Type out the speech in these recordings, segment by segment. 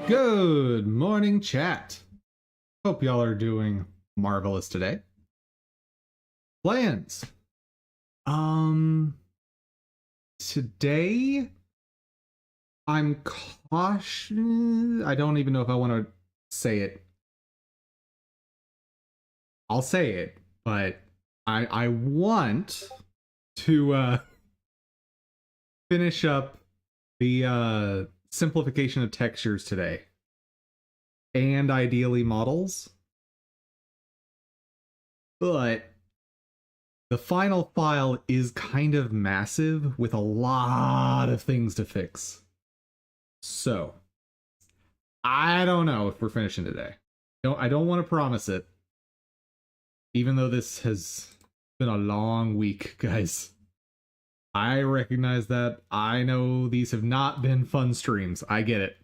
Good morning, chat. Hope y'all are doing marvelous today. Plans. Today I'm cautious. I don't even know if I want to say it. I'll say it, but I want to finish up the simplification of textures today, and ideally models, but the final file is kind of massive with a lot of things to fix. So I don't know if we're finishing today. I don't want to promise it, even though this has been a long week, guys. I recognize that. I know these have not been fun streams. I get it.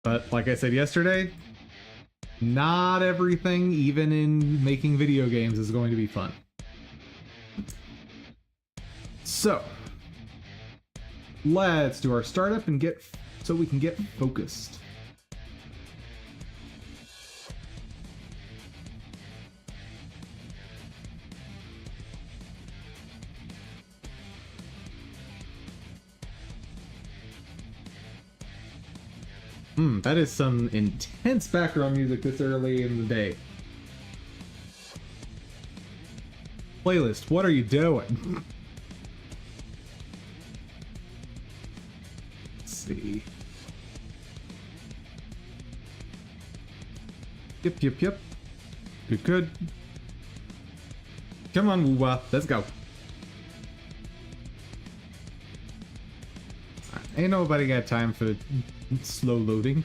But like I said yesterday, not everything, even in making video games, is going to be fun. So, let's do our startup and so we can get focused. That is some intense background music this early in the day. Playlist, what are you doing? Let's see. Yep. Good. Come on, Woowa, let's go. Ain't nobody got time for slow loading.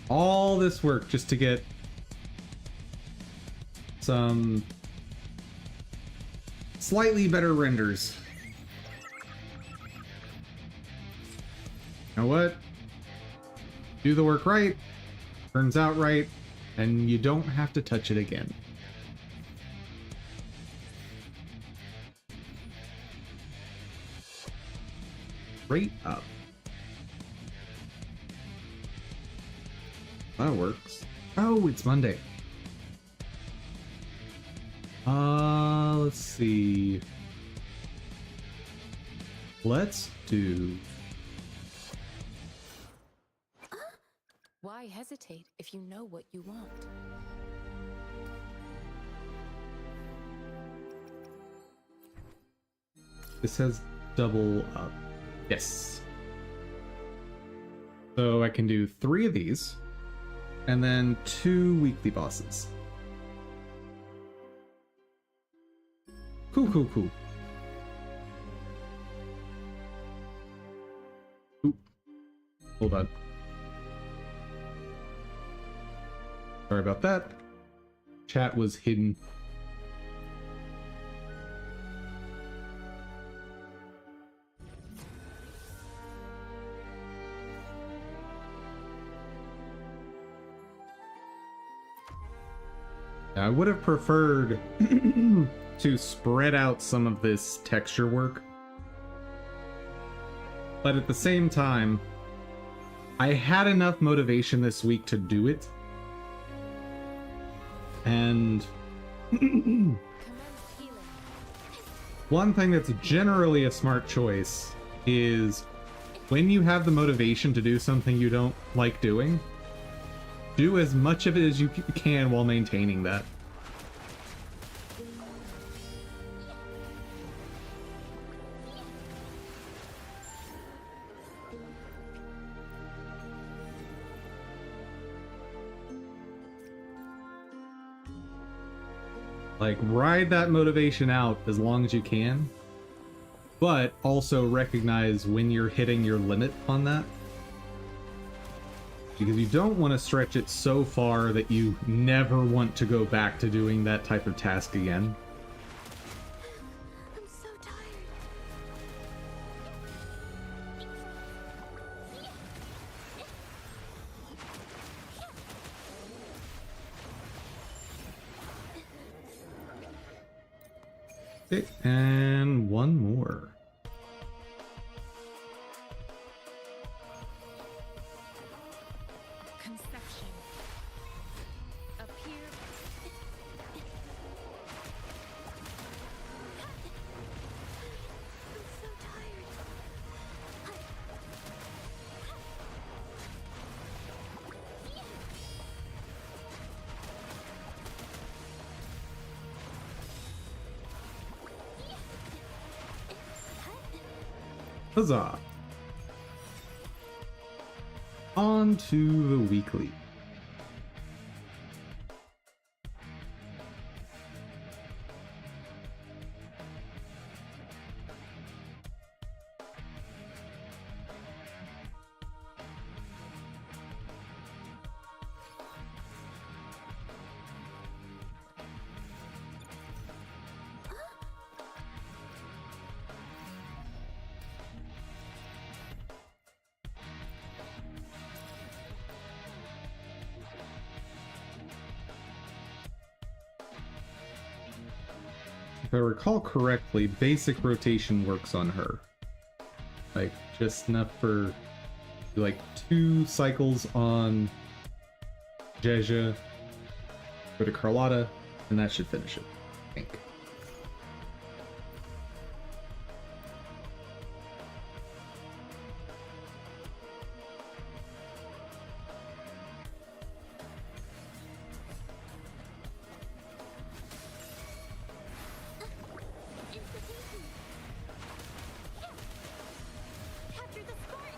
All this work just to get some slightly better renders. You know what? Do the work right, turns out right, and you don't have to touch it again. Straight up. That works. Oh, it's Monday. Let's see. Let's do... Why hesitate if you know what you want? This has double up. Yes. So I can do 3 of these, and then 2 weekly bosses. Cool. Ooh. Hold on. Sorry about that. Chat was hidden. I would have preferred to spread out some of this texture work, but at the same time, I had enough motivation this week to do it, and one thing that's generally a smart choice is when you have the motivation to do something you don't like doing, do as much of it as you can while maintaining that. Like, ride that motivation out as long as you can, but also recognize when you're hitting your limit on that. Because you don't want to stretch it so far that you never want to go back to doing that type of task again. I'm so tired. Okay, and one more. Conception. Appear. I'm so tired. Huzzah! On to the weekly. If I recall correctly, basic rotation works on her. Like, just enough for, like, 2 cycles on Jeja, go to Carlotta, and that should finish it, I think. Capture the spark.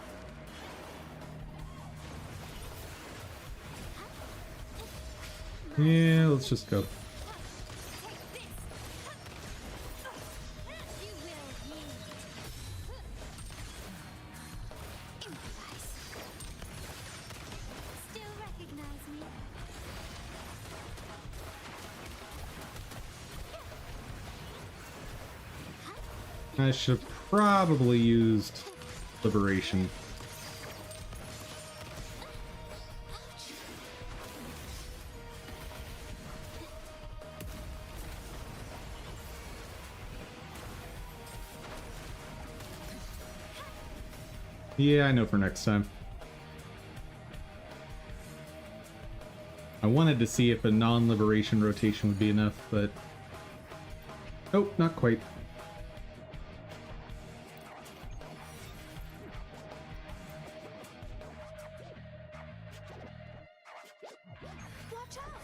Yeah, let's just go. Take this. You will yield. Improvise. Still recognize me? I should have probably used Liberation. Yeah, I know for next time. I wanted to see if a non-liberation rotation would be enough, but... Nope, not quite. Watch out!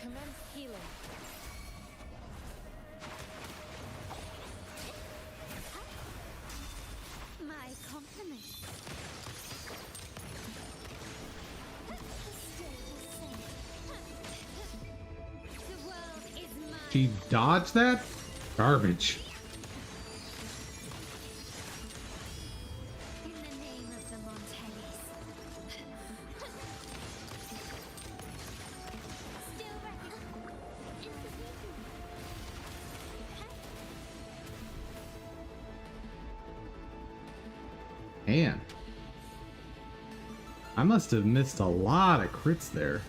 Commence healing. My compliments. The world is mine. She dodged that? Garbage. In the name of the Montellis. Still Man. I must have missed a lot of crits there.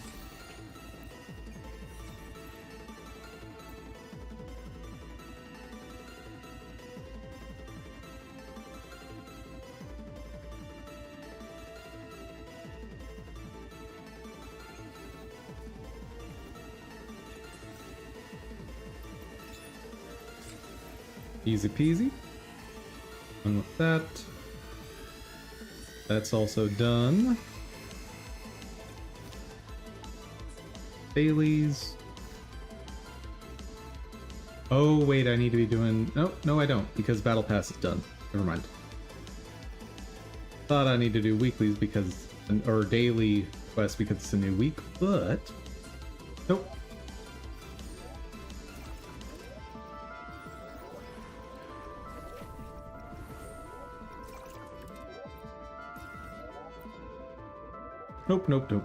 Easy peasy. Done with that. That's also done. Bailey's. Oh, wait, I need to be doing... No, I don't, because Battle Pass is done. Never mind. Thought I need to do weeklies because... or daily quests because it's a new week, but... Nope. Nope, nope, nope.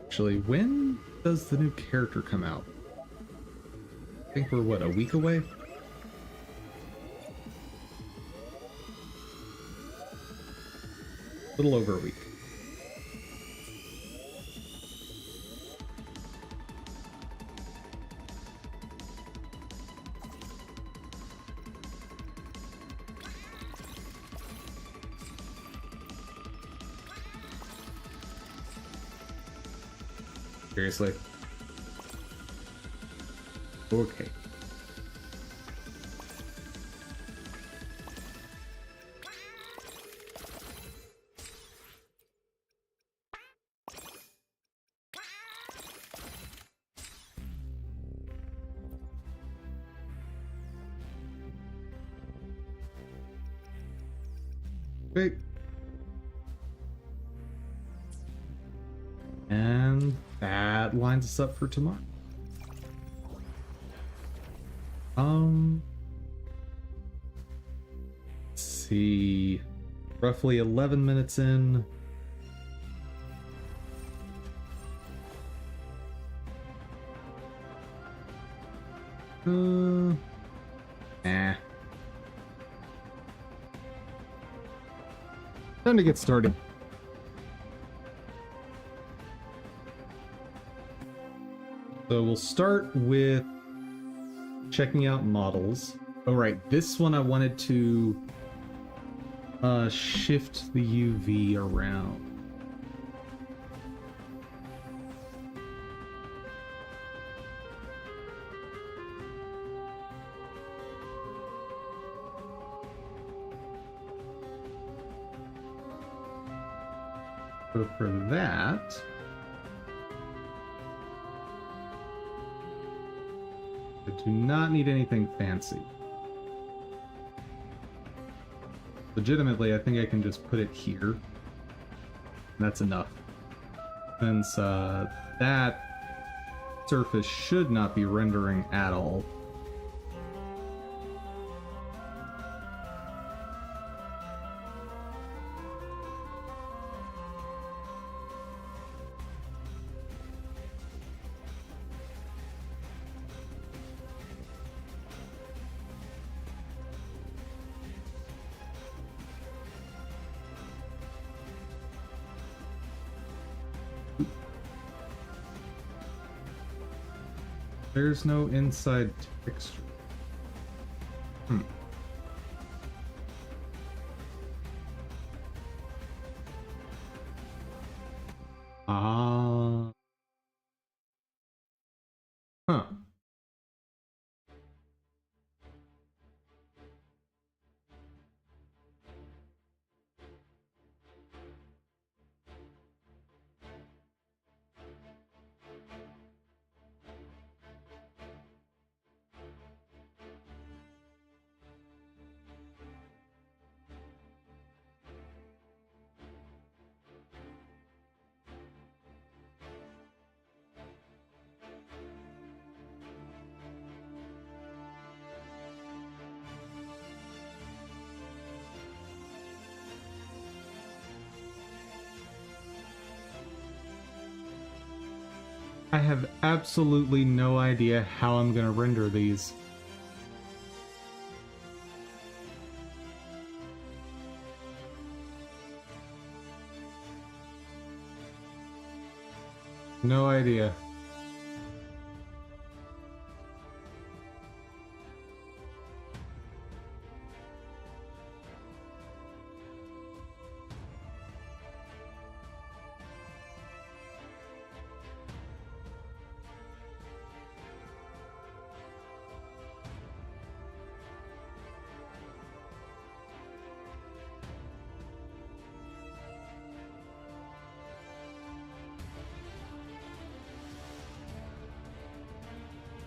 Actually, when does the new character come out? I think we're, what, a week away? A little over a week. Seriously? Okay. Okay. And that lines us up for tomorrow. Let's see. Roughly 11 minutes in. Time to get started. So we'll start with checking out models. Oh right, this one I wanted to shift the UV around. So for that, I do not need anything fancy. Legitimately, I think I can just put it here. And that's enough. Since that surface should not be rendering at all. There's no inside texture. Huh. I have absolutely no idea how I'm gonna render these. No idea.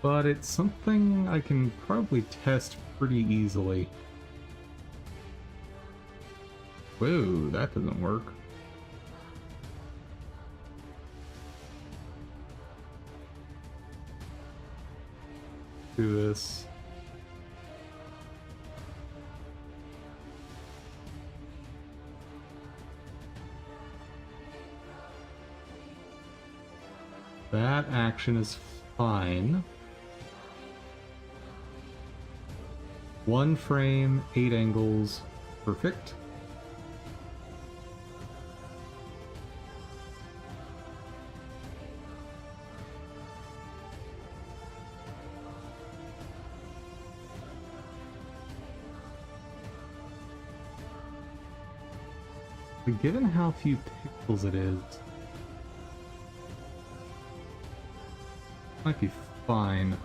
But it's something I can probably test pretty easily. Whoa, that doesn't work. Do this. That action is fine. 1 frame, 8 angles, perfect. But given how few pixels it is, might be fine.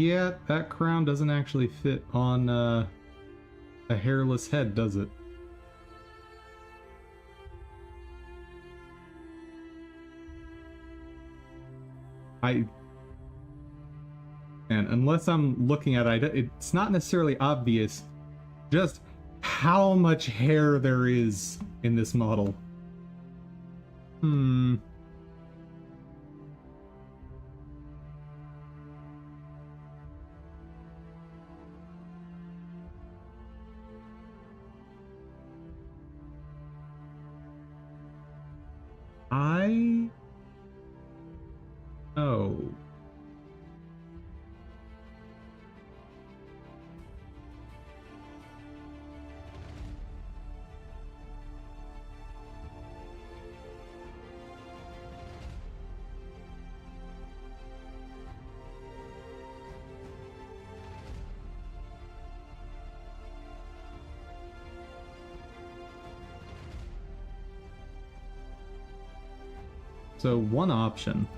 Yeah, that crown doesn't actually fit on a hairless head, does it? And unless I'm looking at it, it's not necessarily obvious just how much hair there is in this model. Oh. So one option.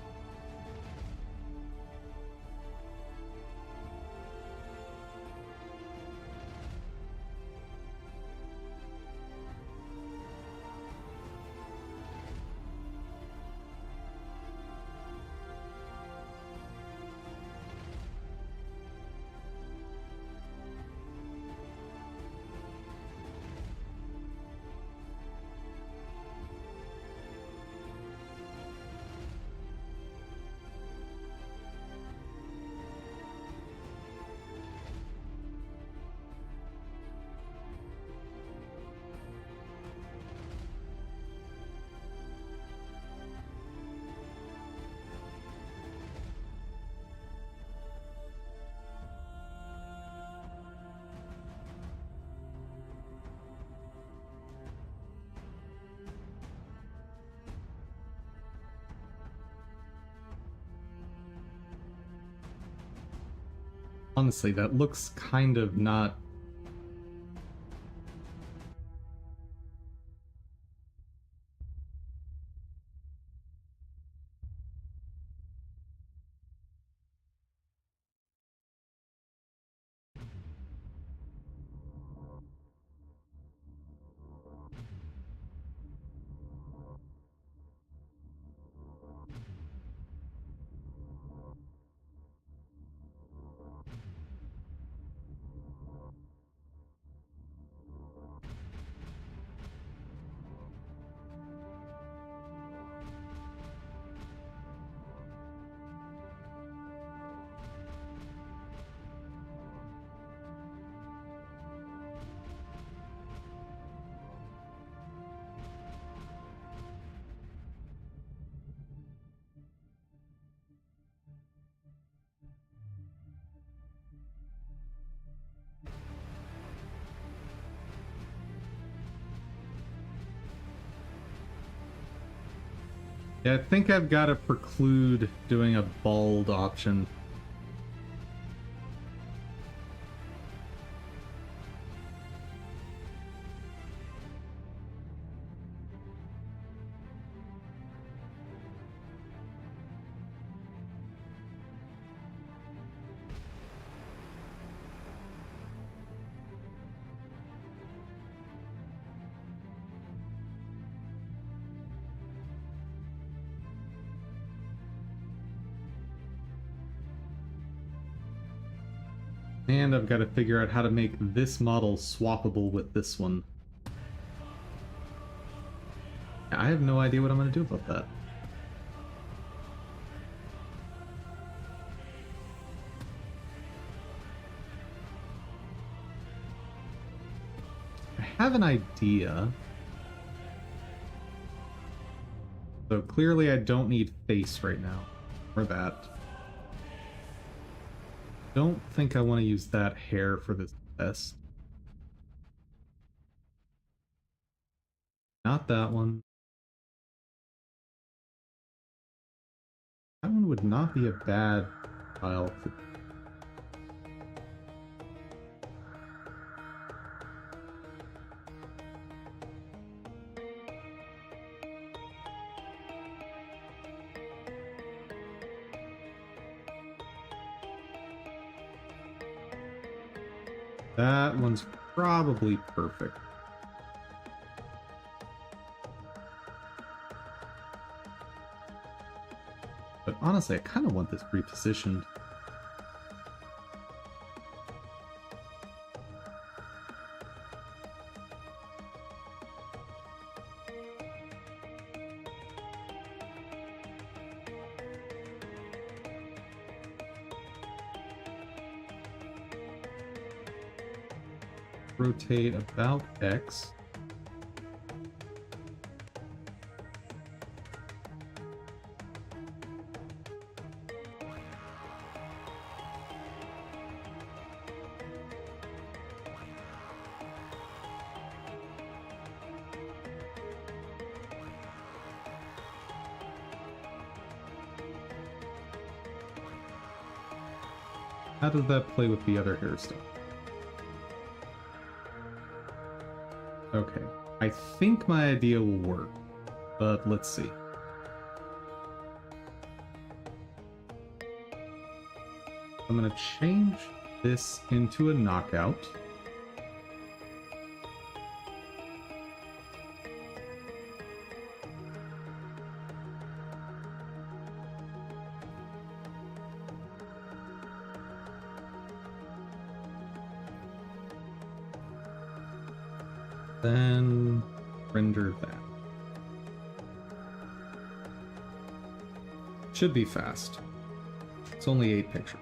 Honestly, that looks kind of not... Yeah, I think I've got to preclude doing a bald option. And I've got to figure out how to make this model swappable with this one. I have no idea what I'm going to do about that. I have an idea. So clearly I don't need face right now. Or that. Don't think I want to use that hair for this test. Not that one. That one would not be a bad file to... That one's probably perfect. But honestly, I kind of want this repositioned. Rotate about X. How does that play with the other hairstyle? Okay, I think my idea will work, but let's see. I'm gonna change this into a knockout. Then render that. Should be fast. It's only 8 pictures.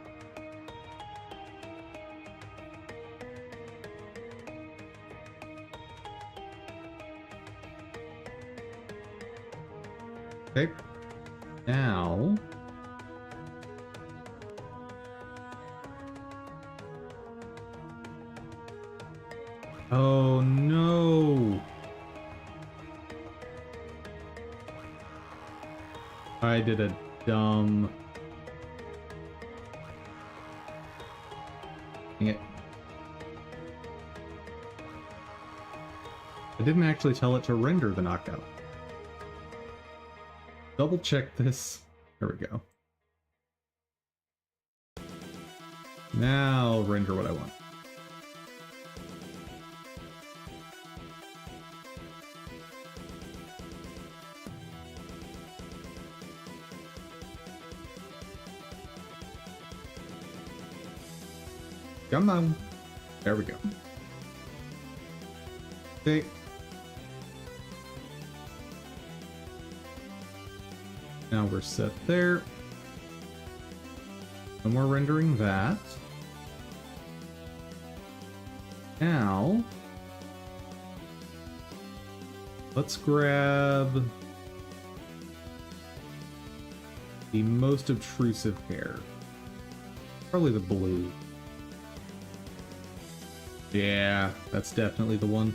Okay. Now oh no! I did a dumb... Dang it. I didn't actually tell it to render the knockout. Double check this. There we go. Now render what I want. Come on. There we go. Okay. Now we're set there. And we're rendering that. Now, let's grab the most obtrusive hair. Probably the blue. Yeah, that's definitely the one.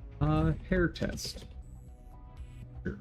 Hair test. Sure.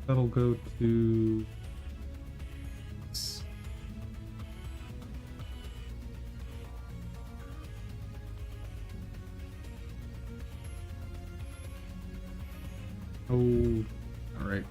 That'll go to... Oh, all right.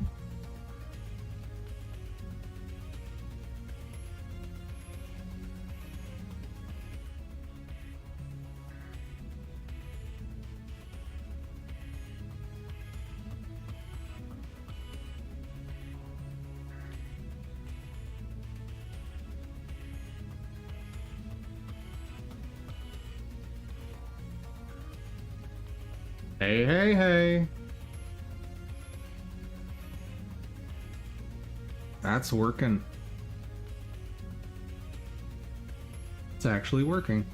Hey, hey, hey. That's working. It's actually working.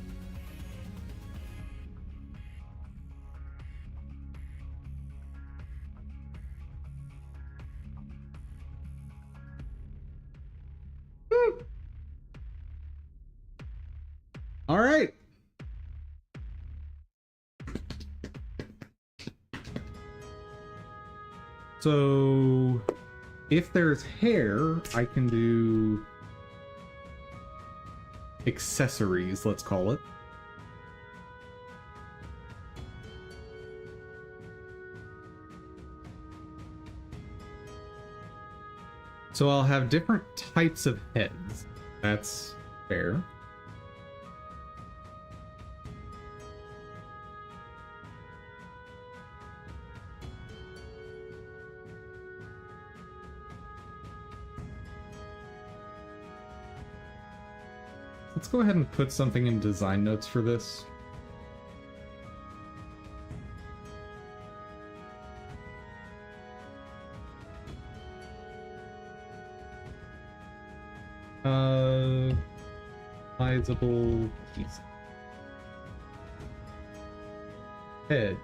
All right. So if there's hair, I can do accessories, let's call it. So I'll have different types of heads. That's fair. Let's go ahead and put something in design notes for this. Sizable piece. Head.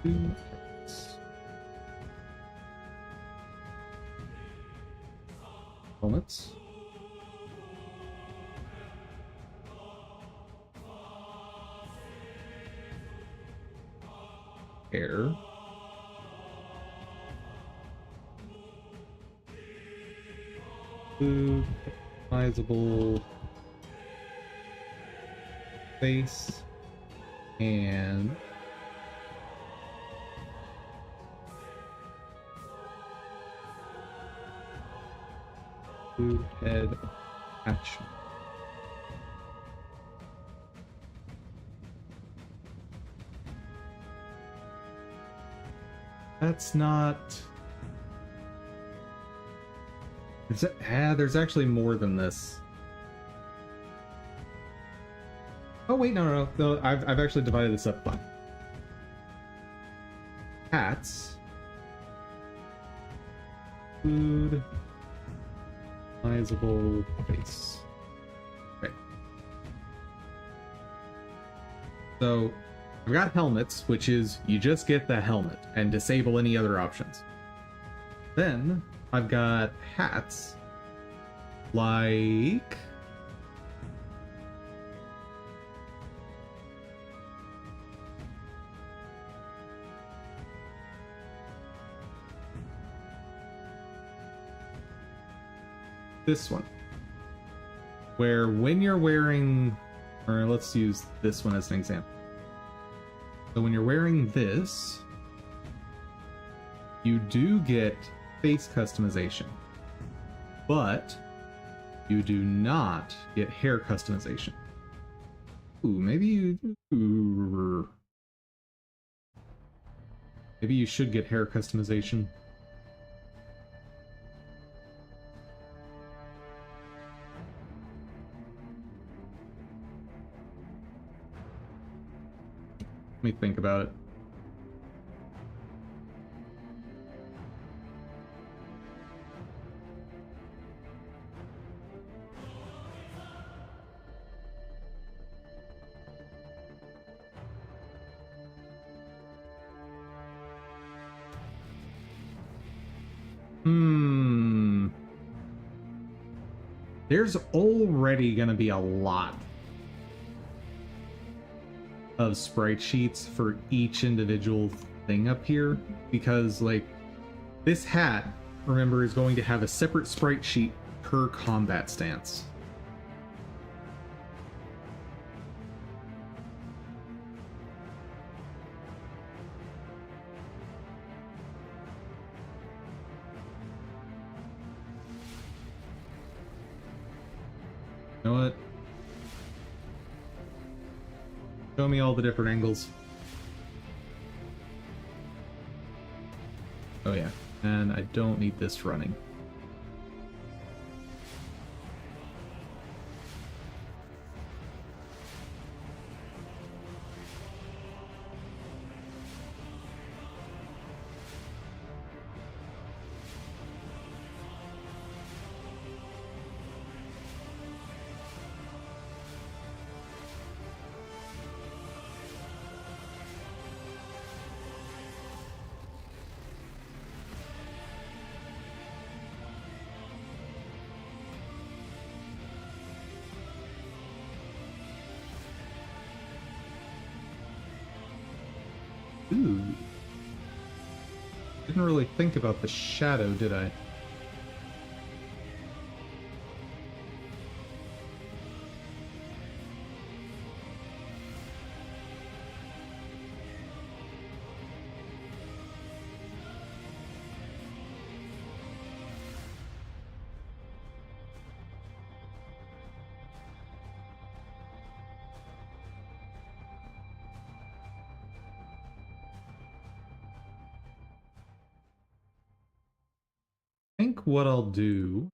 Two heads. Helmets. Hair. Blue, customizable face, and blue head attachment. That's not... There's actually more than this. Oh wait, no. I've actually divided this up. Fine. Hats. Food. Customizable face. Okay. So I've got helmets, which is you just get the helmet and disable any other options. Then I've got hats, like this one, where when you're wearing, or let's use this one as an example. So when you're wearing this, you do get face customization, but you do not get hair customization. Ooh, maybe you... Ooh. Maybe you should get hair customization. Let me think about it. There's already gonna be a lot of sprite sheets for each individual thing up here, because like this hat, remember, is going to have a separate sprite sheet per combat stance. You know what? Show me all the different angles. Oh yeah, and I don't need this running. Ooh. Didn't really think about the shadow, did I? I think what I'll do...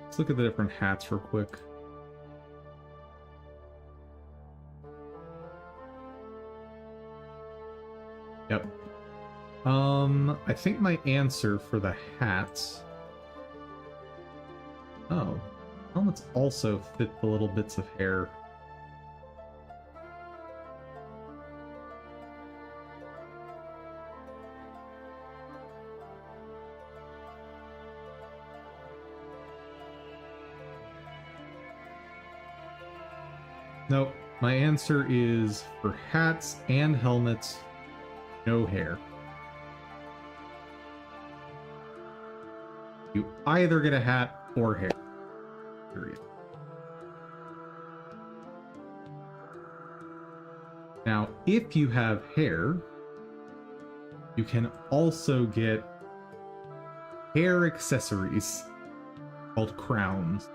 Let's look at the different hats real quick. Yep. I think my answer for the hats... Oh. Helmets also fit the little bits of hair. Nope. My answer is for hats and helmets, no hair. You either get a hat or hair. Period. Now, if you have hair, you can also get hair accessories called crowns.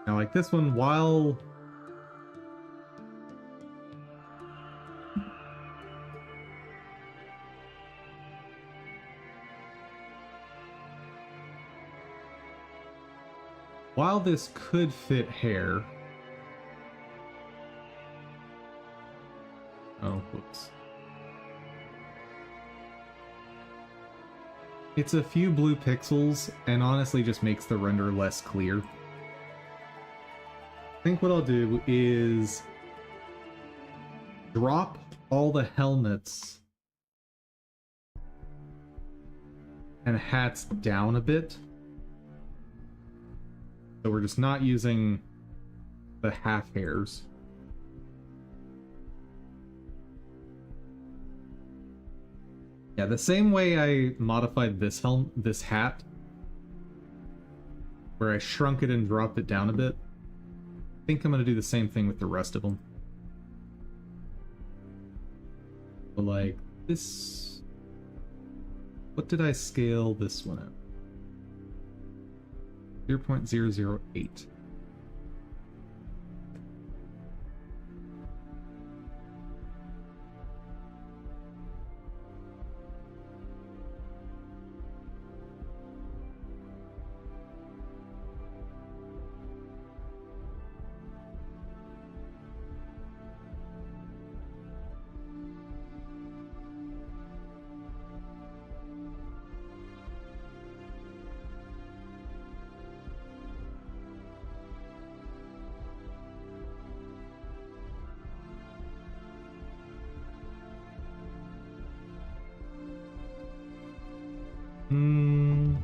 Now, like this one, while this could fit hair... Oh, whoops. It's a few blue pixels, and honestly just makes the render less clear. I think what I'll do is drop all the helmets and hats down a bit. So we're just not using the half hairs. Yeah, the same way I modified this hat, where I shrunk it and dropped it down a bit. I think I'm gonna do the same thing with the rest of them. But like this, what did I scale this one at? 0.008. Hmm.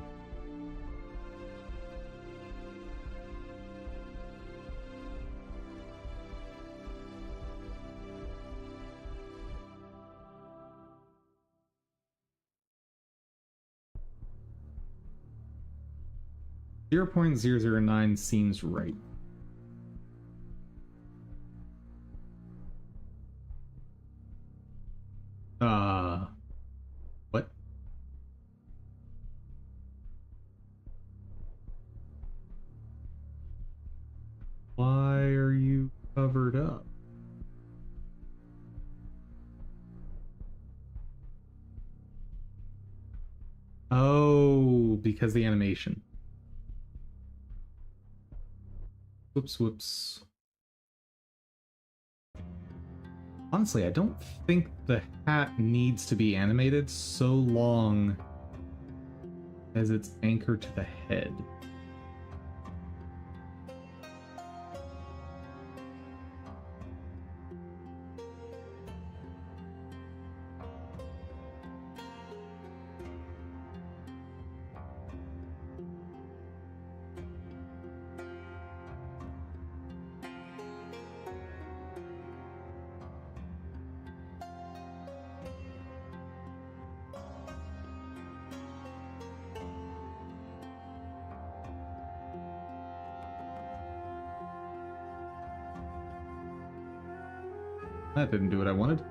.009 seems right. What? Why are you covered up? Oh, because the animation. Whoops, whoops. Honestly, I don't think the hat needs to be animated so long as it's anchored to the head. That didn't do what I wanted.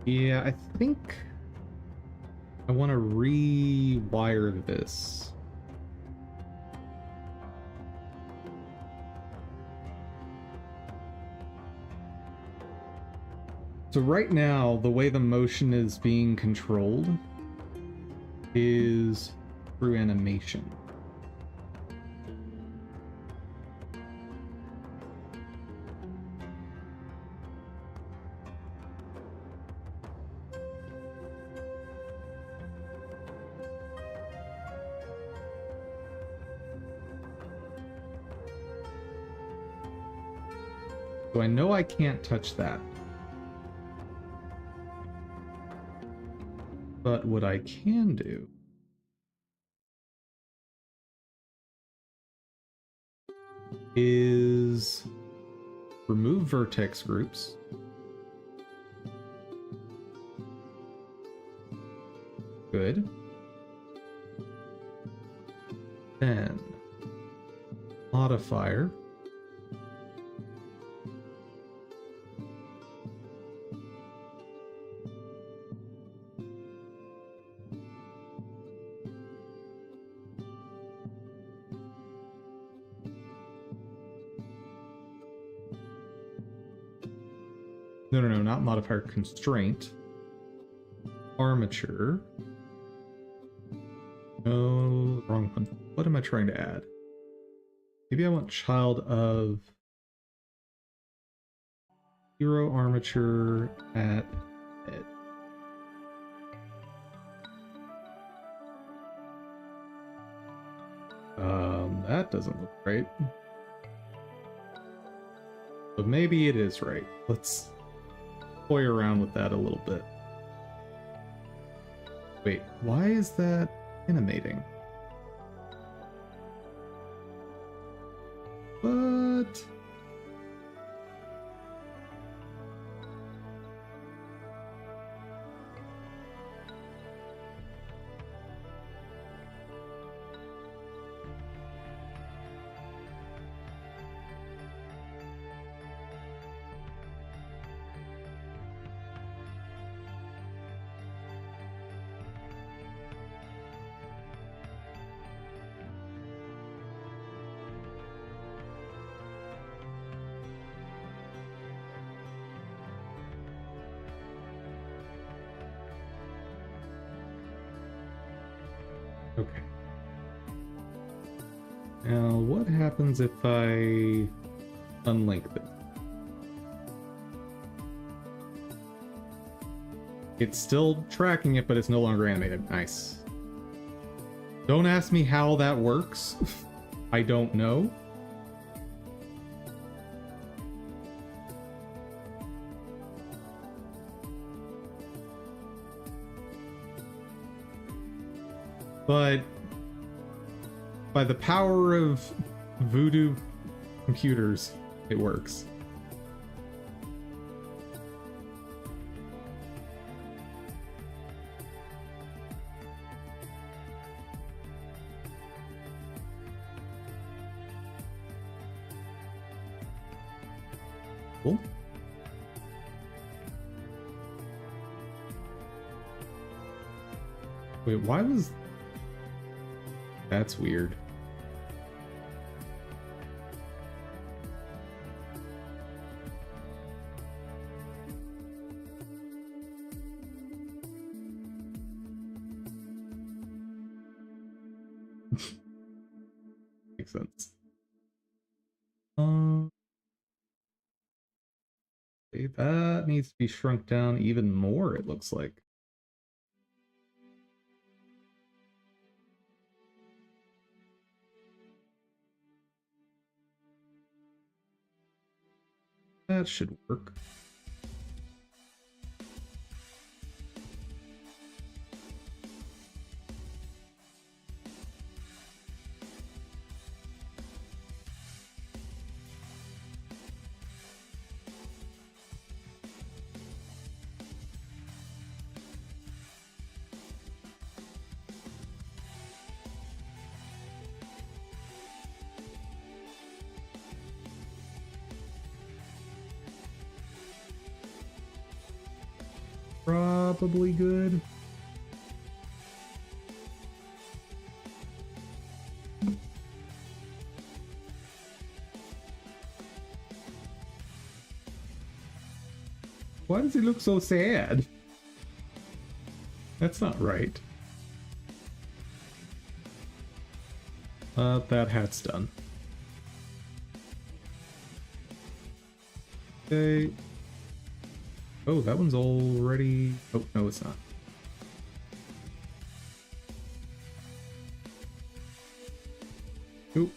Yeah, I think I want to rewire this. So right now, the way the motion is being controlled is through animation. So I know I can't touch that. But what I can do is remove vertex groups. Good. Then modifier. No, not modifier, constraint. Armature. No, wrong one. What am I trying to add? Maybe I want child of hero armature at head. That doesn't look right. But maybe it is right. Let's toy around with that a little bit. Wait, why is that animating? What? Okay. Now, what happens if I unlink this? It's still tracking it, but it's no longer animated. Nice. Don't ask me how that works. I don't know. But by the power of voodoo computers, it works. Cool. Wait, why was... That's weird. Makes sense. Okay, that needs to be shrunk down even more, it looks like. That should work. Probably good. Why does he look so sad? That's not right. That hat's done. Okay. Oh, that one's already... Oh, no, it's not. Oop.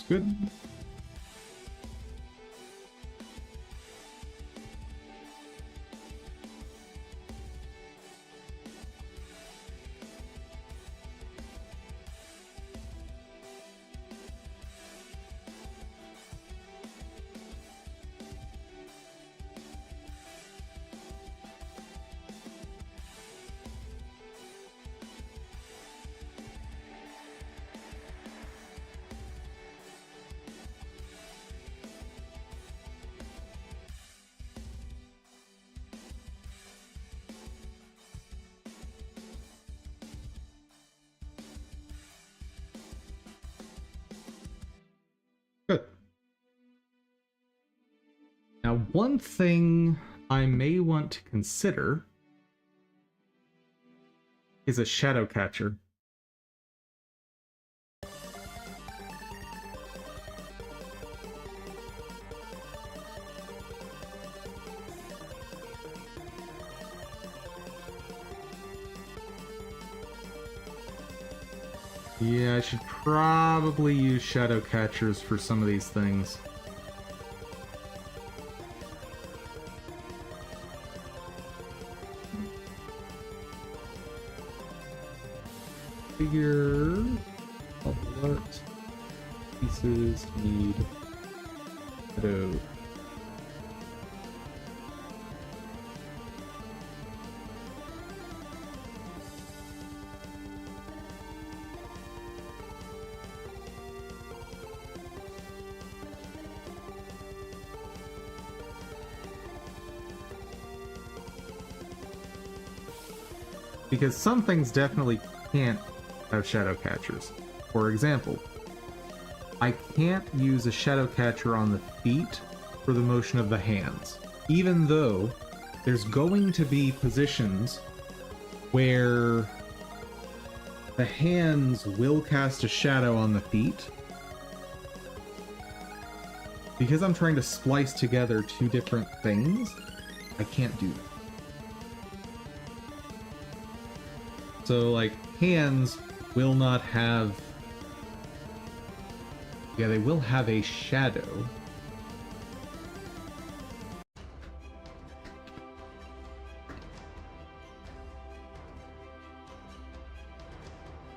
Good. one thing I may want to consider is a shadow catcher. Yeah, I should probably use shadow catchers for some of these things. Figure what pieces need shadow. Because some things definitely can't have shadow catchers. For example, I can't use a shadow catcher on the feet for the motion of the hands, even though there's going to be positions where the hands will cast a shadow on the feet. Because I'm trying to splice together two different things, I can't do that. So, like, hands will not have... Yeah, they will have a shadow.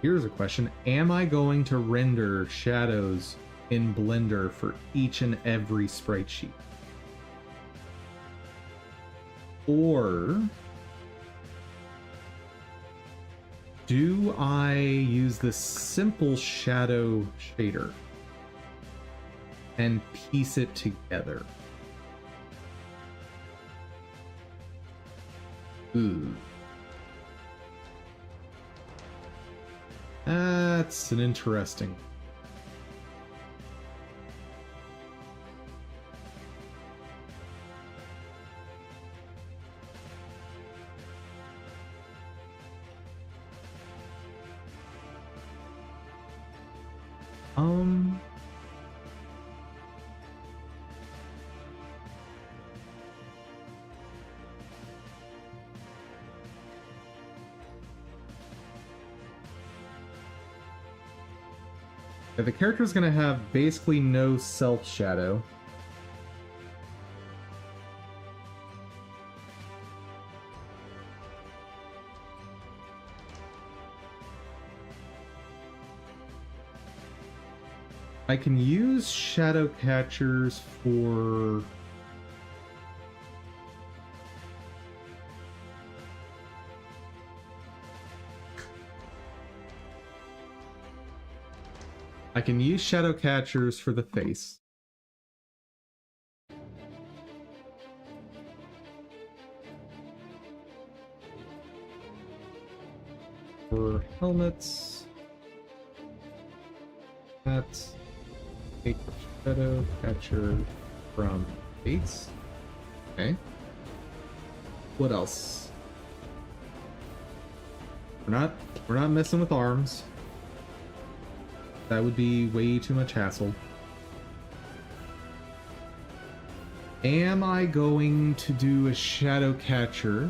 Here's a question. Am I going to render shadows in Blender for each and every sprite sheet? Or... do I use this simple shadow shader and piece it together? Ooh. That's an interesting. Yeah, the character is going to have basically no self shadow. I can use shadow catchers for... I can use shadow catchers for the face. For helmets, that's take shadow catcher from face. Okay. What else? We're not messing with arms. That would be way too much hassle. Am I going to do a shadow catcher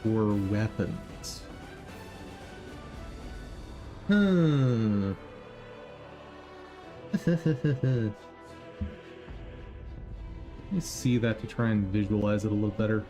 for weapons? Let me see that to try and visualize it a little better.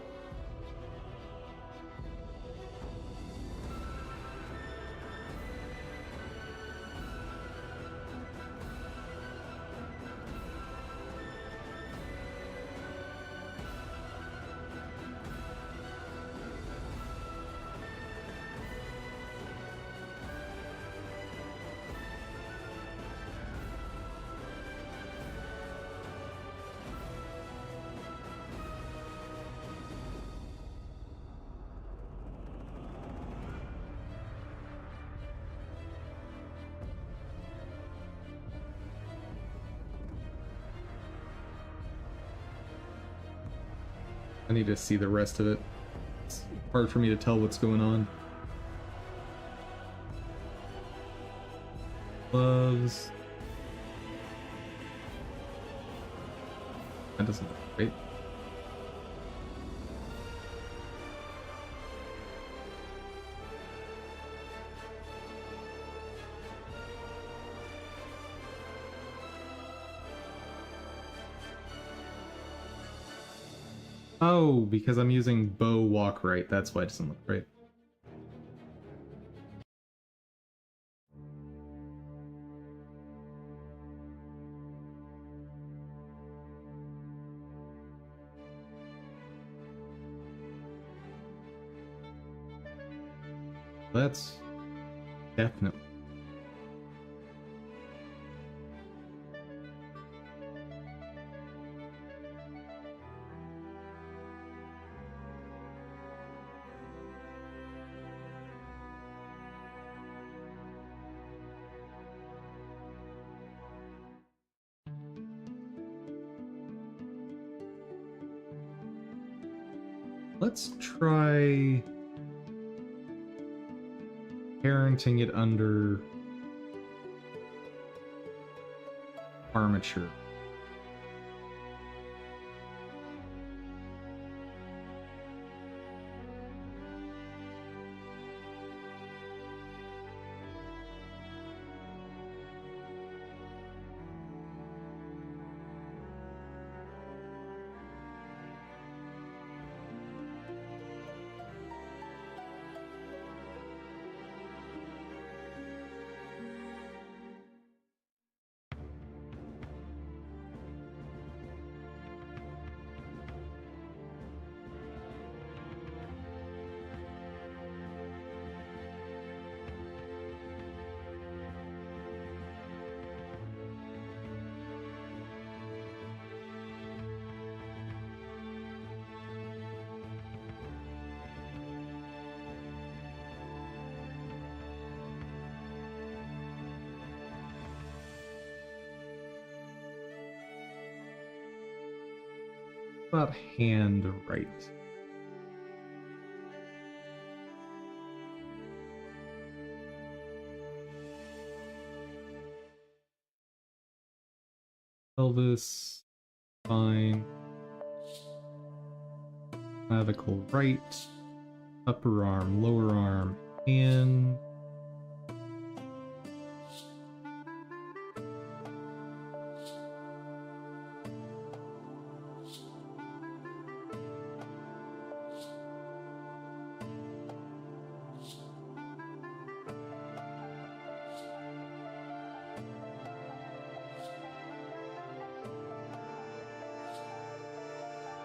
I need to see the rest of it. It's hard for me to tell what's going on. Gloves. That doesn't look great. Oh, because I'm using bow walk right. That's why it doesn't look right. That's definitely. Let's try parenting it under armature. About hand right. Pelvis, spine, clavicle right, upper arm, lower arm, hand.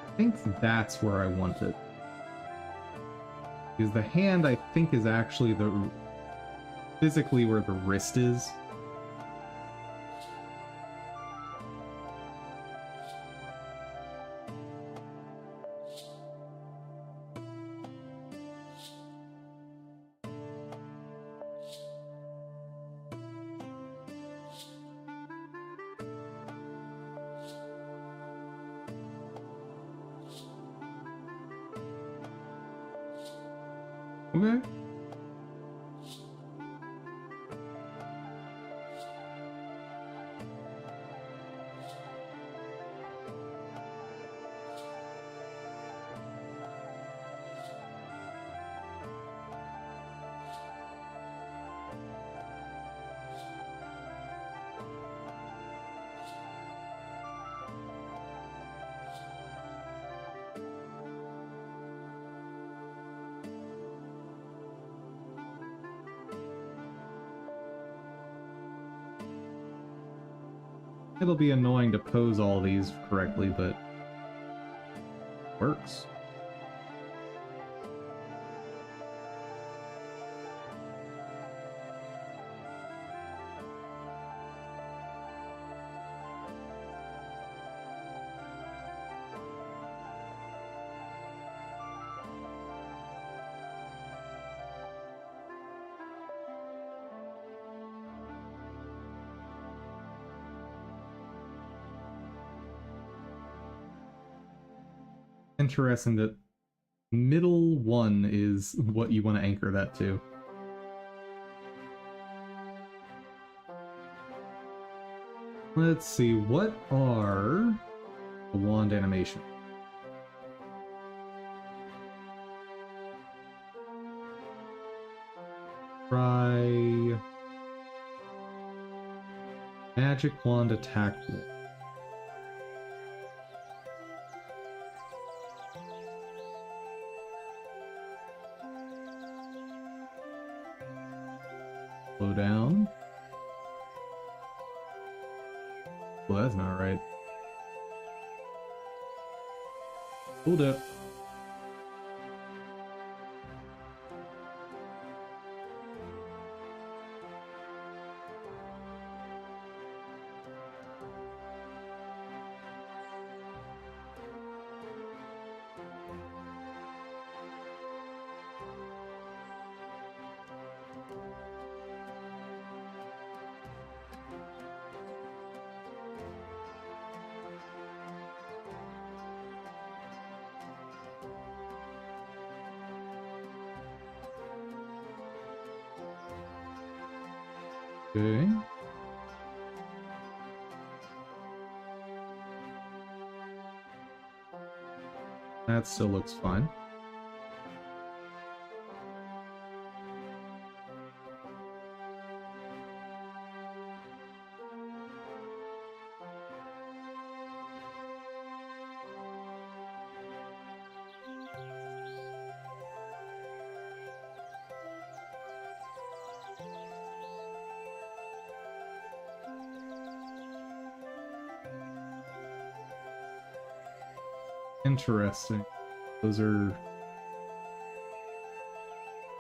I think that's where I want it. Because the hand, I think, is actually physically where the wrist is. Okay. It'll be annoying to pose all these correctly, but works. Interesting that middle one is what you want to anchor that to. Let's see, what are the wand animation? Try magic wand attack roll. Slow down. Well, that's not right. Hold up. Okay. That still looks fine. Interesting. Those are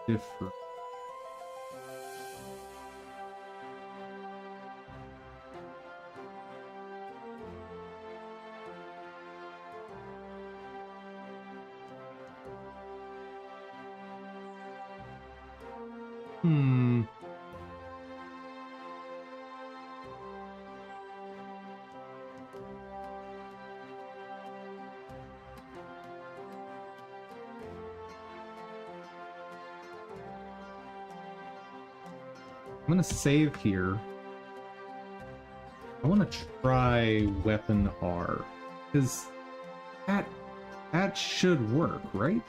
different. Hmm. I'm gonna save here. I want to try weapon R, because that should work, right?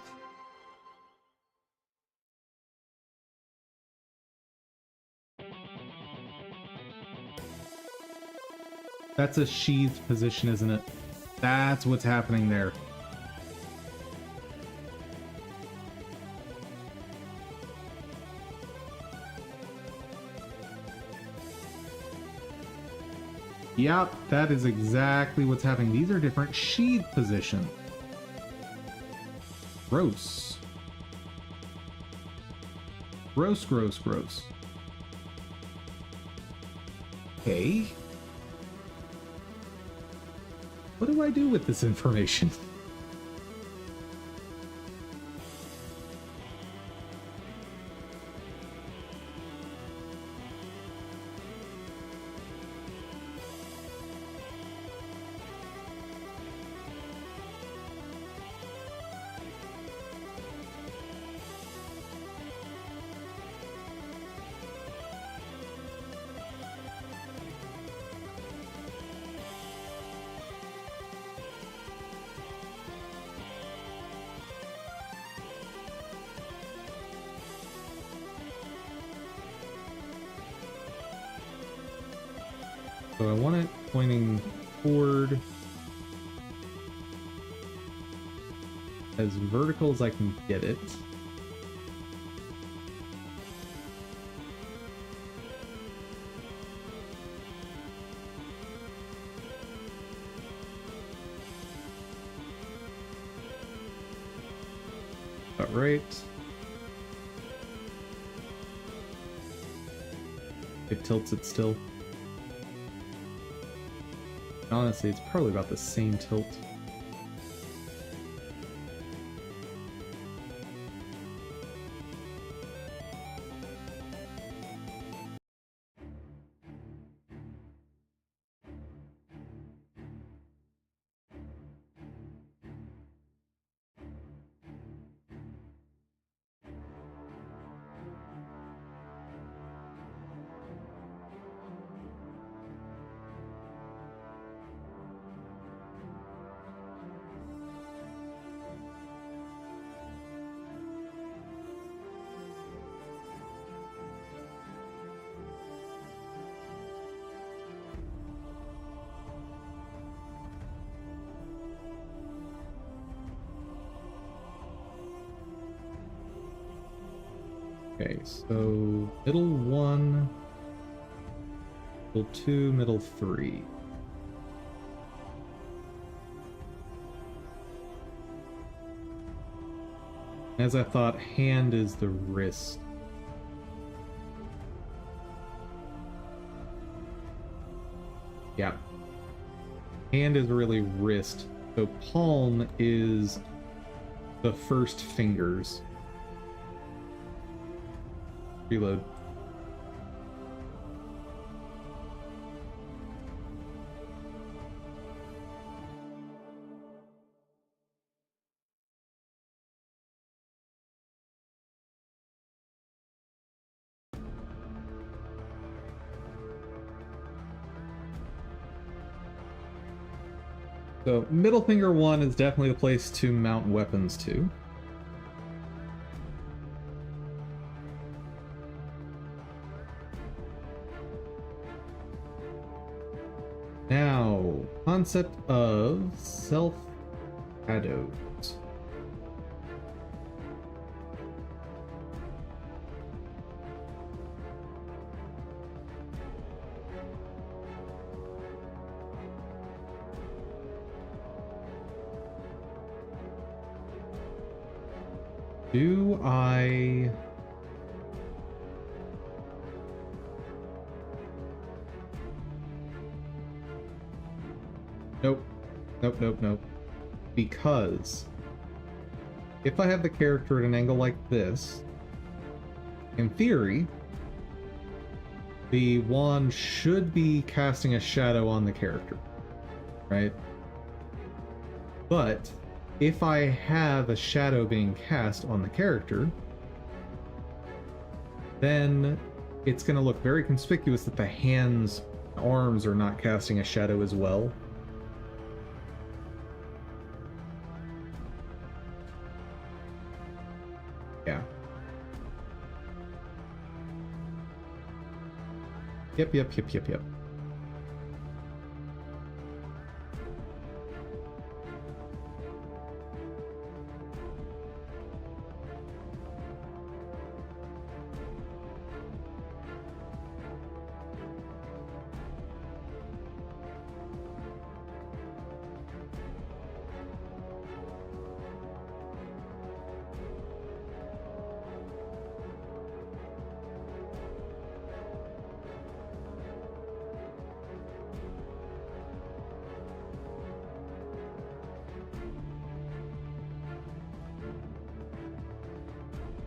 That's a sheathed position, isn't it? That's what's happening there. Yep, that is exactly what's happening. These are different sheath positions. Gross. Gross, gross, gross. Okay. What do I do with this information? So I want it pointing forward as vertical as I can get it. About right. It tilts it still. Honestly, it's probably about the same tilt. Okay, so middle 1, middle 2, middle 3. As I thought, hand is the wrist. Yeah. Hand is really wrist. So palm is the first fingers. Reload. So middle finger 1 is definitely the place to mount weapons to. Now, concept of self-shadows. Do I... Nope. Nope, nope, nope. Because if I have the character at an angle like this, in theory, the wand should be casting a shadow on the character, right? But if I have a shadow being cast on the character, then it's going to look very conspicuous that the hands, arms are not casting a shadow as well. Yeah. Yep.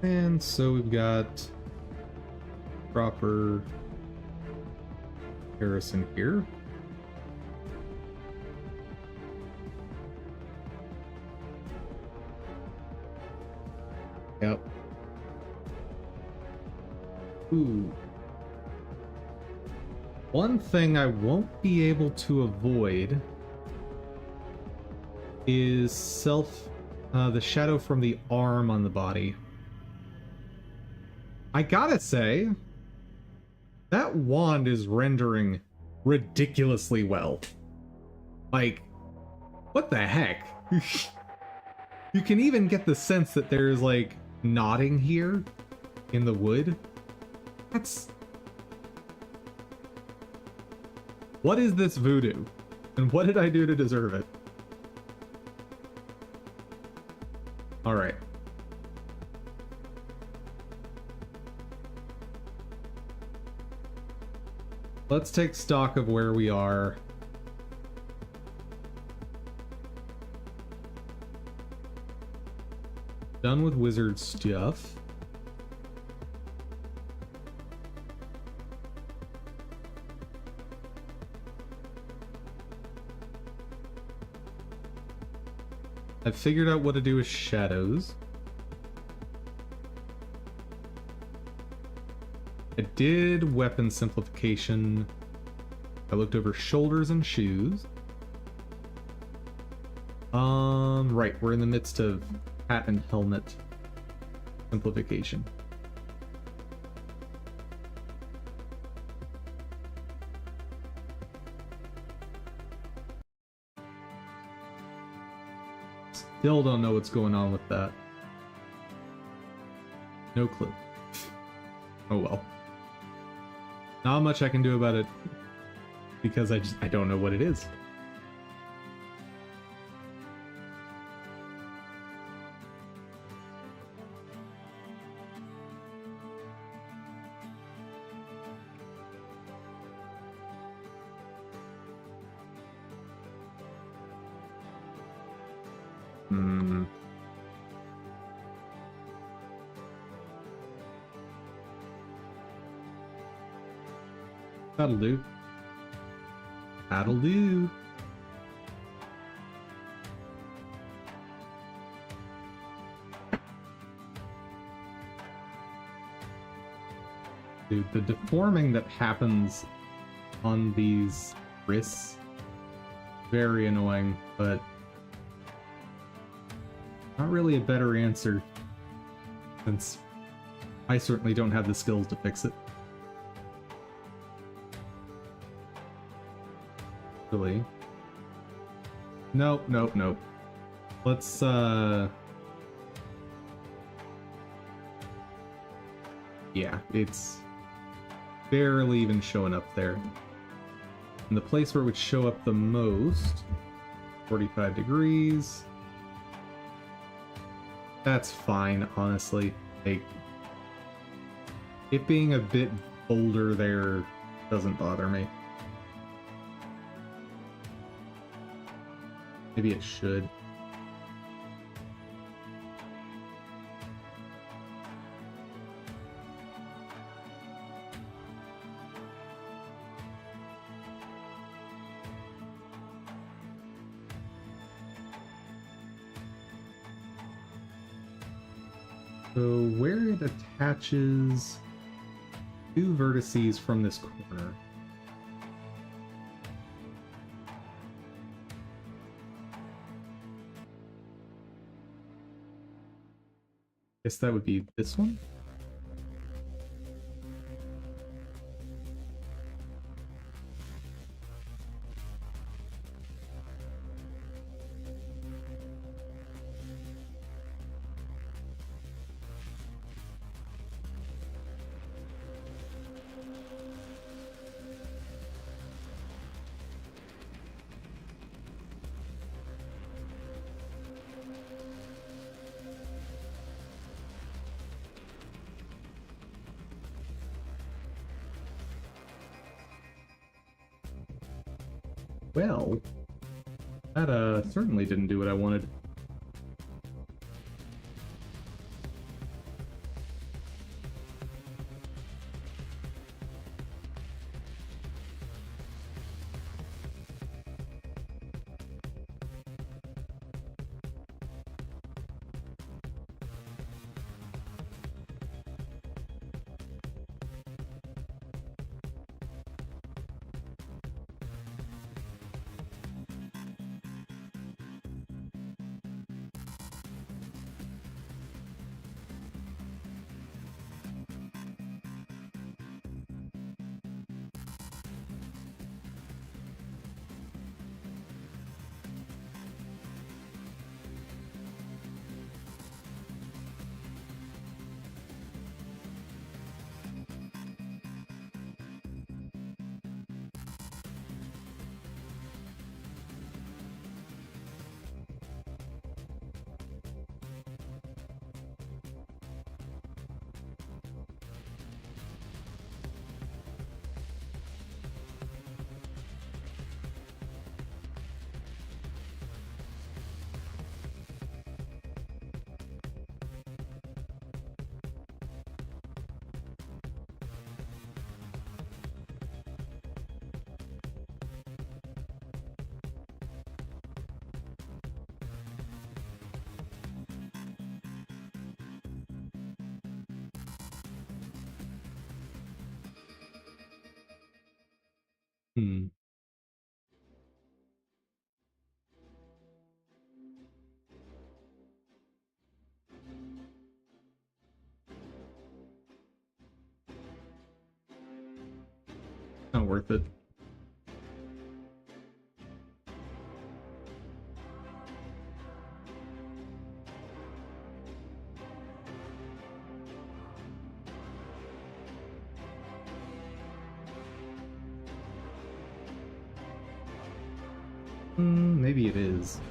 And so we've got proper comparison here. Yep. Ooh. One thing I won't be able to avoid is the shadow from the arm on the body. I gotta say, that wand is rendering ridiculously well. Like, what the heck? You can even get the sense that there's, like, knotting here in the wood. That's... What is this voodoo? And what did I do to deserve it? Alright. Let's take stock of where we are. Done with wizard stuff. I've figured out what to do with shadows. I did weapon simplification. I looked over shoulders and shoes. Right, we're in the midst of hat and helmet simplification. Still don't know what's going on with that. No clue. Oh well. Not much I can do about it because I don't know what it is. Hmm. That'll do. That'll do. Dude, the deforming that happens on these wrists, very annoying, but not really a better answer, since I certainly don't have the skills to fix it. Really? Nope, nope, nope. Let's, yeah, it's barely even showing up there. And the place where it would show up the most, 45 degrees. That's fine, honestly. Like, it being a bit bolder there doesn't bother me. Maybe it should. So where it attaches two vertices from this corner. Guess that would be this one. Well, that certainly didn't do what I wanted. Hmm. Not worth it. Maybe it is.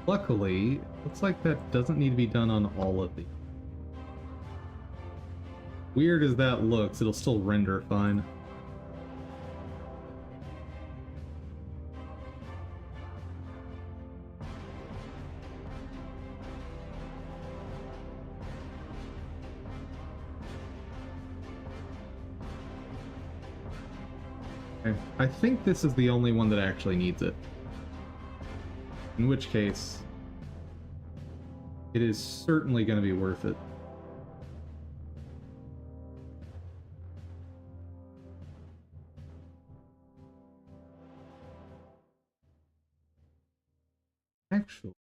Luckily, looks like that doesn't need to be done on all of these. Weird as that looks, it'll still render fine. Okay. I think this is the only one that actually needs it. In which case, it is certainly going to be worth it. Actually,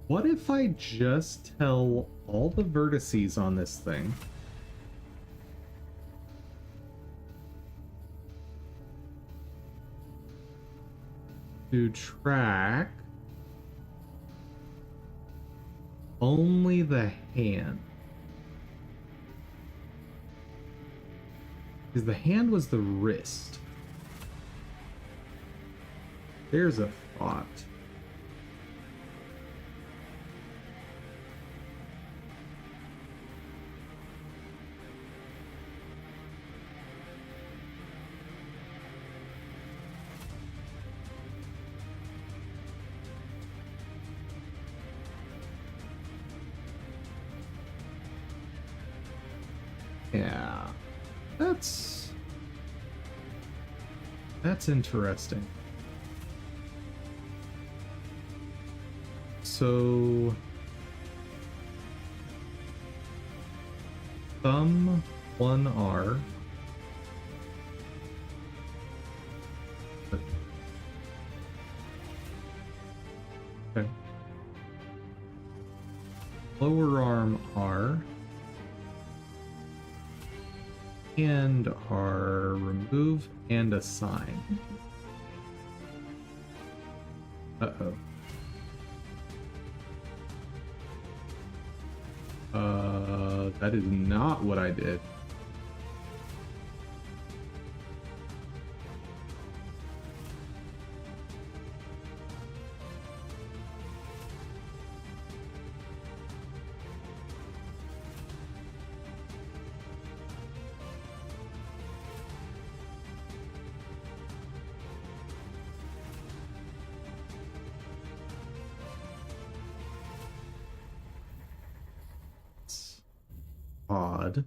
what if I just tell all the vertices on this thing to track only the hand? Because the hand was the wrist. There's a thought. Yeah, that's interesting. So thumb 1R. Okay. Lower arm R. And R, remove and assign. Uh-oh. That is not what I did. Odd.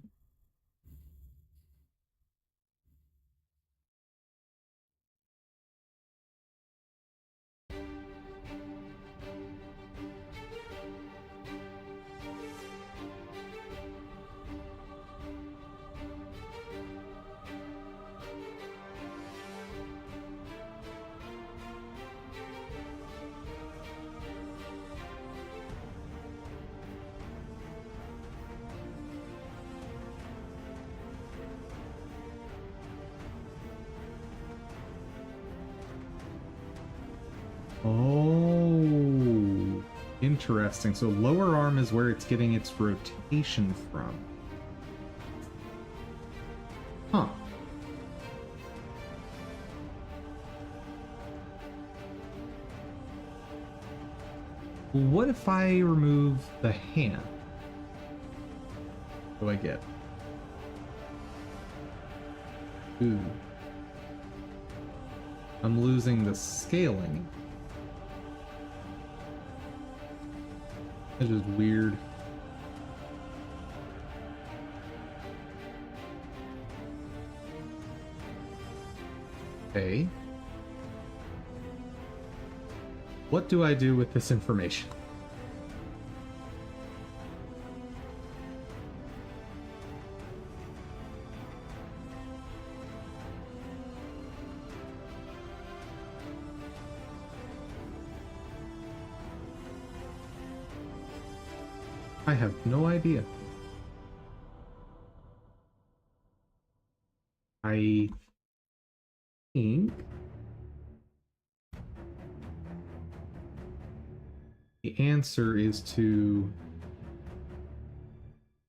Oh, interesting. So lower arm is where it's getting its rotation from. Huh. What if I remove the hand? What do I get? Ooh. I'm losing the scaling. That's just weird. Okay. What do I do with this information? I have no idea. I think the answer is to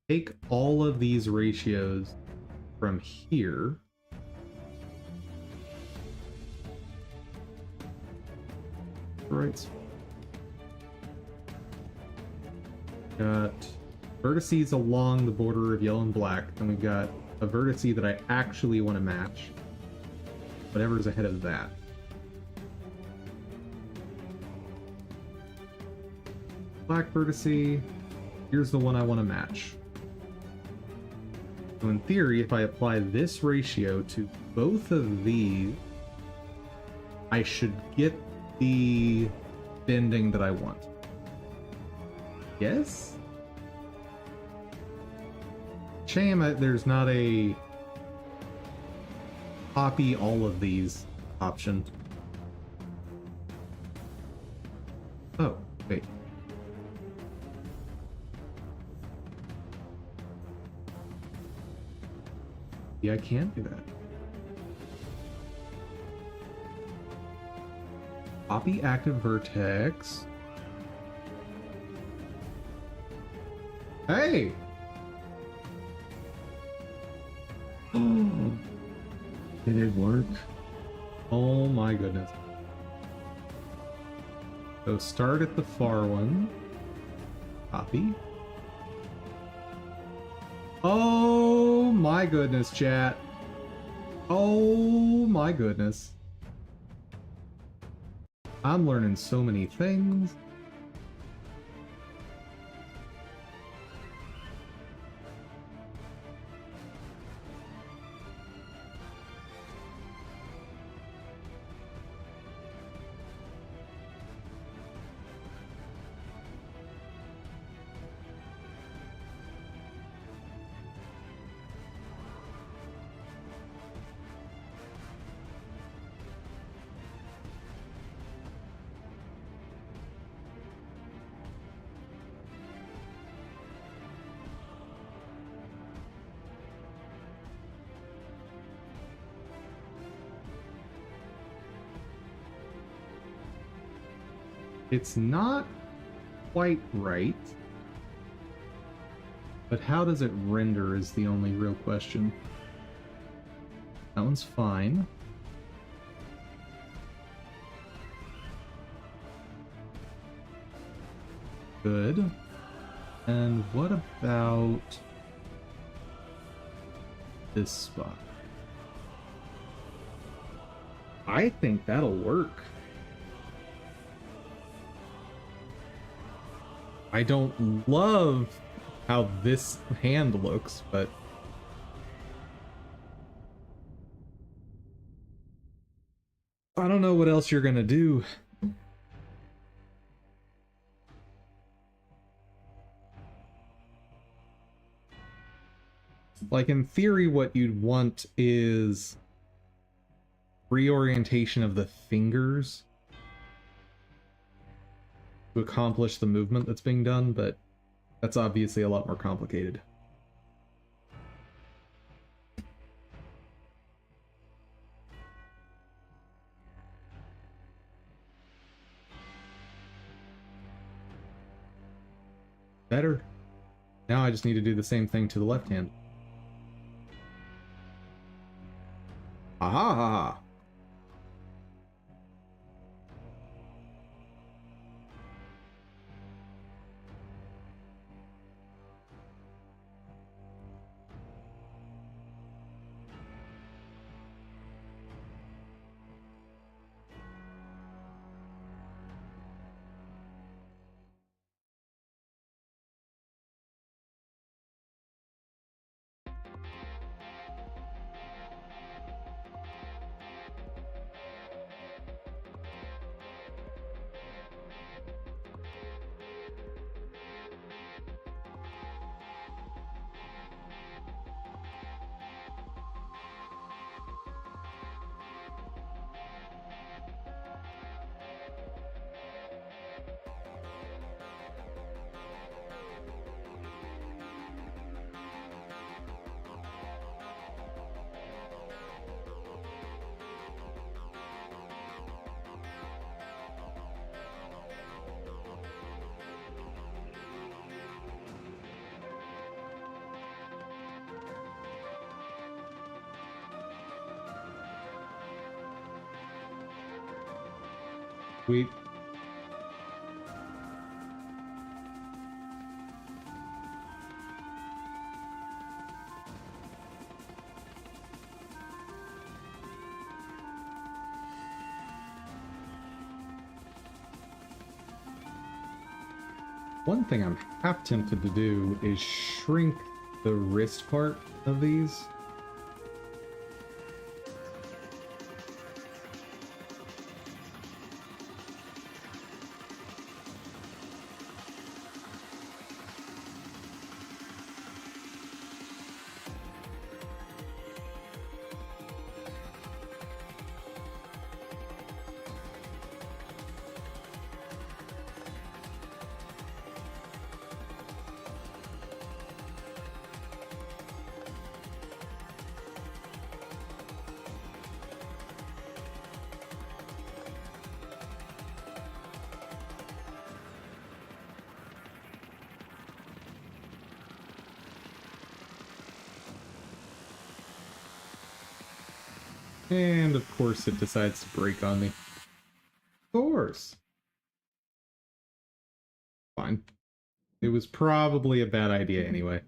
take all of these ratios from here. Right. Got vertices along the border of yellow and black, and we've got a vertice that I actually want to match. Whatever's ahead of that. Black vertice, here's the one I want to match. So in theory, if I apply this ratio to both of these, I should get the bending that I want. Yes? Shame there's not a copy all of these option. Oh, wait. Yeah, I can do that. Copy active vertex. Hey! Did it work? Oh my goodness. So start at the far one. Copy. Oh my goodness, chat. Oh my goodness. I'm learning so many things. It's not quite right. But how does it render is the only real question. That one's fine. Good. And what about this spot? I think that'll work. I don't love how this hand looks, but I don't know what else you're gonna do. Like, in theory, what you'd want is reorientation of the fingers to accomplish the movement that's being done, but that's obviously a lot more complicated. Better. Now I just need to do the same thing to the left hand. Aha! Ha, ha. Sweet. One thing I'm half tempted to do is shrink the wrist part of these. And of course it decides to break on me. Of course. Fine. It was probably a bad idea anyway.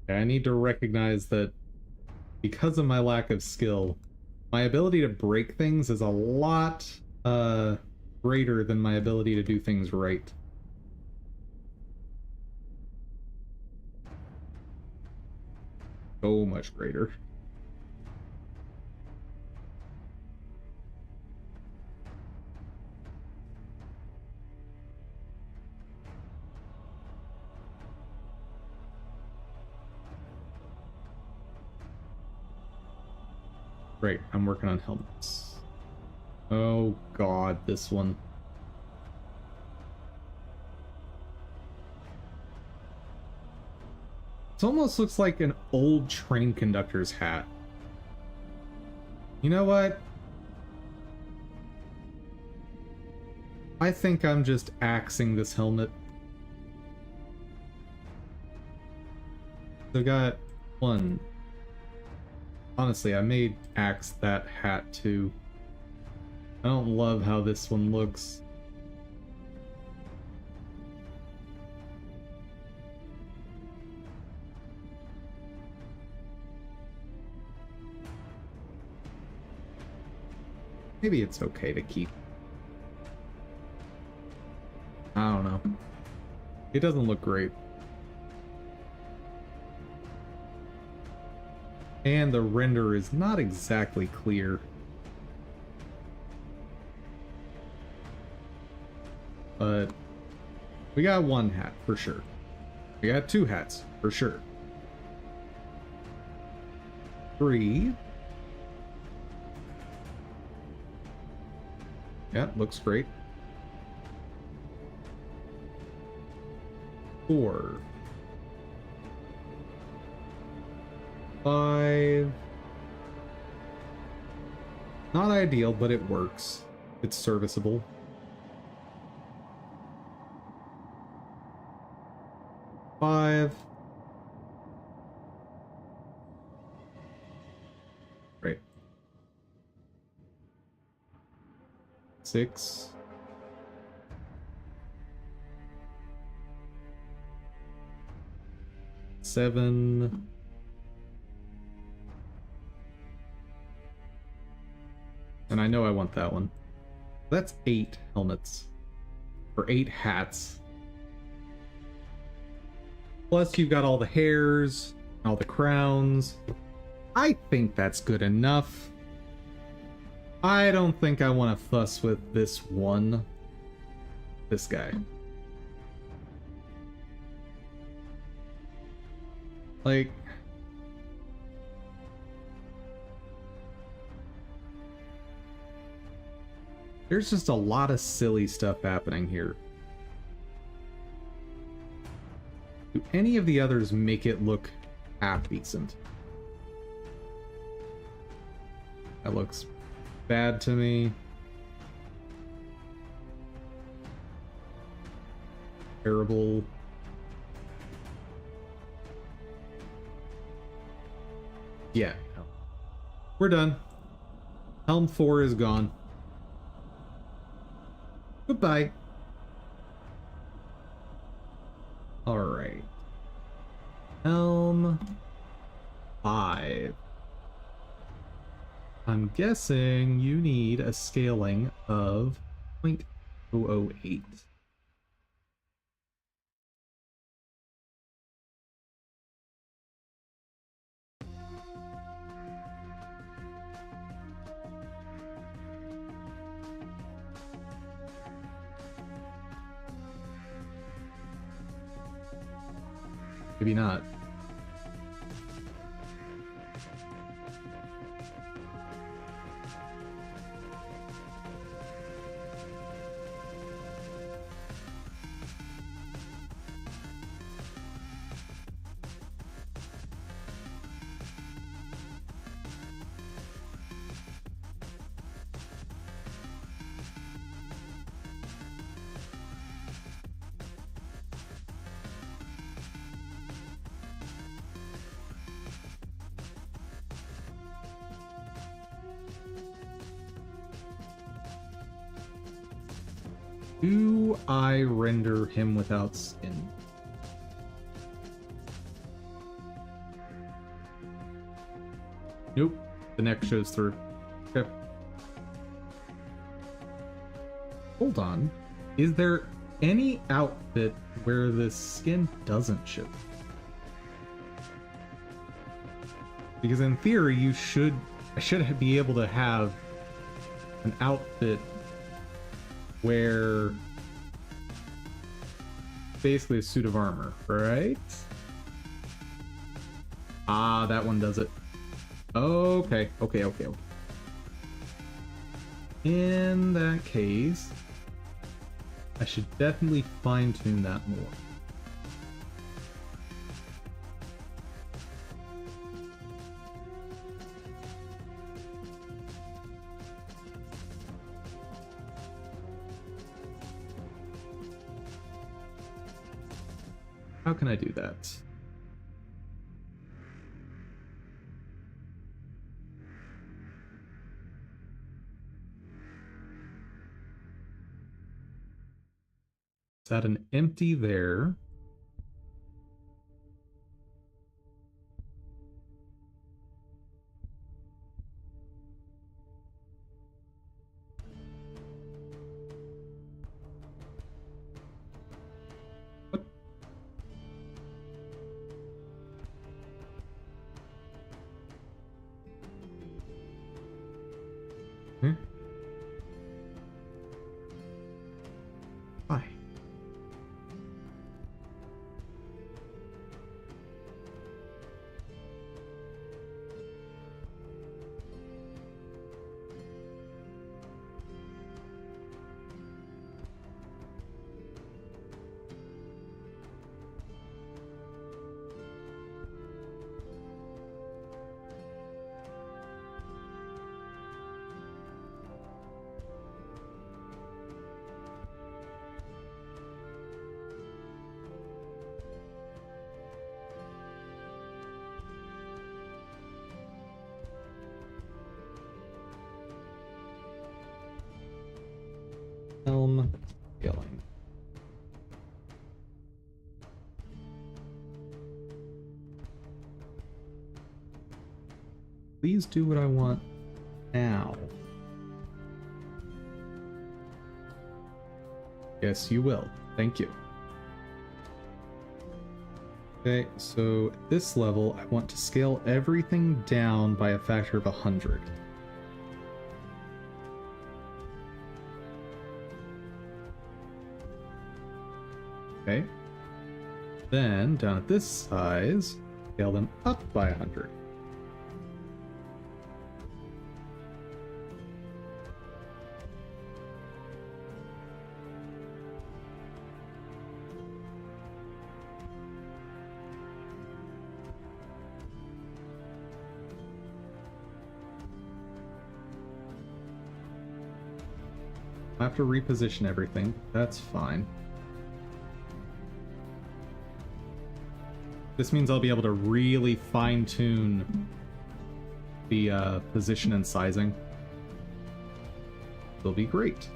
I need to recognize that because of my lack of skill, my ability to break things is a lot greater than my ability to do things right. So much greater. Great, I'm working on helmets. Oh god, this one. It almost looks like an old train conductor's hat. You know what? I think I'm just axing this helmet. So I got one. Honestly, I may axe that hat too. I don't love how this one looks. Maybe it's okay to keep. I don't know. It doesn't look great. And the render is not exactly clear. But we got one hat for sure. We got two hats for sure. 3. Yeah, looks great. 4. 5. Not ideal, but it works. It's serviceable. 5. Great. 6. 7. And I know I want that one. That's 8 helmets. Or 8 hats. Plus you've got all the hairs, all the crowns. I think that's good enough. I don't think I want to fuss with this one. This guy. Like... there's just a lot of silly stuff happening here. Do any of the others make it look half decent? That looks bad to me. Terrible. Yeah, no. We're done. Helm 4 is gone. Goodbye. Alright. Helm 5. I'm guessing you need a scaling of 0.008. Maybe not. Do I render him without skin? Nope. The neck shows through. Okay. Hold on. Is there any outfit where the skin doesn't show? Because in theory, I should be able to have an outfit where basically a suit of armor, right? Ah, that one does it. Okay. In that case, I should definitely fine-tune that more. How can I do that? Is that an empty there? What? Hmm? Why? Helm scaling. Please do what I want now. Yes, you will. Thank you. Okay, so at this level, I want to scale everything down by a factor of 100. Okay. Then, down at this size, scale them up by 100. I have to reposition everything. That's fine. This means I'll be able to really fine-tune the position and sizing. It'll be great.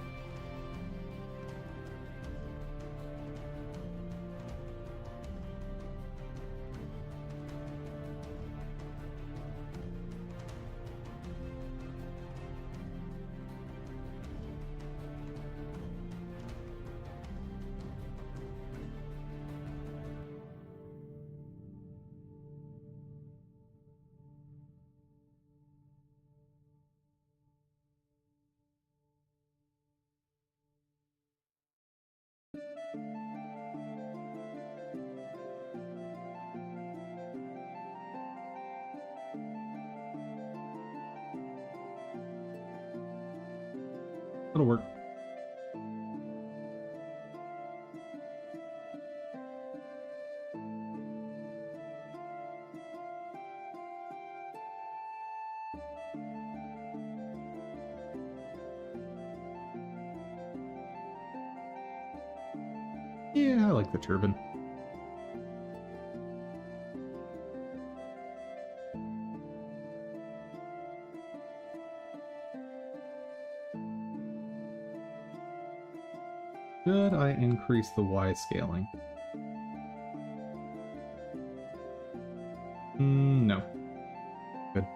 That'll work. Yeah, I like the turban. Should I increase the Y scaling? No. Good.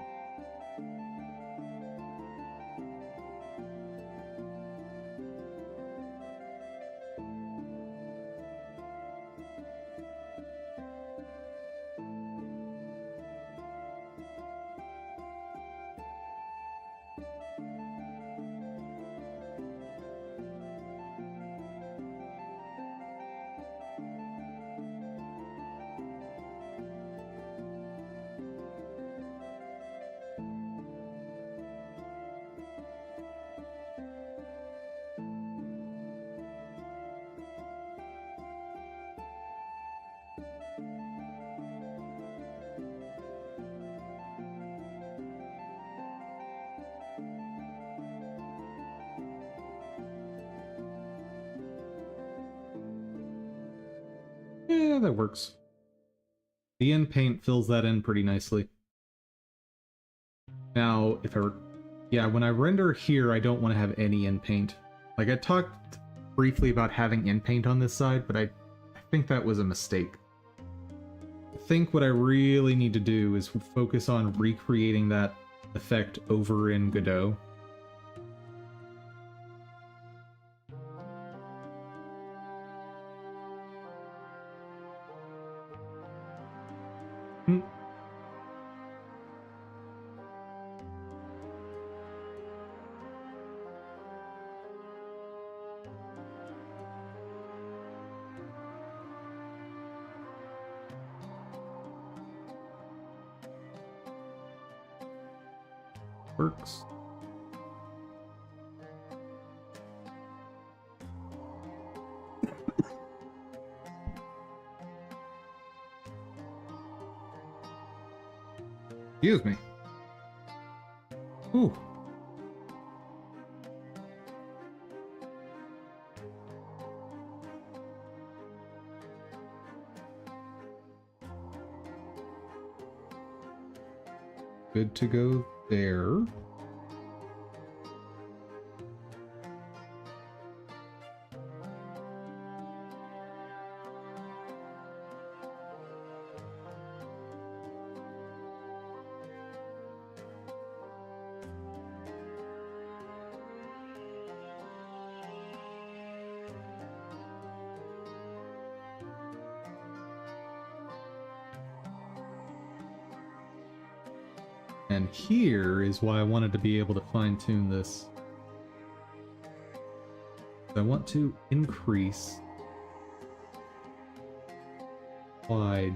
Yeah, that works. The in paint fills that in pretty nicely. Now, yeah, when I render here, I don't want to have any in paint. Like, I talked briefly about having in paint on this side, but I think that was a mistake. I think what I really need to do is focus on recreating that effect over in Godot. Works. Excuse me. Ooh. Good to go there. And here is why I wanted to be able to fine-tune this. I want to increase Y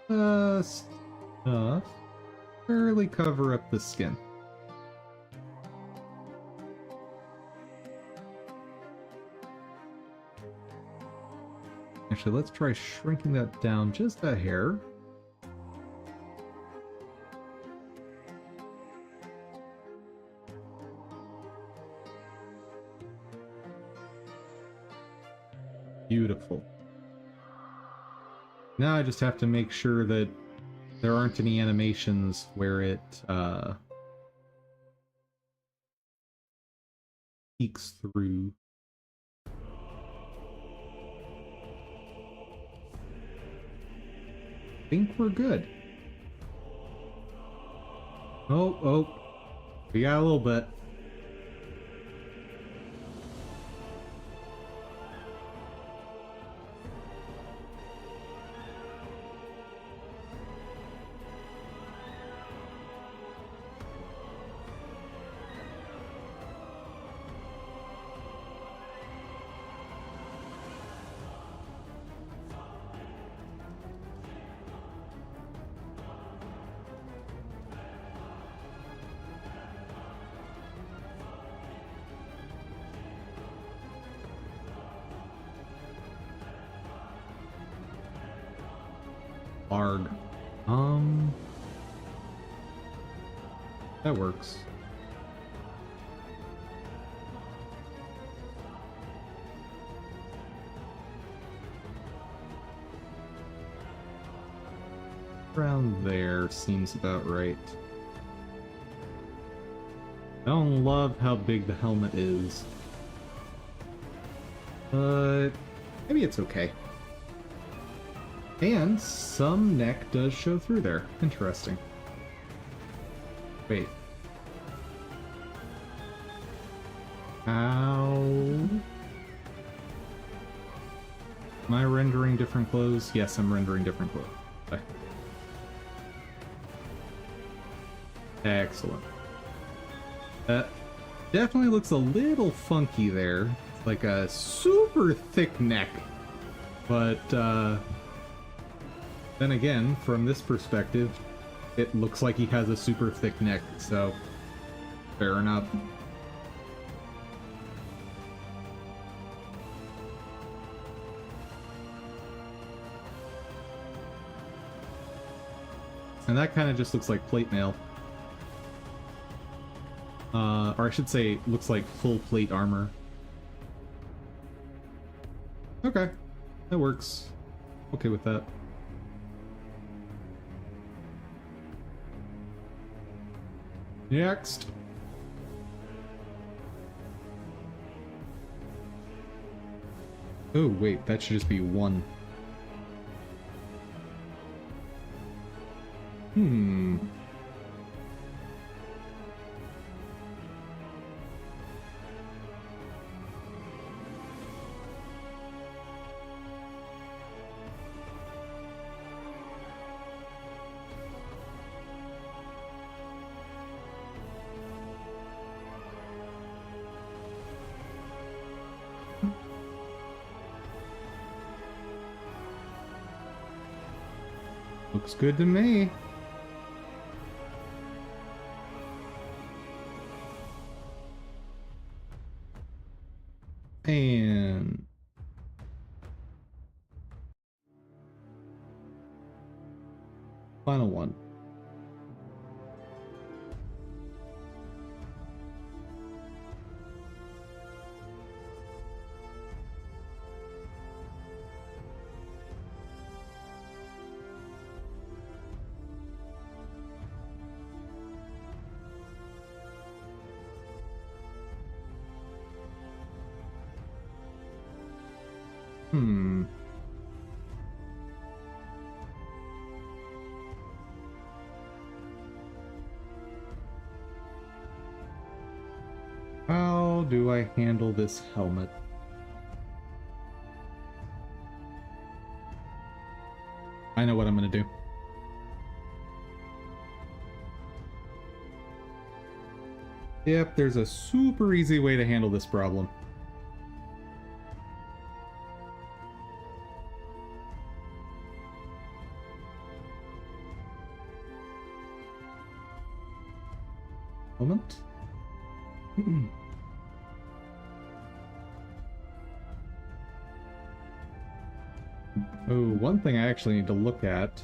just enough to barely cover up the skin. Actually, let's try shrinking that down just a hair. Beautiful. Now I just have to make sure that there aren't any animations where it peeks through. I think we're good. Oh, we got a little bit. Arg. That works. Around there seems about right. I don't love how big the helmet is, but maybe it's okay. And some neck does show through there. Interesting. Wait. How? Am I rendering different clothes? Yes, I'm rendering different clothes. Okay. Excellent. That definitely looks a little funky there. Like a super thick neck. But, then again, from this perspective, it looks like he has a super thick neck, so fair enough. And that kind of just looks like plate mail. Or I should say, looks like full plate armor. Okay, that works. Okay with that. Next. Oh, wait, that should just be one. Looks good to me. And final one. How do I handle this helmet? I know what I'm gonna do. Yep, there's a super easy way to handle this problem. Moment. Oh, one thing I actually need to look at.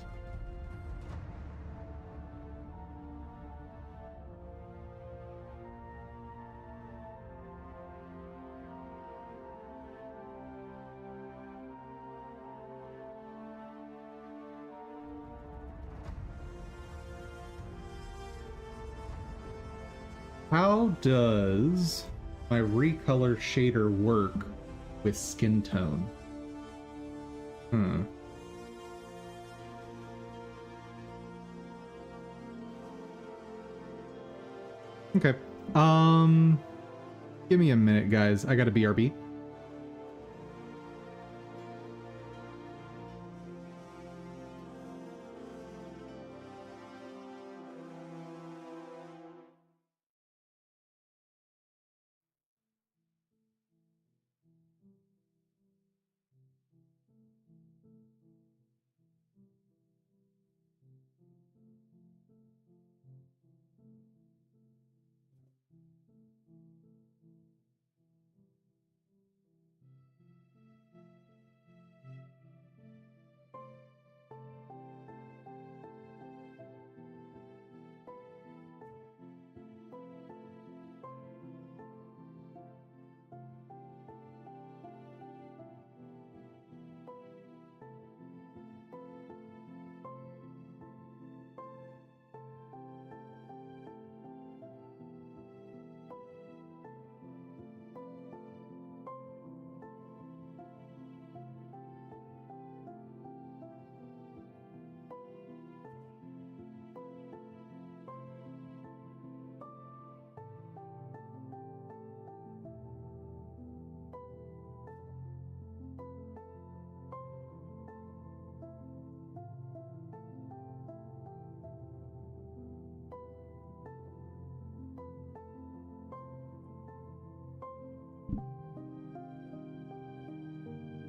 How does my recolor shader work with skin tone? Okay. Give me a minute, guys. I got a BRB.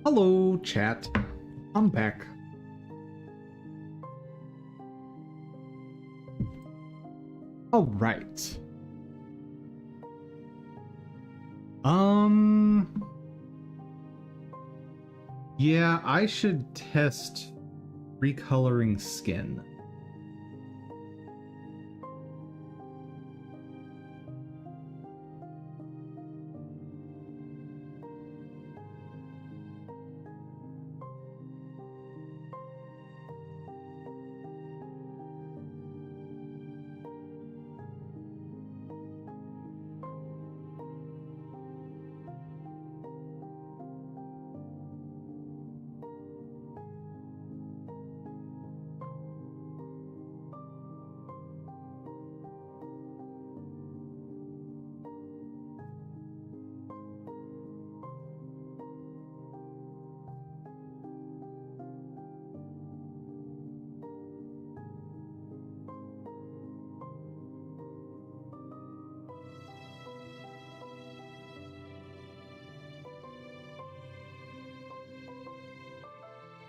Hello, chat. I'm back. All right. Yeah, I should test recoloring skin.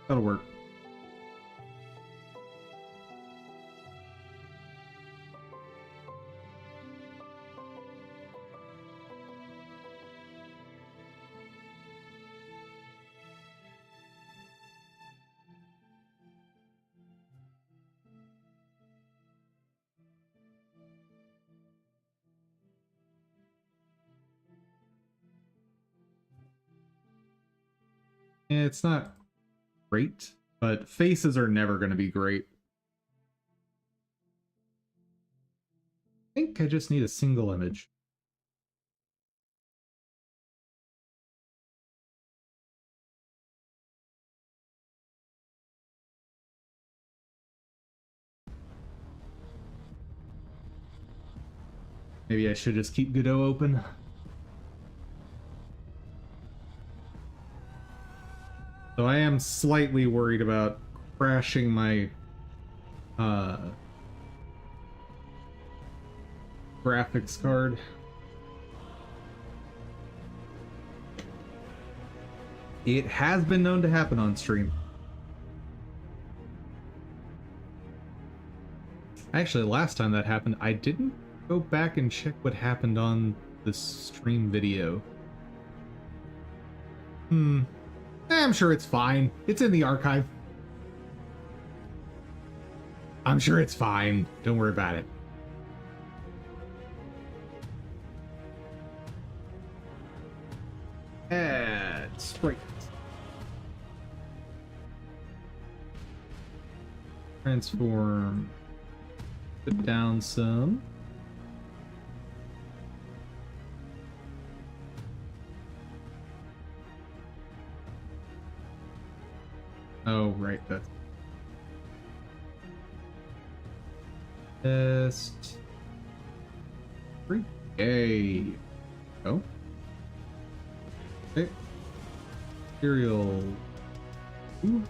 That'll work. It's not great, but faces are never going to be great. I think I just need a single image. Maybe I should just keep Godot open. So I am slightly worried about crashing my graphics card. It has been known to happen on stream. Actually, last time that happened, I didn't go back and check what happened on the stream video. I'm sure it's fine. It's in the archive. I'm sure it's fine. Don't worry about it. Add sprite. Transform. Put down some. Oh, right, that's... Test... 3. Yay! Oh. Okay. Material... Ooh.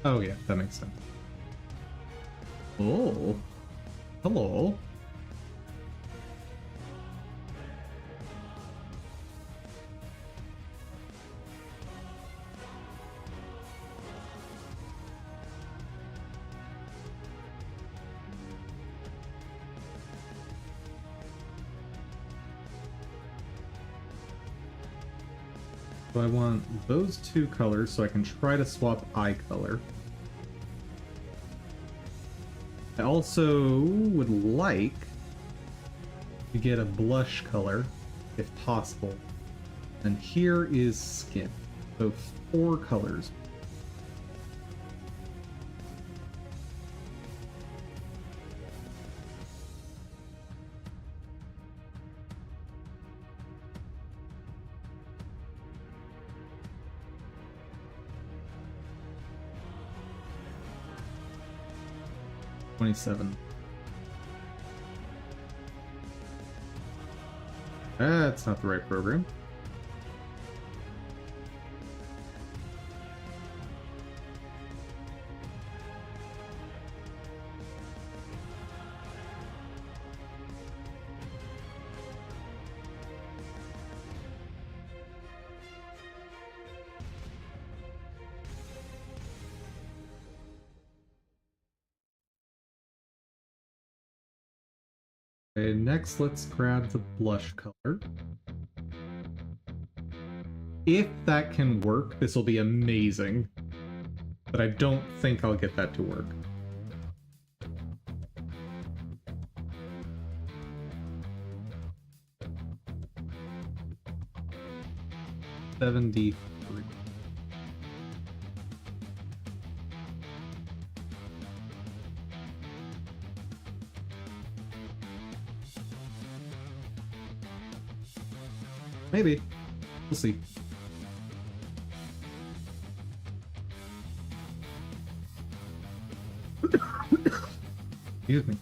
Oh yeah, that makes sense. Oh, hello. So I want those two colors so I can try to swap eye color. I also would like to get a blush color, if possible. And here is skin. So 4 colors. $27. That's not the right program. Okay, next let's grab the blush color. If that can work, this will be amazing. But I don't think I'll get that to work. $73. Maybe. We'll see. Excuse me.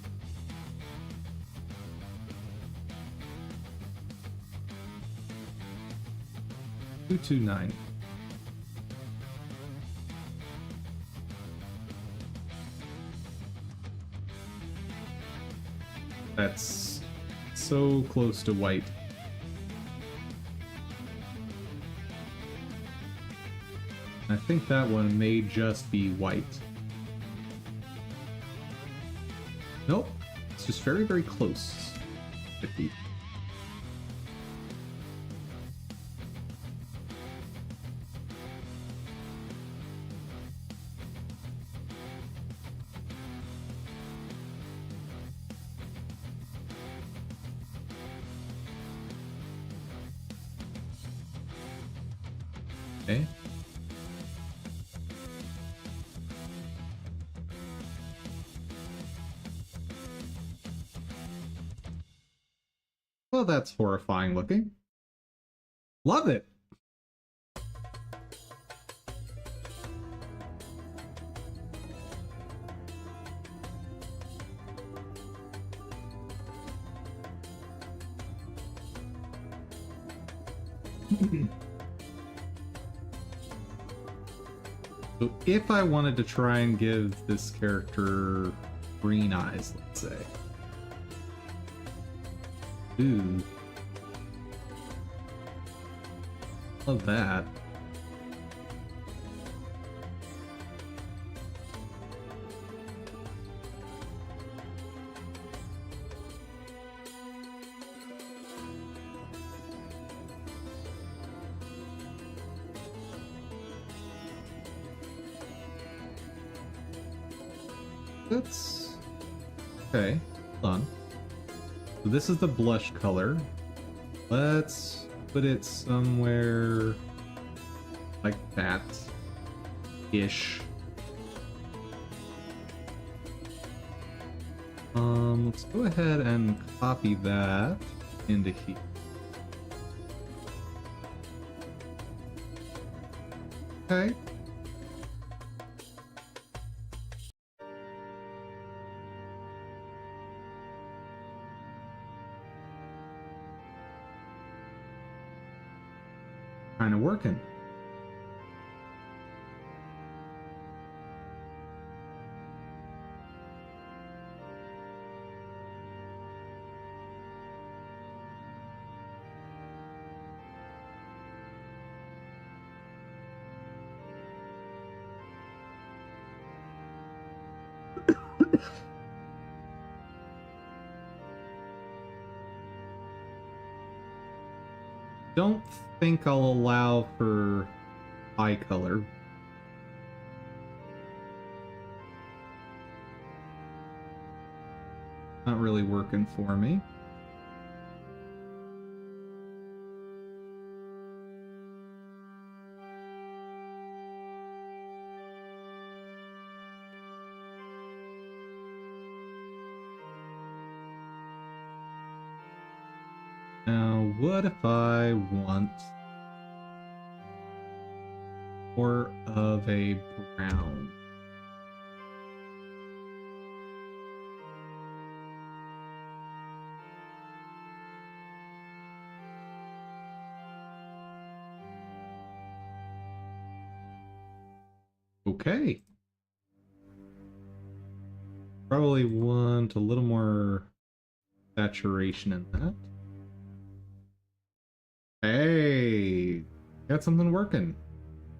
$229. That's so close to white. I think that one may just be white. Nope, it's just very, very close. 50. Okay. Well, that's horrifying looking. Love it! So if I wanted to try and give this character green eyes, let's say. Ooh. Love that. That's okay. Hold on. So this is the blush color. Let's put it somewhere like that ish. Let's go ahead and copy that into here. Okay. Kind of working. Don't think I'll allow for eye color. Not really working for me. Now, what if I want more of a brown? Okay. Probably want a little more saturation in that. Hey, got something working.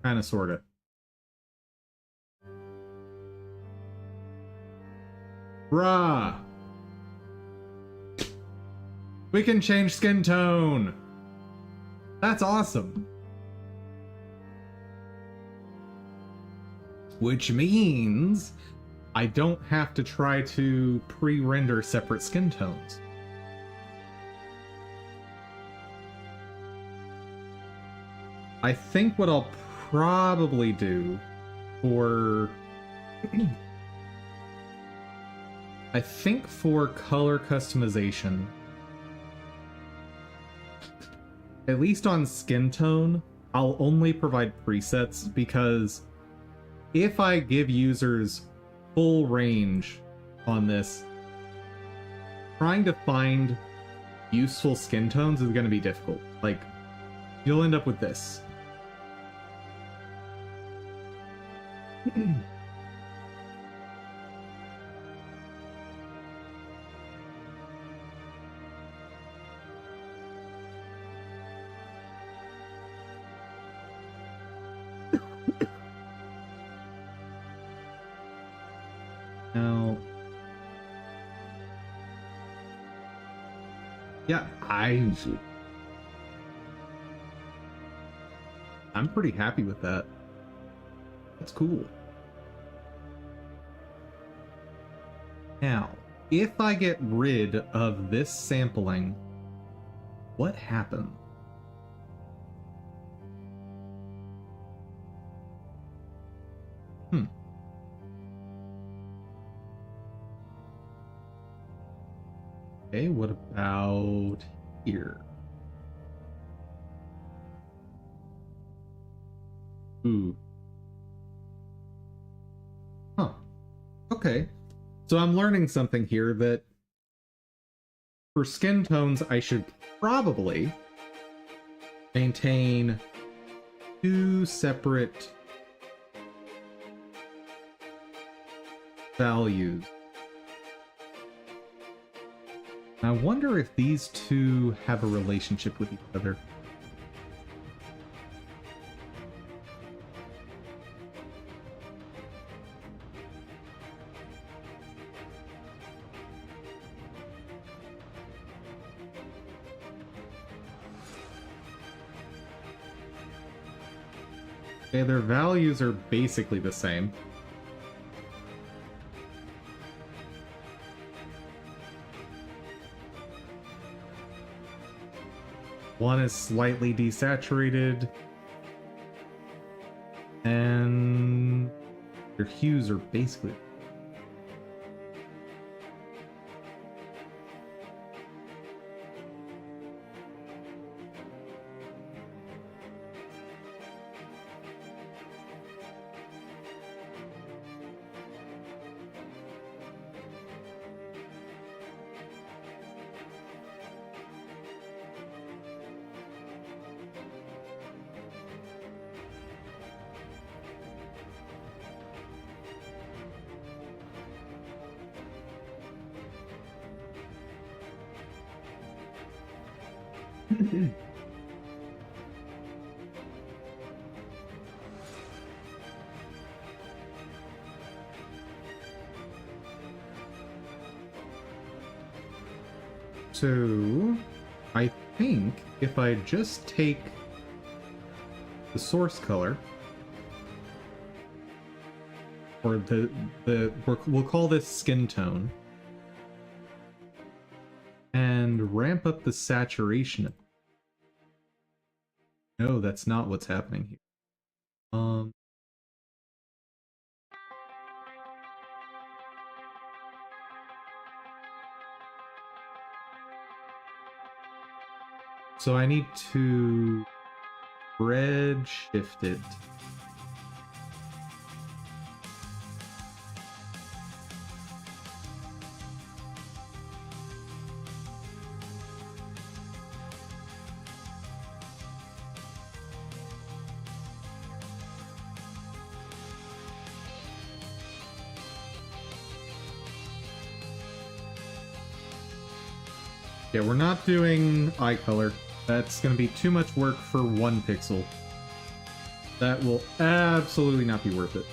Kinda, sorta. Bruh! We can change skin tone! That's awesome! Which means I don't have to try to pre-render separate skin tones. I think what I'll probably do for... I think for color customization, at least on skin tone, I'll only provide presets because if I give users full range on this, trying to find useful skin tones is going to be difficult. Like, you'll end up with this. Now, yeah, I'm pretty happy with that. That's cool. Now, if I get rid of this sampling, what happens? Okay, what about here? Ooh. Huh. Okay. So I'm learning something here that for skin tones, I should probably maintain two separate values. I wonder if these two have a relationship with each other. Okay, their values are basically the same. One is slightly desaturated. And your hues are basically... So, I think if I just take the source color, or we'll call this skin tone, and ramp up the saturation. No, that's not what's happening here. So I need to red shift it. Yeah, we're not doing eye color. That's going to be too much work for one pixel. That will absolutely not be worth it.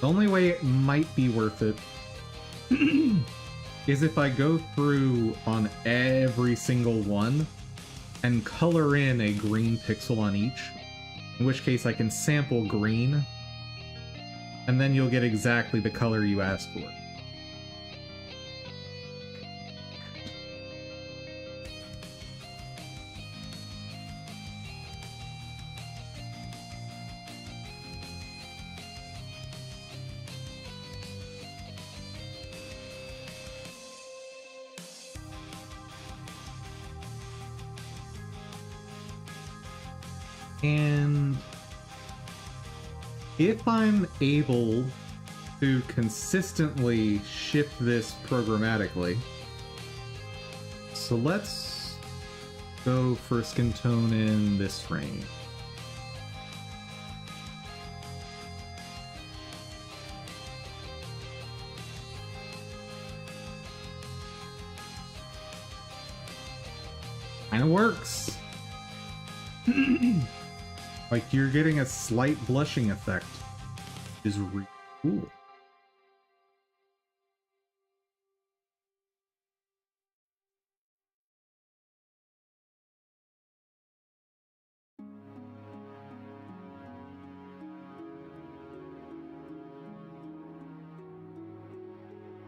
The only way it might be worth it is if I go through on every single one and color in a green pixel on each, in which case I can sample green, and then you'll get exactly the color you asked for. And if I'm able to consistently shift this programmatically, so let's go for skin tone in this range. Kinda works. Like, you're getting a slight blushing effect, which is really cool.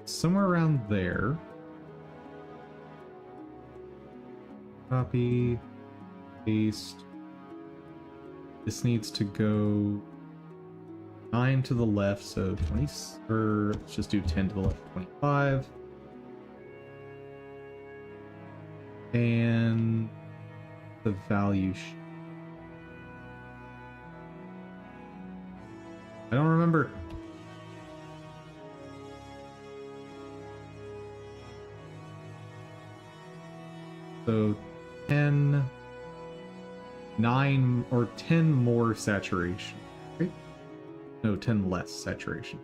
Somewhere around there. Copy, paste. This needs to go 9 to the left, so 20, or let's just do 10 to the left, 25. And the value I don't remember. So 10, 9, or 10 more saturation. Right? No, 10 less saturation.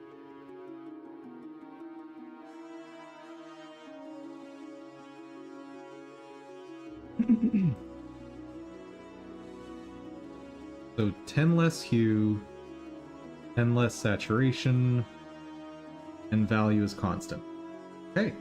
So 10 less hue, 10 less saturation, and value is constant. Okay.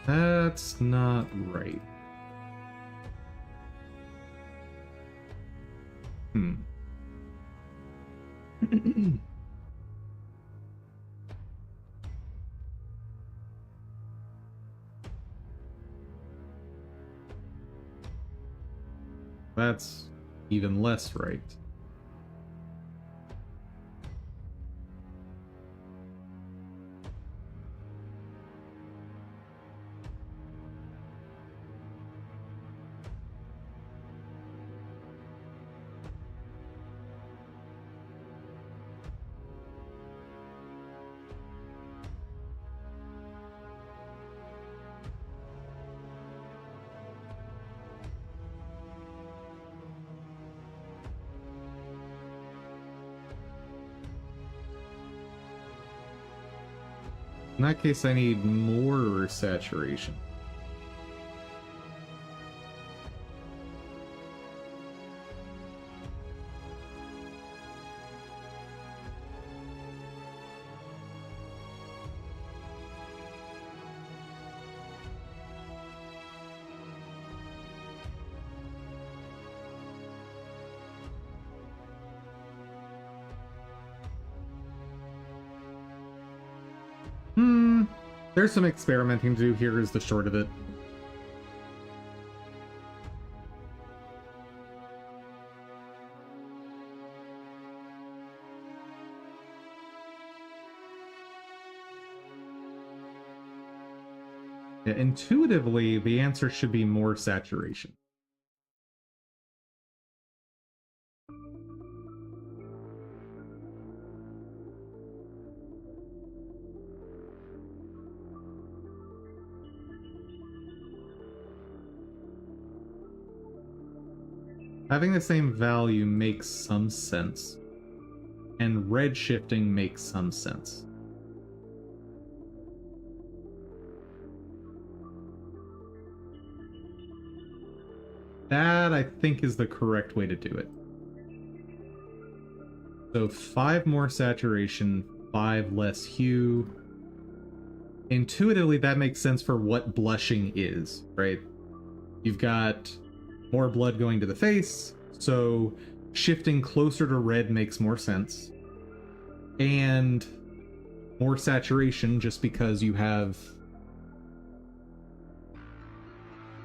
That's not right. That's even less right. In that case, I need more saturation. There's some experimenting to do here is the short of it. Yeah, intuitively, the answer should be more saturation. Having the same value makes some sense, and red shifting makes some sense. That, I think, is the correct way to do it. So 5 more saturation, 5 less hue. Intuitively, that makes sense for what blushing is, right? You've got more blood going to the face, so shifting closer to red makes more sense. And more saturation just because you have...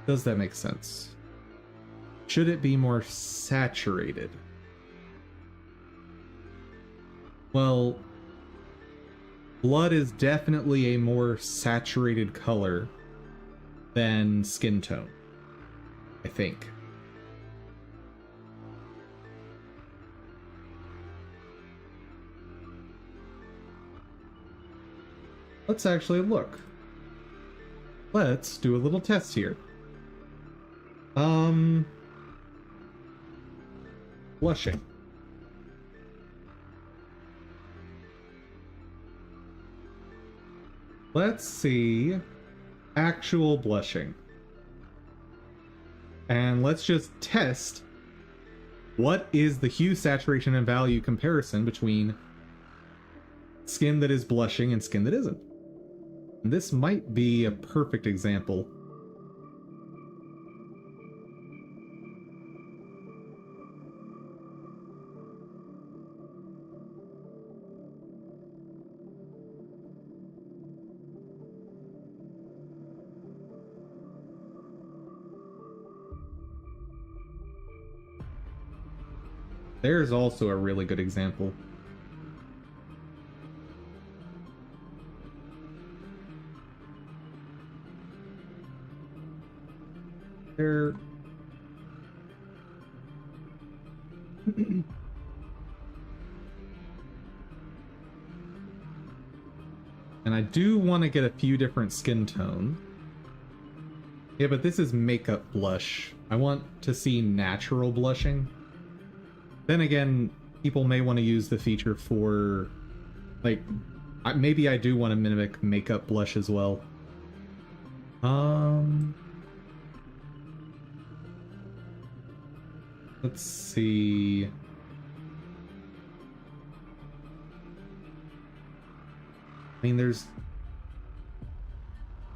Does that make sense? Should it be more saturated? Well, blood is definitely a more saturated color than skin tone, I think. Let's actually look. Let's do a little test here. Blushing. Let's see actual blushing. And let's just test what is the hue, saturation, and value comparison between skin that is blushing and skin that isn't. And this might be a perfect example. There's also a really good example. There... And I do want to get a few different skin tone. Yeah, but this is makeup blush. I want to see natural blushing. Then again, people may want to use the feature for, like, maybe I do want to mimic makeup blush as well. Let's see. I mean, there's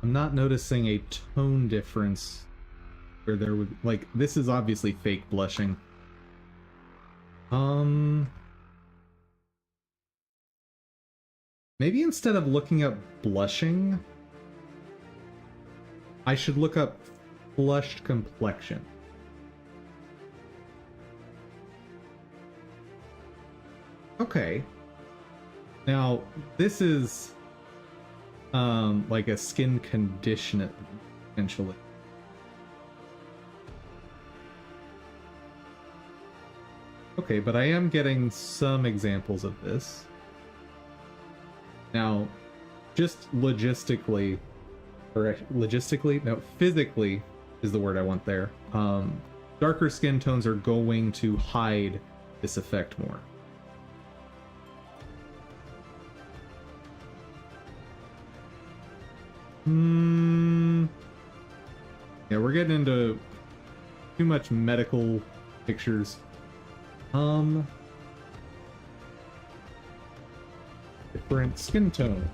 a I'm not noticing a tone difference where there would, like, this is obviously fake blushing. Maybe instead of looking up blushing, I should look up flushed complexion. Okay. Now, this is like a skin condition, essentially. Okay, but I am getting some examples of this. Now, just logistically, or logistically? No, physically is the word I want there. Darker skin tones are going to hide this effect more. Yeah, we're getting into too much medical pictures. Different skin tone.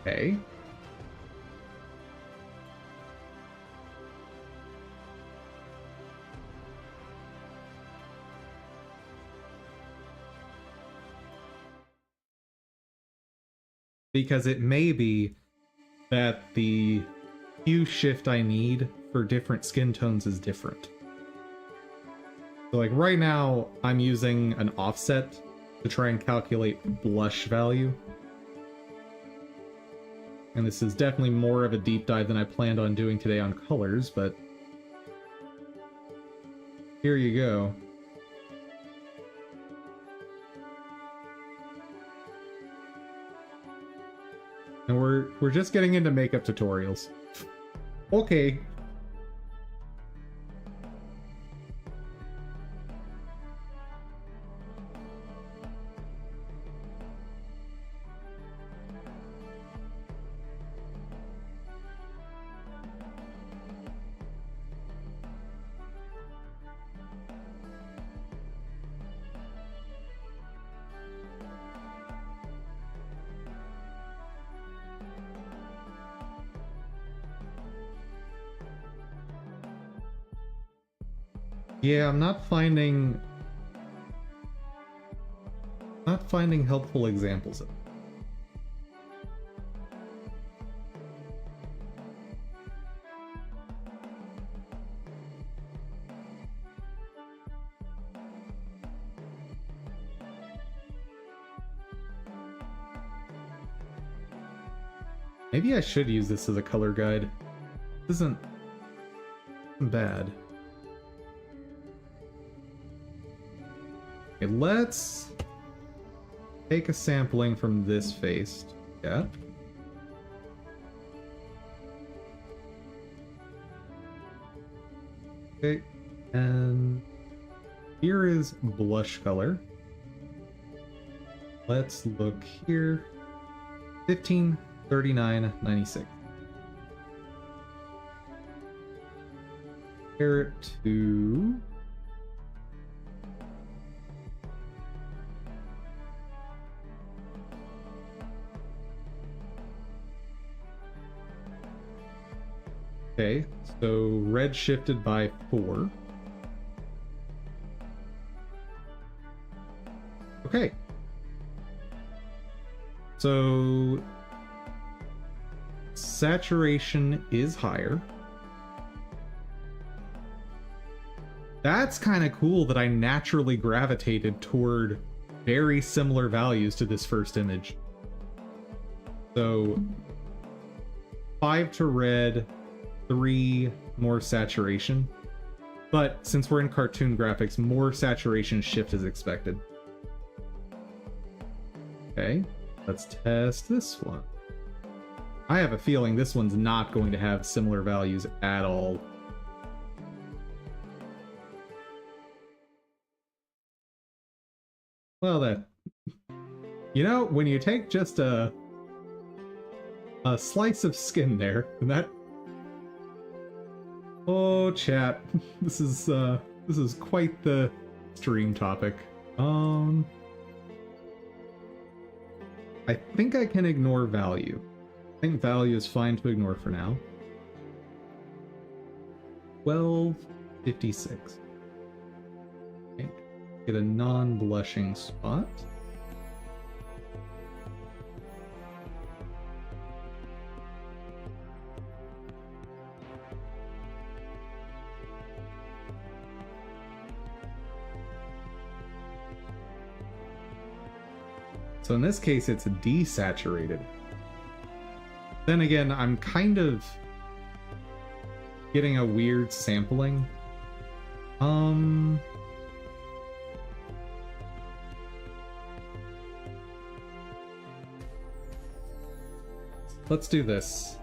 Okay. Because it may be that the hue shift I need for different skin tones is different. So like right now, I'm using an offset to try and calculate blush value. And this is definitely more of a deep dive than I planned on doing today on colors, but here you go. And we're just getting into makeup tutorials. Okay. Yeah, I'm not finding helpful examples of it. Maybe I should use this as a color guide. This isn't bad. Okay, let's take a sampling from this face. Yeah. Okay, and here is blush color. Let's look here. 1539.96. Compare it to okay, so red shifted by 4. Okay. So saturation is higher. That's kind of cool that I naturally gravitated toward very similar values to this first image. So 5 to red, 3 more saturation. But since we're in cartoon graphics, more saturation shift is expected. Okay, let's test this one. I have a feeling this one's not going to have similar values at all. Well, that... You know, when you take just a slice of skin there, and that... Oh, chat. This is quite the stream topic. I think I can ignore value. I think value is fine to ignore for now. 1256. Okay. Get a non-blushing spot. So in this case, it's desaturated. Then again, I'm kind of getting a weird sampling. Let's do this.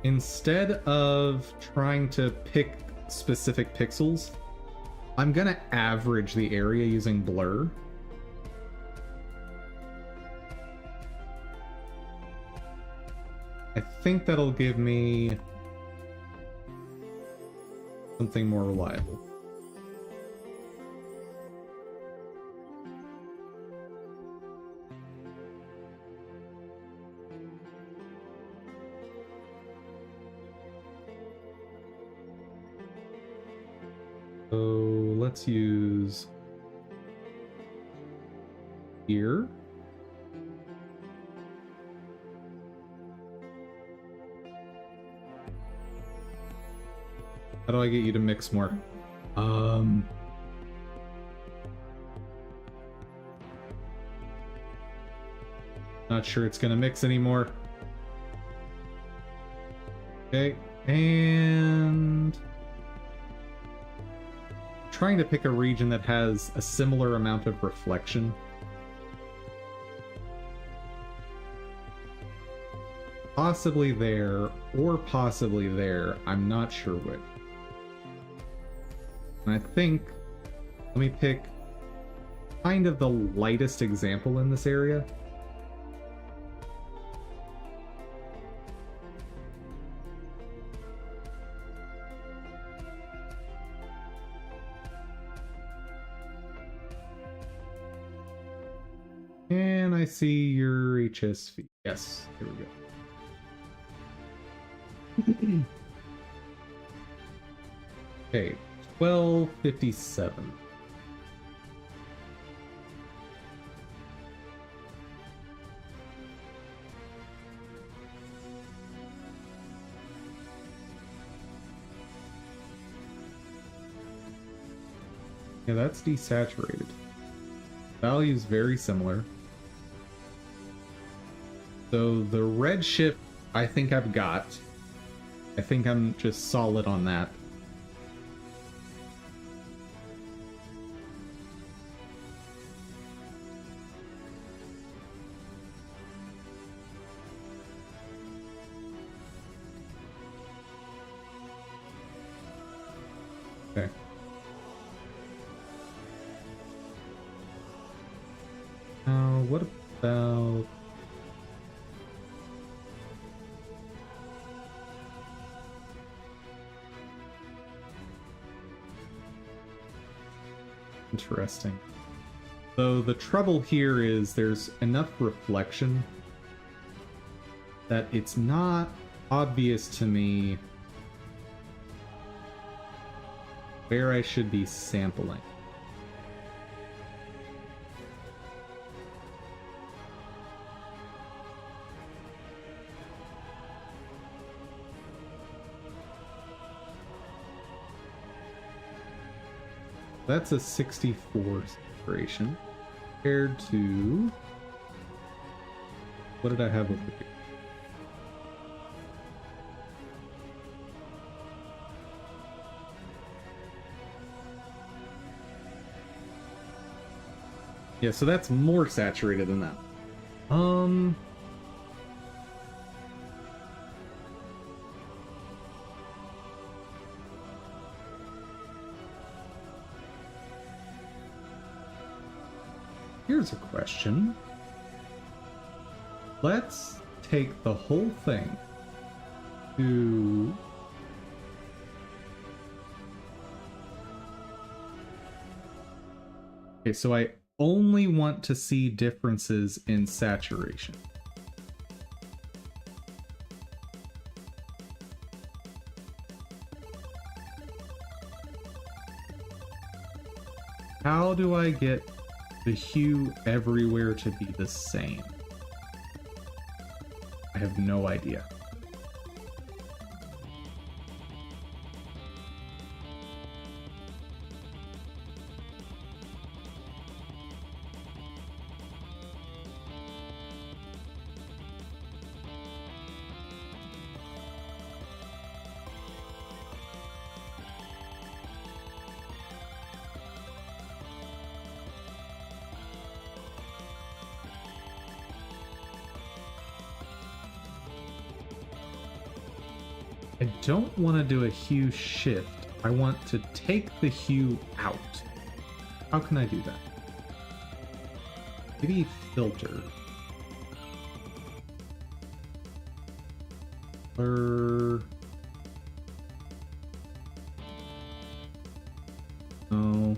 Instead of trying to pick specific pixels, I'm gonna average the area using blur. I think that'll give me something more reliable. So let's use here. How do I get you to mix more? Not sure it's gonna mix anymore. Okay, and trying to pick a region that has a similar amount of reflection. Possibly there, or possibly there. I'm not sure which. And I think, let me pick kind of the lightest example in this area. And I see your HSV. Yes, here we go. Okay, 1257. Yeah, that's desaturated. Value's very similar. So the red shift, I think I've got. I think I'm just solid on that. Okay. Now, what about... Interesting. So the trouble here is there's enough reflection that it's not obvious to me where I should be sampling. That's a 64 saturation compared to... What did I have over here? Yeah, so that's more saturated than that. Here's a question. Let's take the whole thing to... Okay, so I only want to see differences in saturation. How do I get the hue everywhere to be the same? I have no idea. I don't want to do a hue shift. I want to take the hue out. How can I do that? Maybe filter. Blur. No.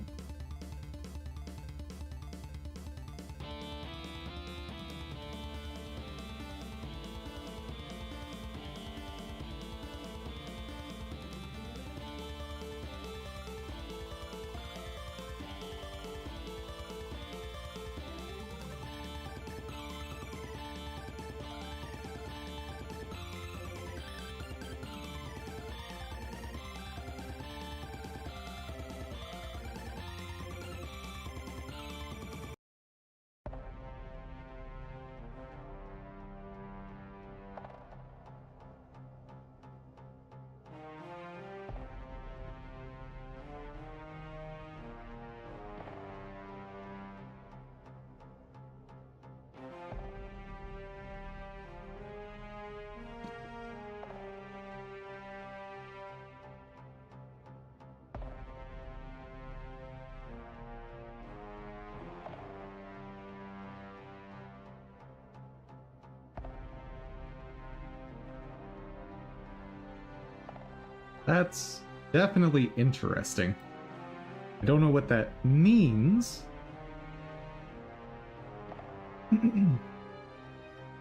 That's definitely interesting. I don't know what that means.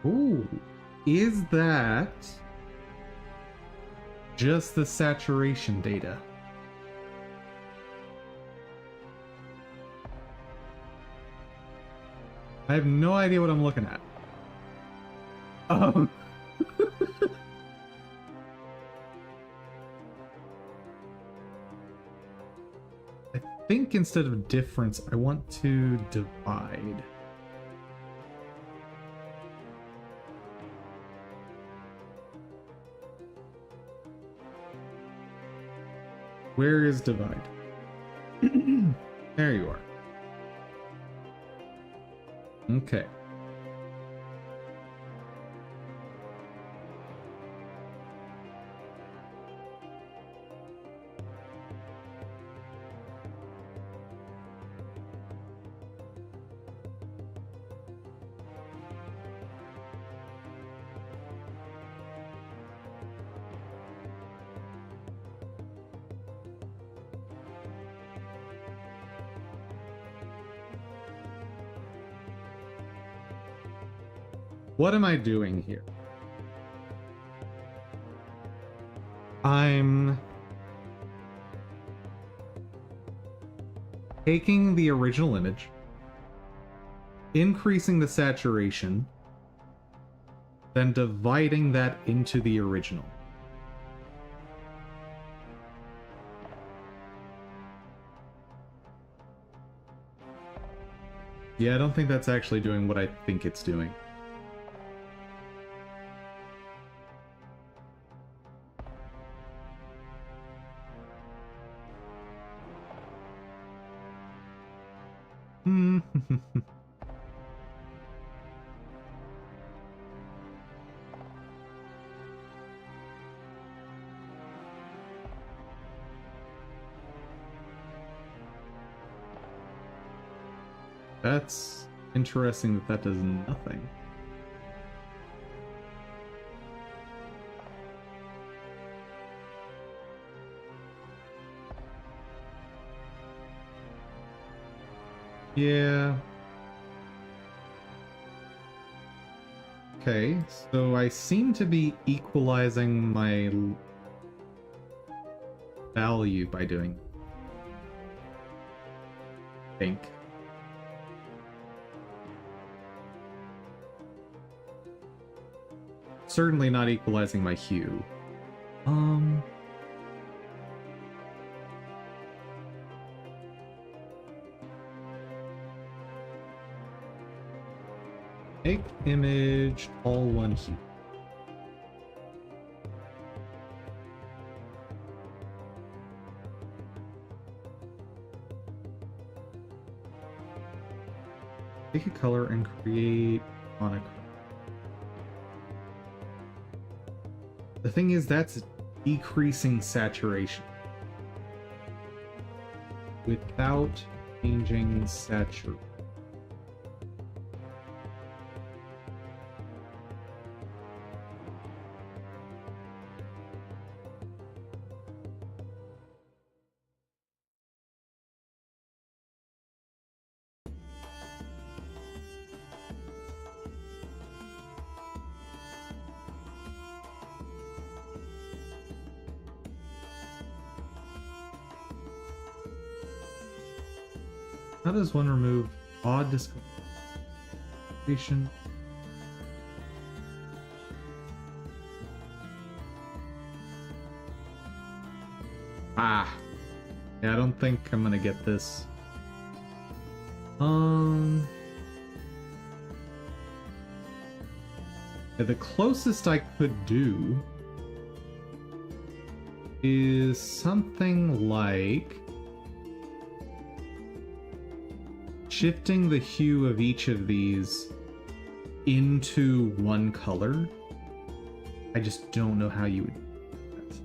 Ooh, is that just the saturation data? I have no idea what I'm looking at. I think instead of difference, I want to divide. Where is divide? There you are. Okay. What am I doing here? I'm taking the original image, increasing the saturation, then dividing that into the original. Yeah, I don't think that's actually doing what I think it's doing. That's interesting that that does nothing. Yeah. Okay, so I seem to be equalizing my value by doing, I think. Certainly not equalizing my hue. Make image all one hue. Pick a color and create monochrome. The thing is, that's decreasing saturation without changing saturation. How does one remove odd discoloration? Ah. Yeah, I don't think I'm gonna get this. Yeah, the closest I could do is something like shifting the hue of each of these into one color. I just don't know how you would do that.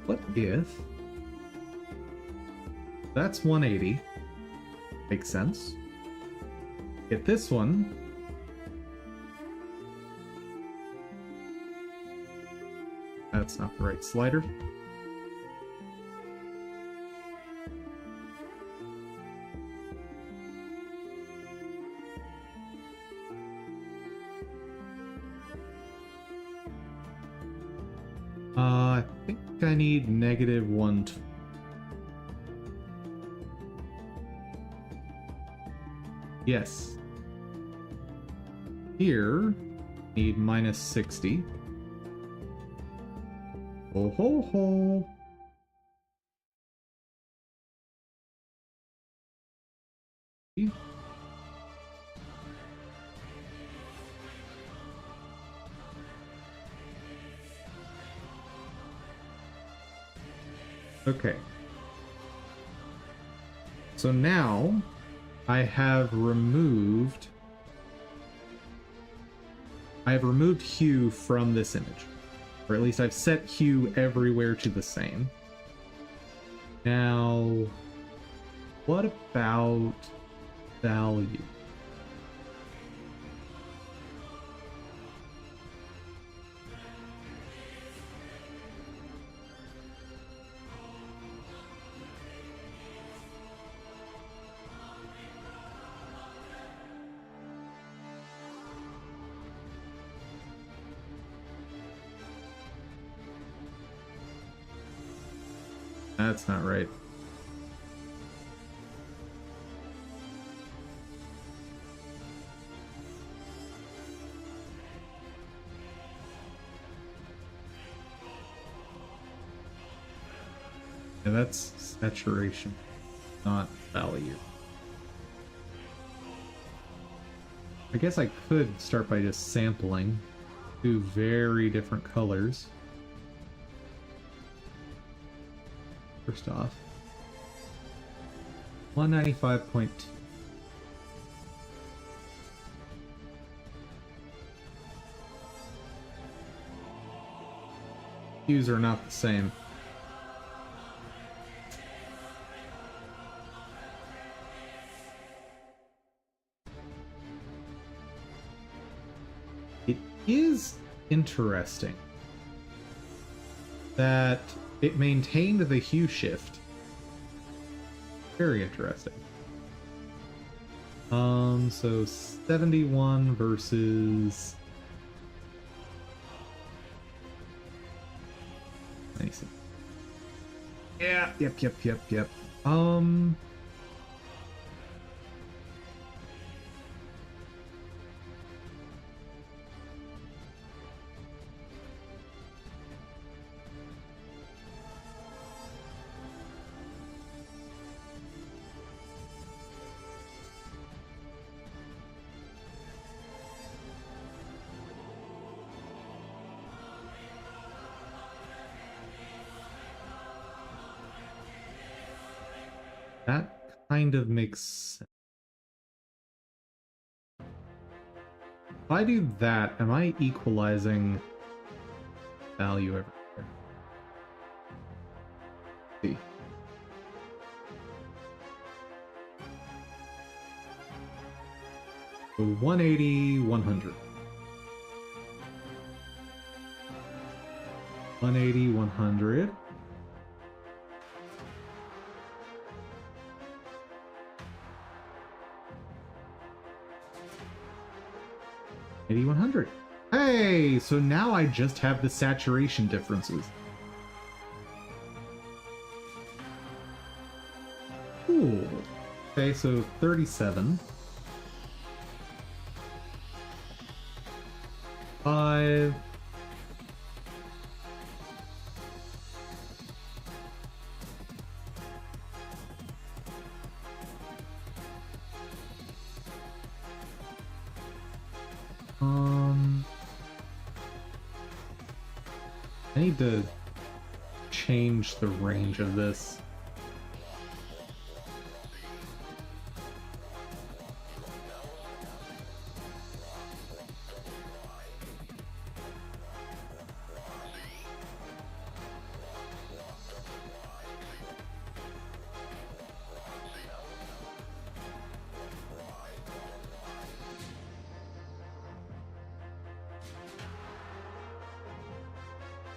What if that's 180? Makes sense. Get this one. That's not the right slider. I think I need -1. Yes. Here, need -60. Oh ho ho! Okay. So now I have removed hue from this image. Or at least I've set hue everywhere to the same. Now, what about value? That's not right. Yeah, that's saturation, not value. I guess I could start by just sampling two very different colors. First off, 195.2. Hues are not the same. It is interesting that it maintained the hue shift. Very interesting. So 71 versus... Let me see. Yeah, yep. That kind of makes sense. If I do that, am I equalizing value everywhere? Let's see. So 180, 100. 180, 100. $8100. Hey, so now I just have the saturation differences. Cool. Okay, so 37. 5. I need to change the range of this.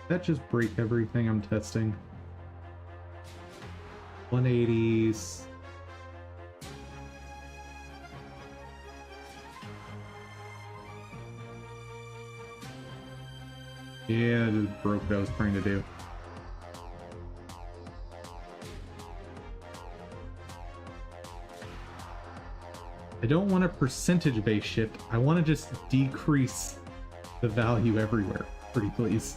That just break everything I'm testing. 180s. Yeah, it just broke what I was trying to do. I don't want a percentage-based shift. I want to just decrease the value everywhere. Pretty please.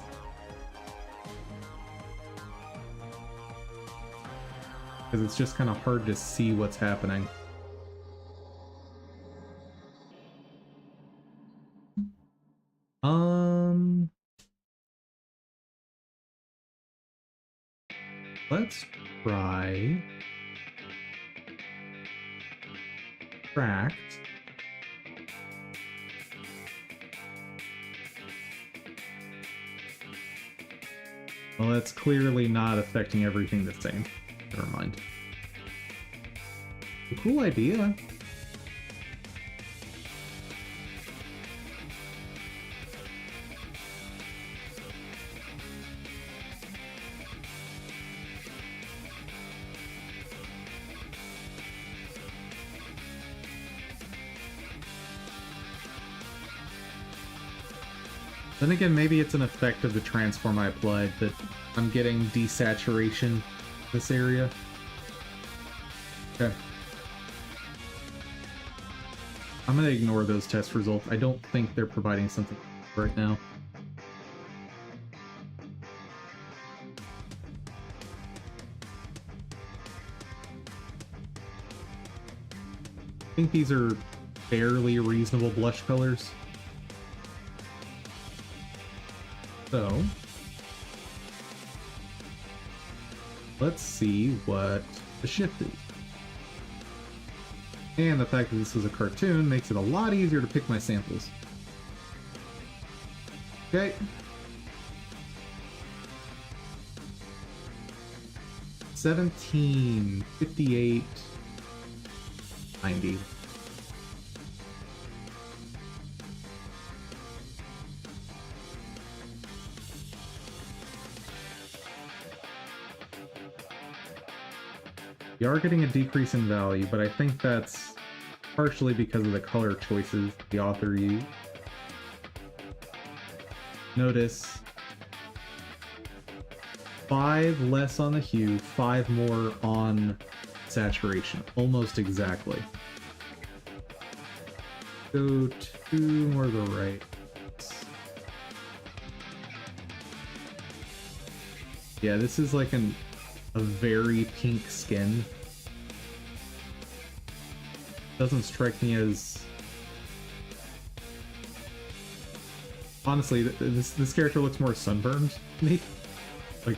Because it's just kind of hard to see what's happening. Let's try Tract. Well, that's clearly not affecting everything the same. Never mind. A cool idea. Then again, maybe it's an effect of the transform I applied that I'm getting desaturation in this area. Okay. I'm gonna ignore those test results. I don't think they're providing something right now. I think these are fairly reasonable blush colors. So, let's see what the shift is. And the fact that this is a cartoon makes it a lot easier to pick my samples. Okay. $17, $58, $90. You are getting a decrease in value, but I think that's partially because of the color choices the author used. Notice 5 less on the hue, 5 more on saturation. Almost exactly. Go 2 more to the right. Yeah, this is like a very pink skin. Doesn't strike me as... Honestly, this character looks more sunburned to me. Like,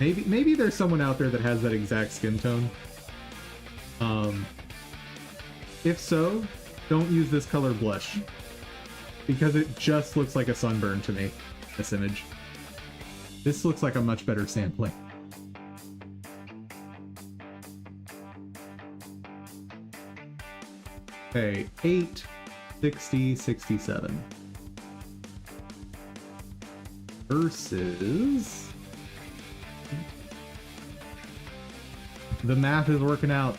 maybe there's someone out there that has that exact skin tone. If so, don't use this color blush, because it just looks like a sunburn to me, this image. This looks like a much better sampling. Okay, 8, 60, 67. Versus... The math is working out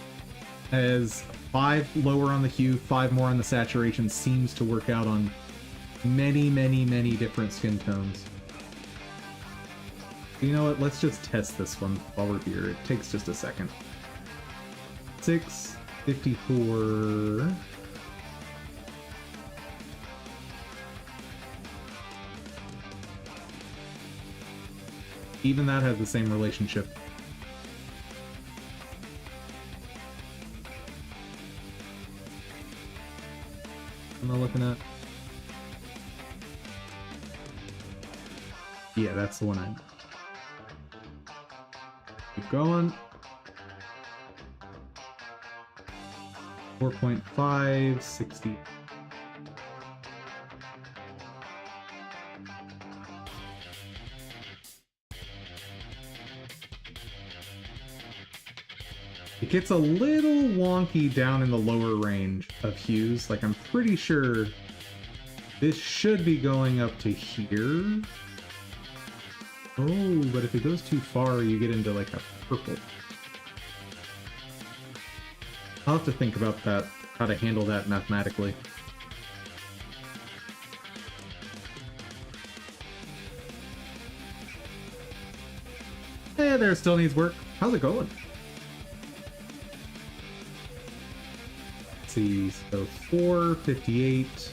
as 5 lower on the hue, 5 more on the saturation seems to work out on many, many, many different skin tones. You know what? Let's just test this one while we're here. It takes just a second. 6, 54. Even that has the same relationship. Am I looking at? Yeah, that's the one I... Keep going. 4.5, 60. It gets a little wonky down in the lower range of hues. Like, I'm pretty sure this should be going up to here. Oh, but if it goes too far, you get into like a purple. I'll have to think about that, how to handle that mathematically. Hey, there still needs work. How's it going? Let's see, so 458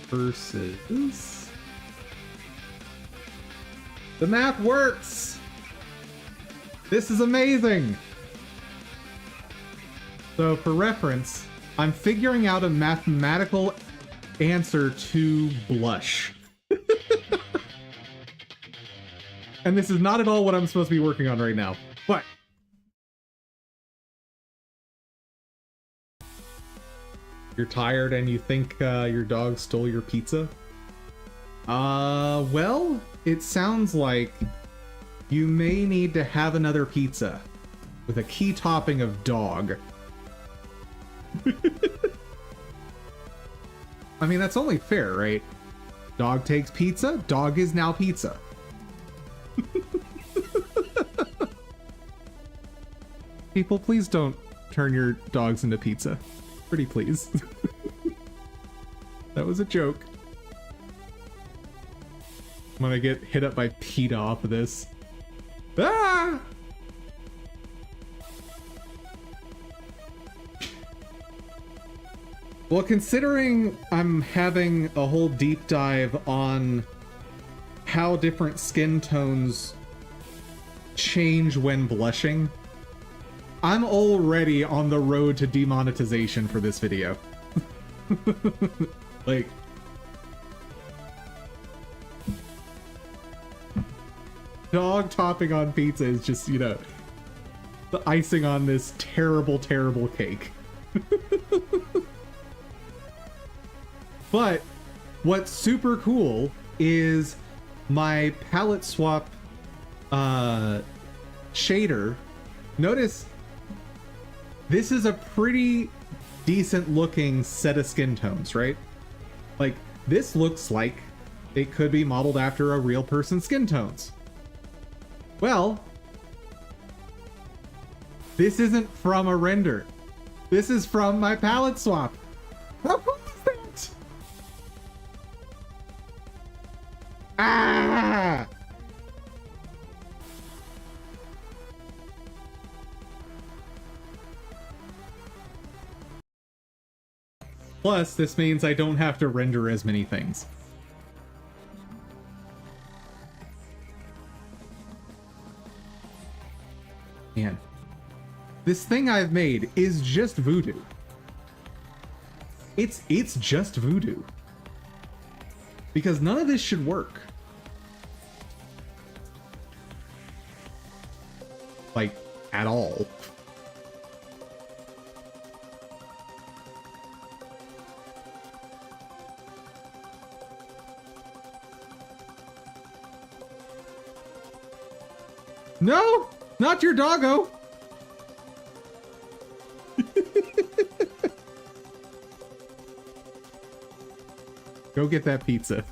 versus... The math works! This is amazing! So for reference, I'm figuring out a mathematical answer to blush. And this is not at all what I'm supposed to be working on right now, but... You're tired and you think your dog stole your pizza? Well, it sounds like you may need to have another pizza with a key topping of dog. I mean, that's only fair, right? Dog takes pizza, dog is now pizza. People, please don't turn your dogs into pizza. Pretty please. That was a joke. I'm gonna get hit up by PETA off of this. Ah! Well, considering I'm having a whole deep dive on how different skin tones change when blushing, I'm already on the road to demonetization for this video. Like... Dog topping on pizza is just, you know, the icing on this terrible, terrible cake. But what's super cool is my palette swap shader. Notice this is a pretty decent looking set of skin tones, right? Like, this looks like it could be modeled after a real person's skin tones. Well, This isn't from a render. This is from my palette swap. How cool is that? Ah! Plus, this means I don't have to render as many things. Man, this thing I've made is just voodoo. It's just voodoo. Because none of this should work. Like, at all. No! Not your doggo! Go get that pizza.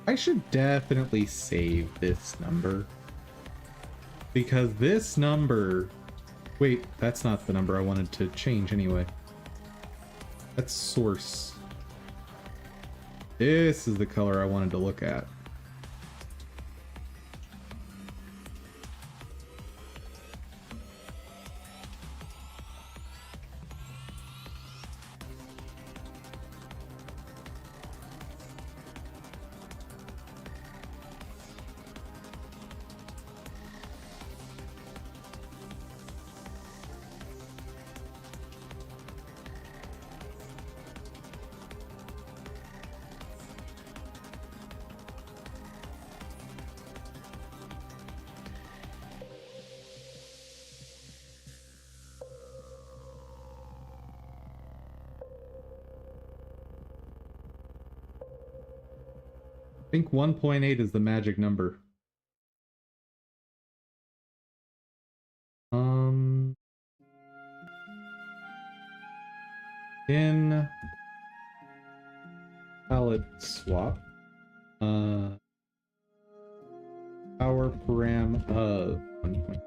I should definitely save this number. Because this number... Wait, that's not the number I wanted to change anyway. That's source. This is the color I wanted to look at. I think 1.8 is the magic number. In palette swap, power param of 1.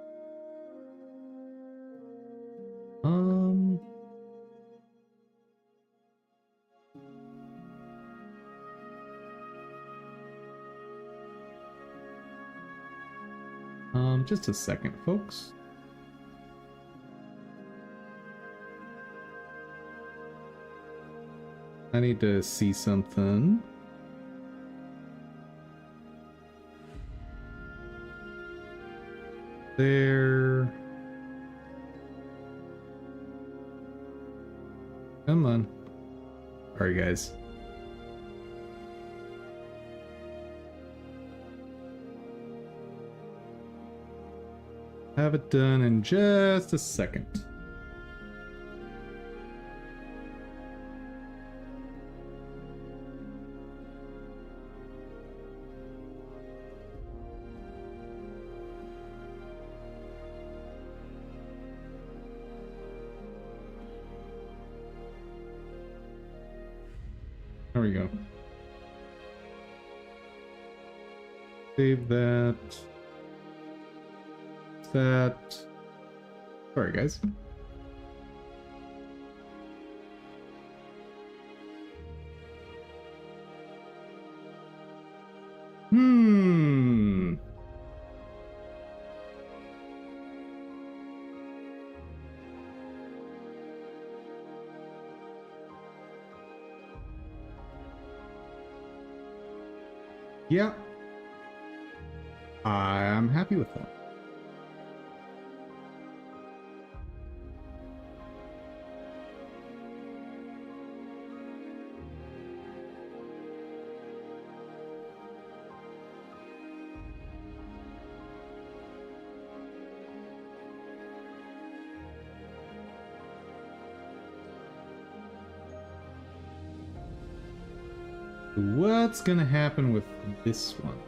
Just a second, folks. I need to see something. There. Come on. Sorry, guys. Have it done in just a second. There we go. Save that. That. Sorry, guys. Yeah. I'm happy with that. What's gonna happen with this one?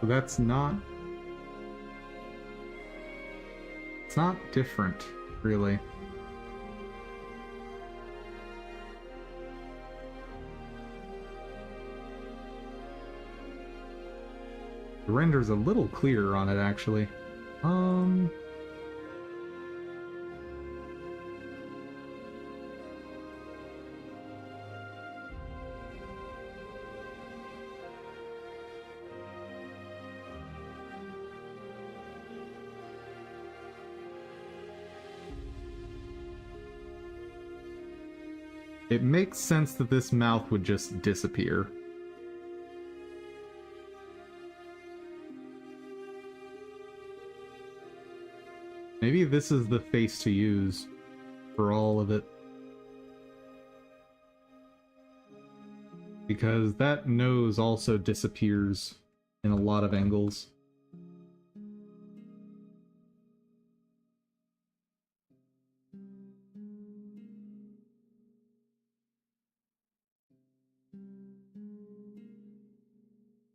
So that's not... It's not different, really. The render's a little clearer on it, actually. It makes sense that this mouth would just disappear. Maybe this is the face to use for all of it. Because that nose also disappears in a lot of angles.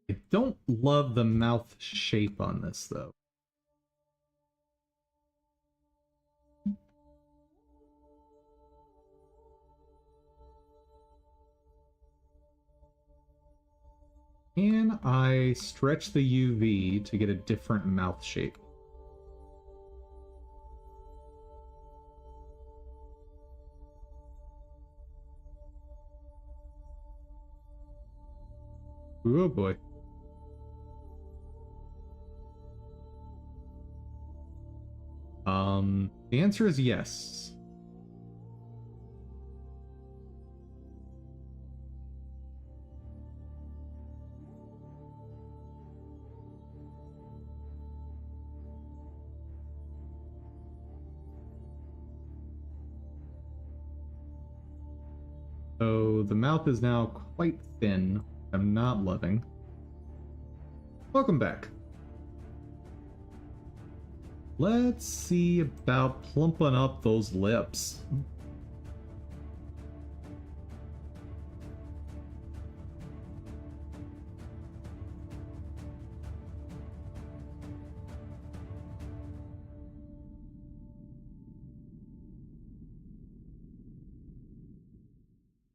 I don't love the mouth shape on this, though. Can I stretch the UV to get a different mouth shape? Oh boy. The answer is yes. So the mouth is now quite thin. I'm not loving. Welcome back. Let's see about plumping up those lips.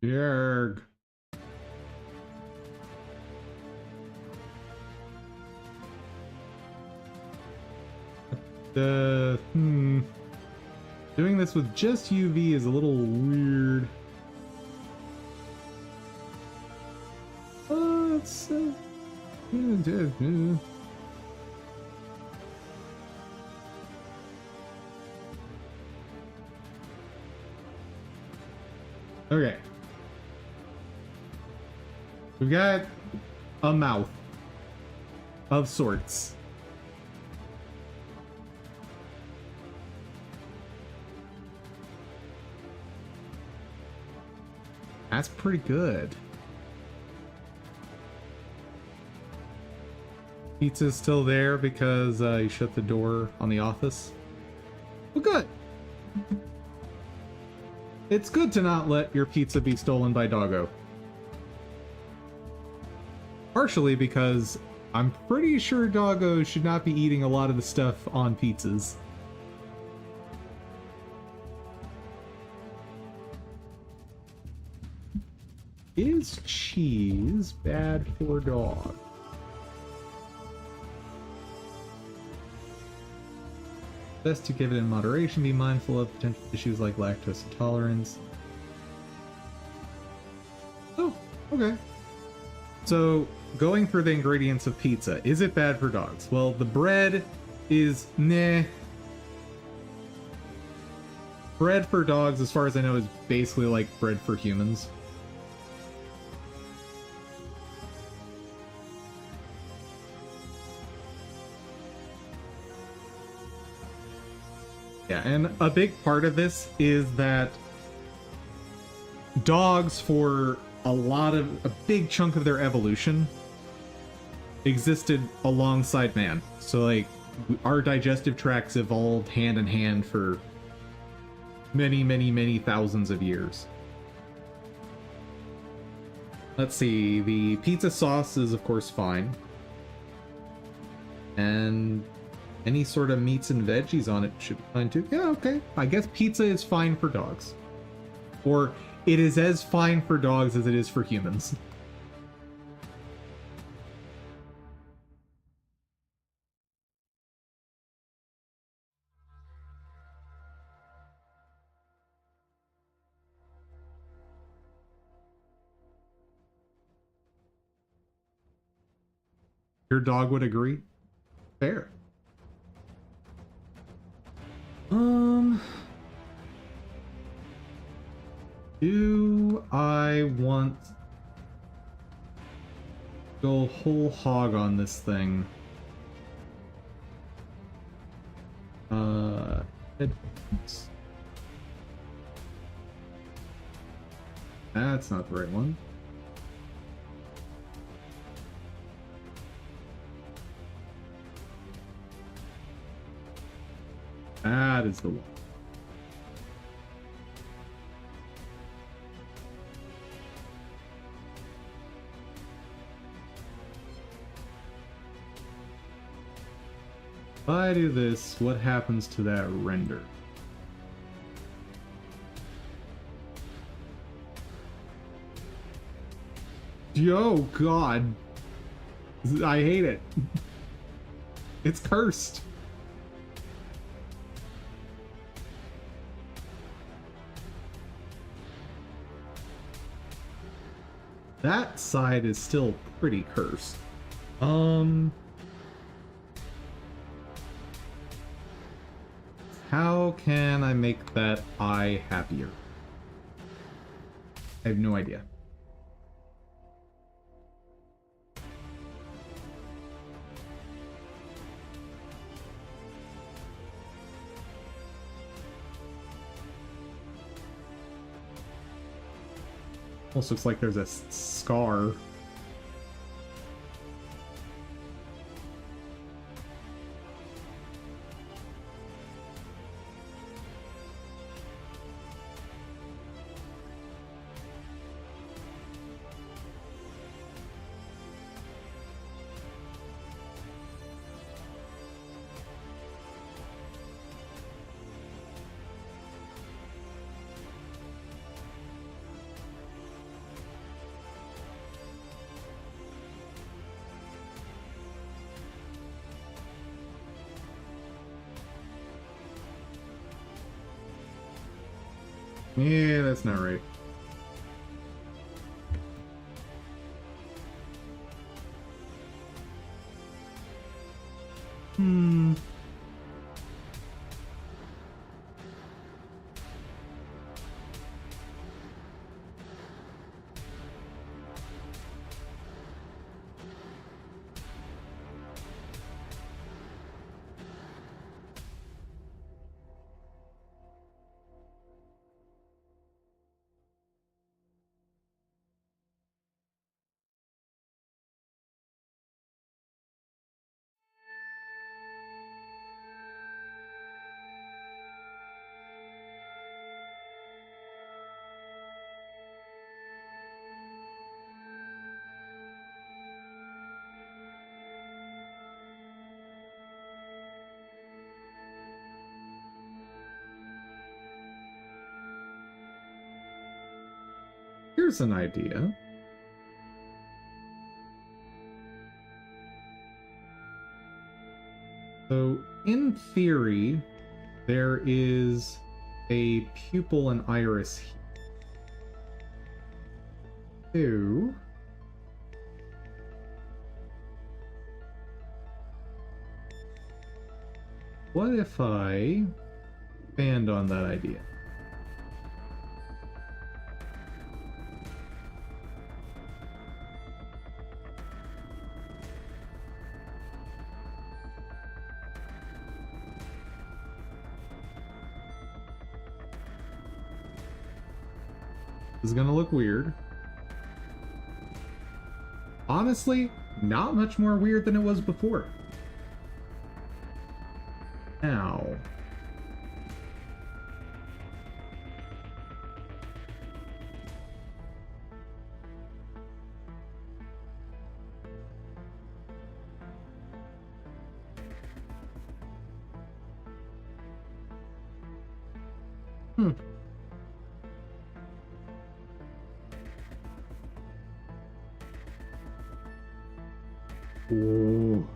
Yerg. Doing this with just UV is a little weird. It's okay. We've got a mouth of sorts. That's pretty good. Pizza's still there because you shut the door on the office. Well, good. It's good to not let your pizza be stolen by Doggo. Partially because I'm pretty sure Doggo should not be eating a lot of the stuff on pizzas. Is cheese bad for dog? Best to give it in moderation, be mindful of potential issues like lactose intolerance. Oh, okay. So, going through the ingredients of pizza, is it bad for dogs? Well, the bread is meh. Bread for dogs, as far as I know, is basically like bread for humans. Yeah, and a big part of this is that dogs, for a big chunk of their evolution, existed alongside man. So, like, our digestive tracts evolved hand in hand for many, many, many thousands of years. Let's see, the pizza sauce is, of course, fine. And any sort of meats and veggies on it should be fine too. Yeah, okay. I guess pizza is fine for dogs. Or it is as fine for dogs as it is for humans. Your dog would agree? Fair. Do I want to go whole hog on this thing? Headphones. That's not the right one. That is the one. If I do this, what happens to that render? Yo, God. I hate it. It's cursed. That side is still pretty cursed. How can I make that eye happier? I have no idea. Almost looks like there's a scar. Yeah, that's not right. Here's an idea. So, in theory, there is a pupil and iris here. What if I expand on that idea? This is gonna look weird. Honestly, not much more weird than it was before. Now... Hmm. Ooh.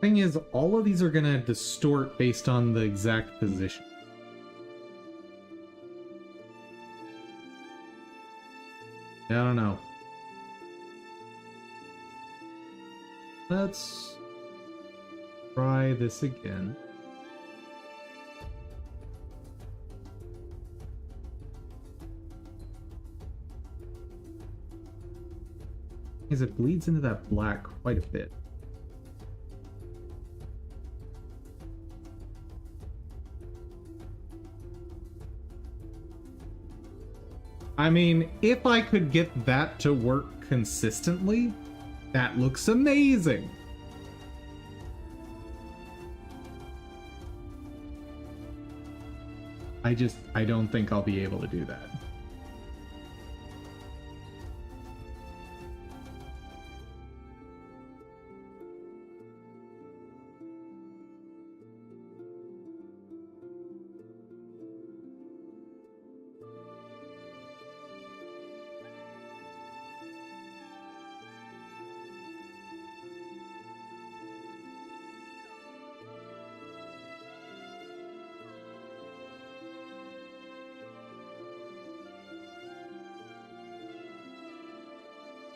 Thing is, all of these are gonna distort based on the exact position. I don't know. Let's try this again. Because it bleeds into that black quite a bit. I mean, if I could get that to work consistently, that looks amazing. I don't think I'll be able to do that.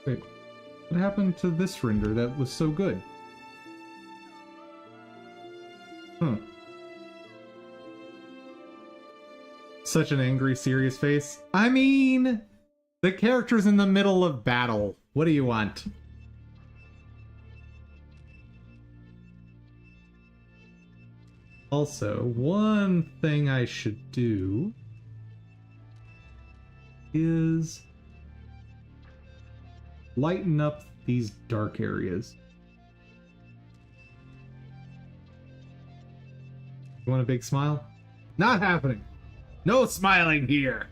Wait, what happened to this render that was so good? Huh. Such an angry, serious face. I mean, the character's in the middle of battle. What do you want? Also, one thing I should do is lighten up these dark areas. You want a big smile? Not happening. No smiling here.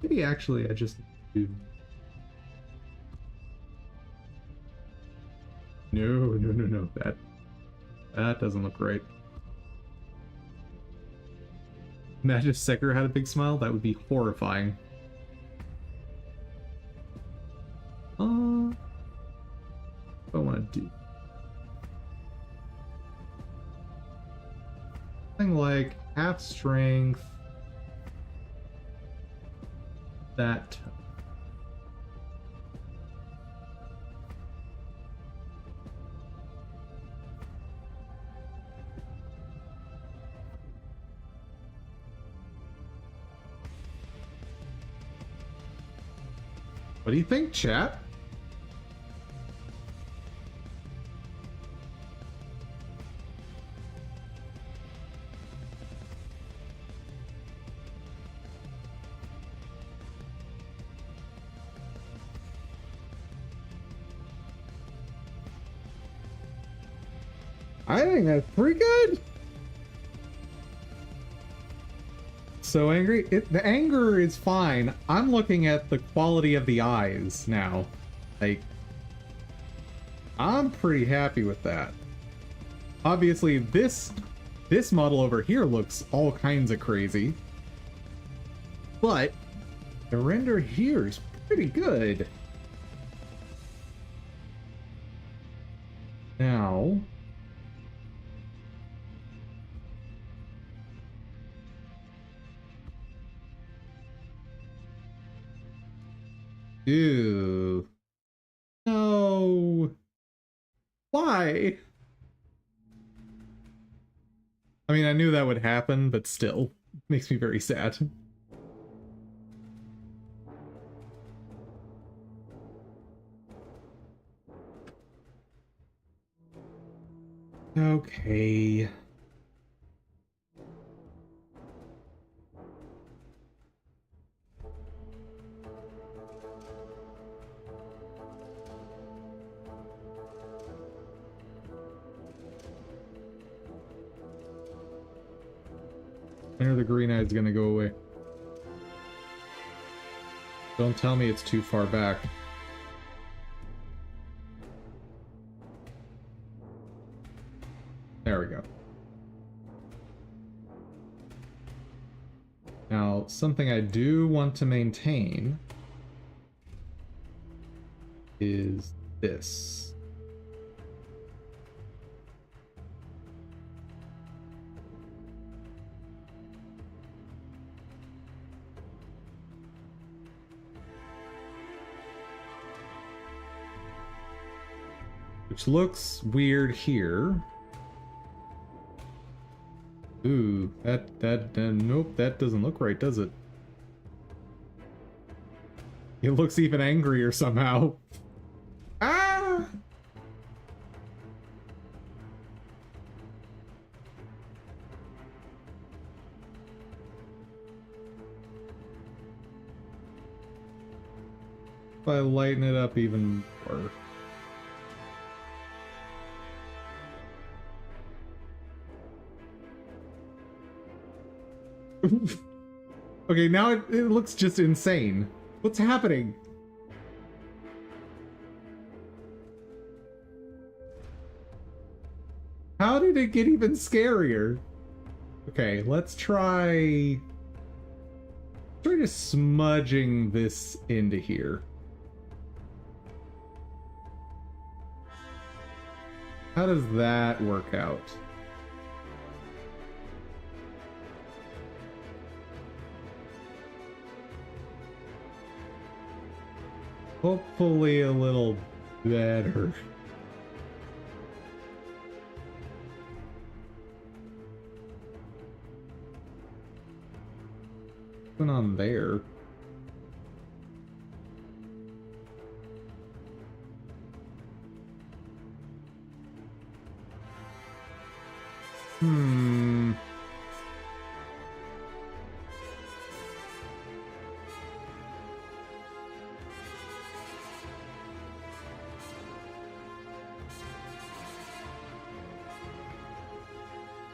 Maybe actually I just do. No. That doesn't look right. Imagine if Sekiro had a big smile, that would be horrifying. What do I want to do? Something like half strength. That. What do you think, chat? I think that's pretty good. So angry. The anger is fine. I'm looking at the quality of the eyes now. Like, I'm pretty happy with that. Obviously, this model over here looks all kinds of crazy. But the render here is pretty good. Now, ew. No. Why? I mean, I knew that would happen, but still, makes me very sad. Okay. When are the green eyes gonna go away? Don't tell me it's too far back. There we go. Now, something I do want to maintain is this. Which looks weird here. Ooh, nope, that doesn't look right, does it? It looks even angrier somehow. Ah! If I lighten it up even more. Okay, now it looks just insane. What's happening? How did it get even scarier? Okay, let's try just smudging this into here. How does that work out? Hopefully a little better. What's going on there?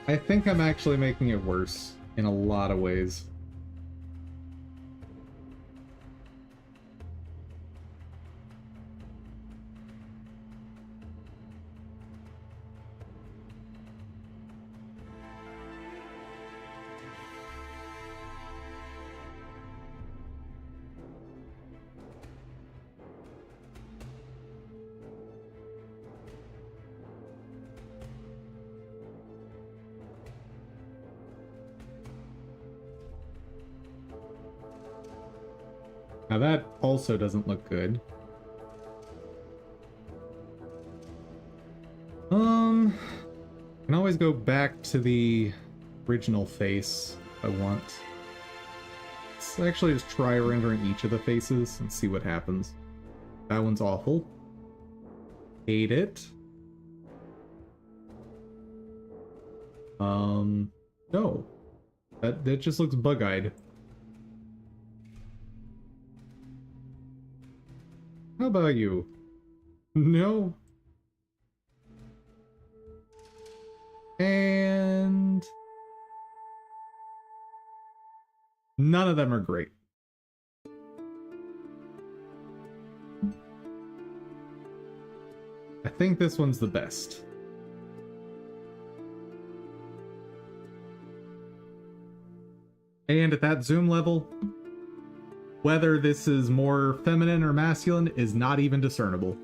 I think I'm actually making it worse in a lot of ways. Now that also doesn't look good. I can always go back to the original face if I want. Let's actually just try rendering each of the faces and see what happens. That one's awful. Hate it. No. That just looks bug-eyed. How about you? No. None of them are great. I think this one's the best. And at that zoom level, whether this is more feminine or masculine is not even discernible.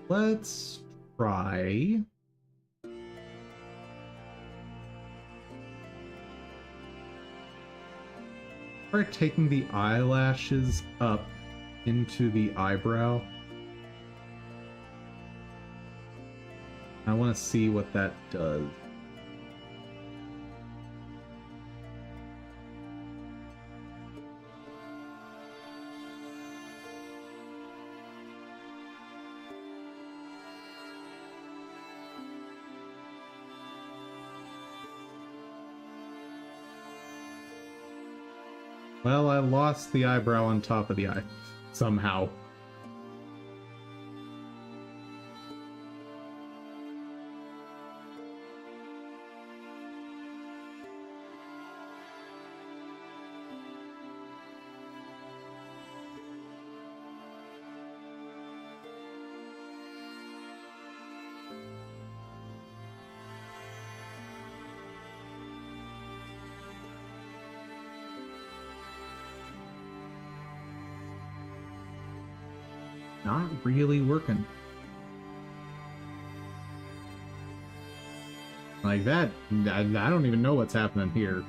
Let's try... Try taking the eyelashes up into the eyebrow. I want to see what that does. Well, I lost the eyebrow on top of the eye. Somehow. Not really working. Like that, I don't even know what's happening here.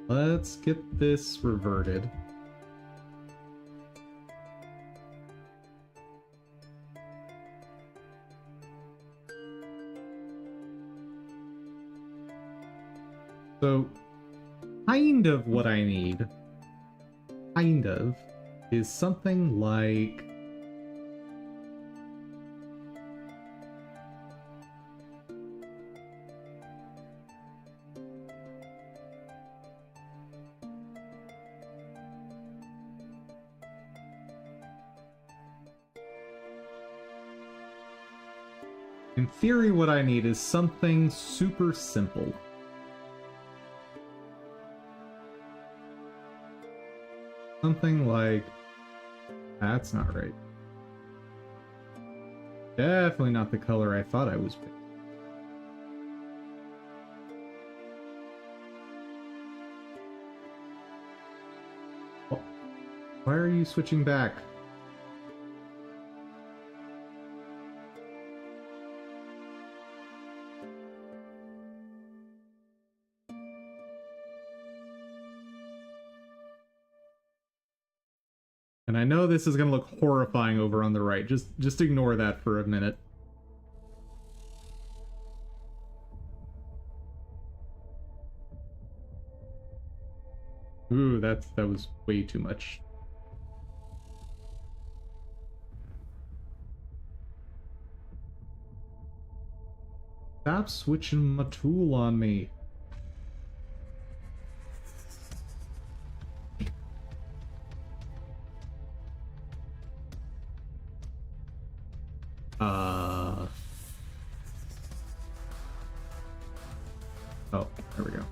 Let's get this reverted. So, kind of what I need, is something like... In theory, what I need is something super simple. Something like... That's not right. Definitely not the color I thought I was picking. Oh, why are you switching back? And I know this is going to look horrifying over on the right. Just ignore that for a minute. Ooh, that was way too much. Stop switching my tool on me. Oh, there we go.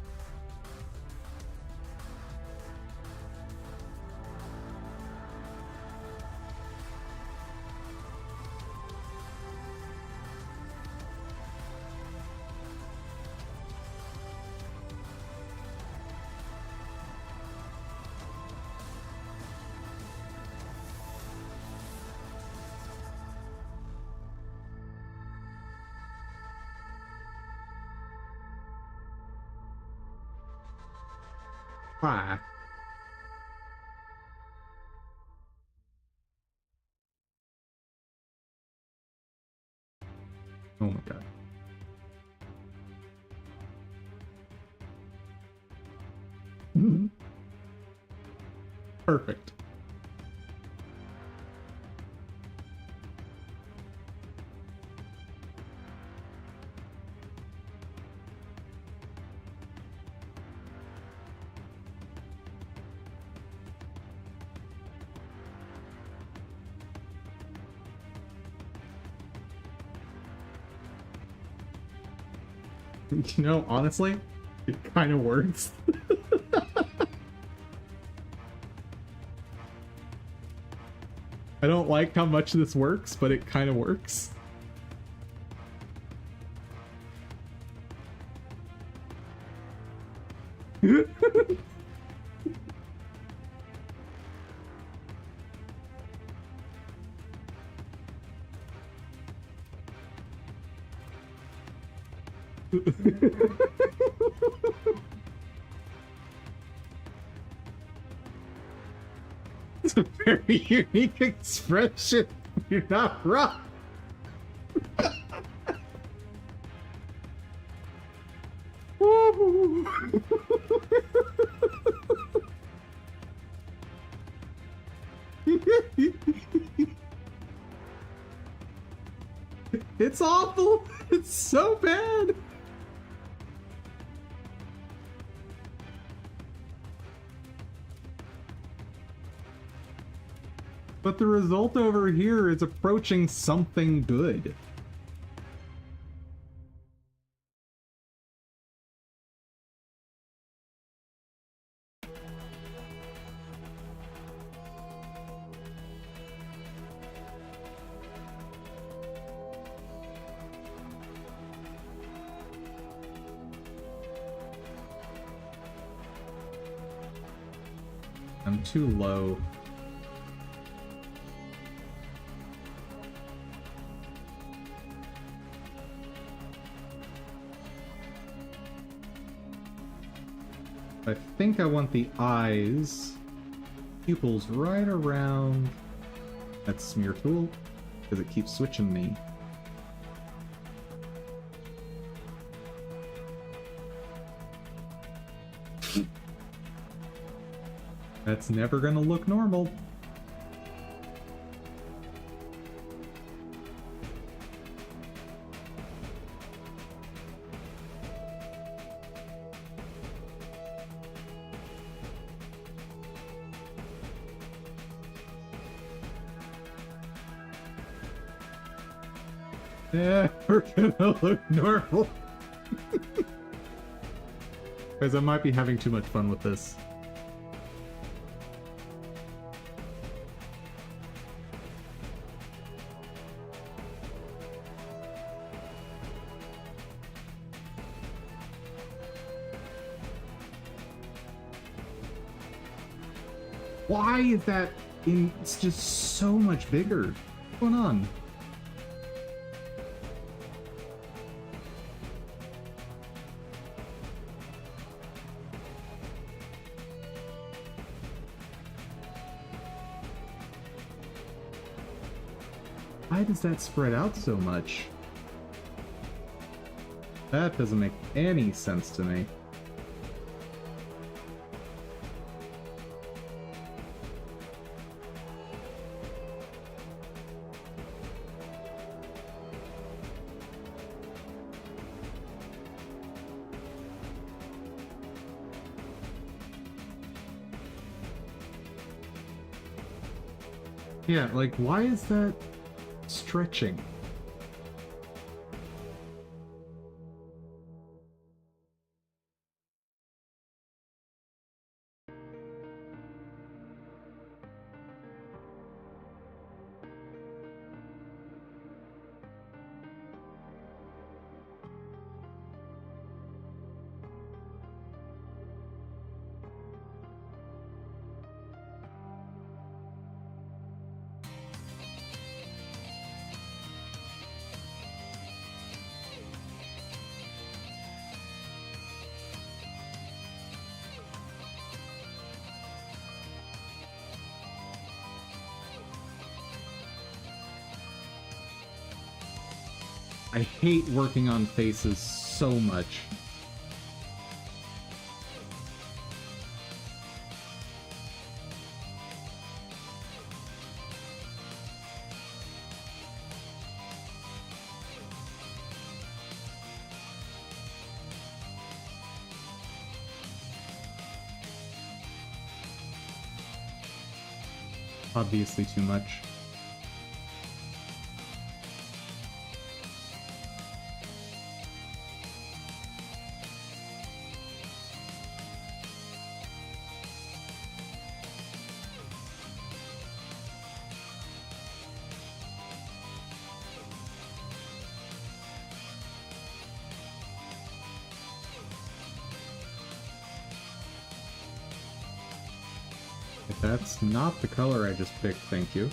Why? Oh my god. Perfect. You know, honestly, it kind of works. I don't like how much this works, but it kind of works. It's a very unique expression. You're not wrong. It's awful. It's so bad. But the result over here is approaching something good. I'm too low. I think I want the eyes, pupils right around that smear tool, because it keeps switching me. That's never gonna look normal. Yeah, we're gonna look normal. Guys, I might be having too much fun with this. Why is that it's just so much bigger? What's going on? Why does that spread out so much? That doesn't make any sense to me. Yeah, like, why is that stretching? I hate working on faces so much. Obviously too much. That's not the color I just picked, thank you.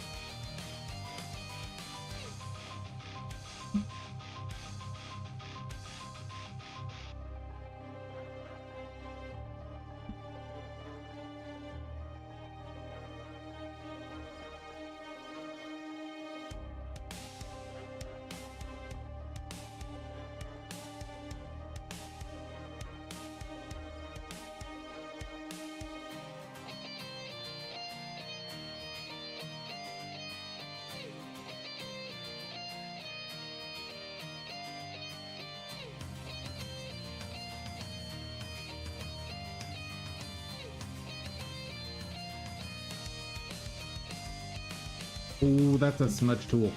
Ooh, that's a smudge tool.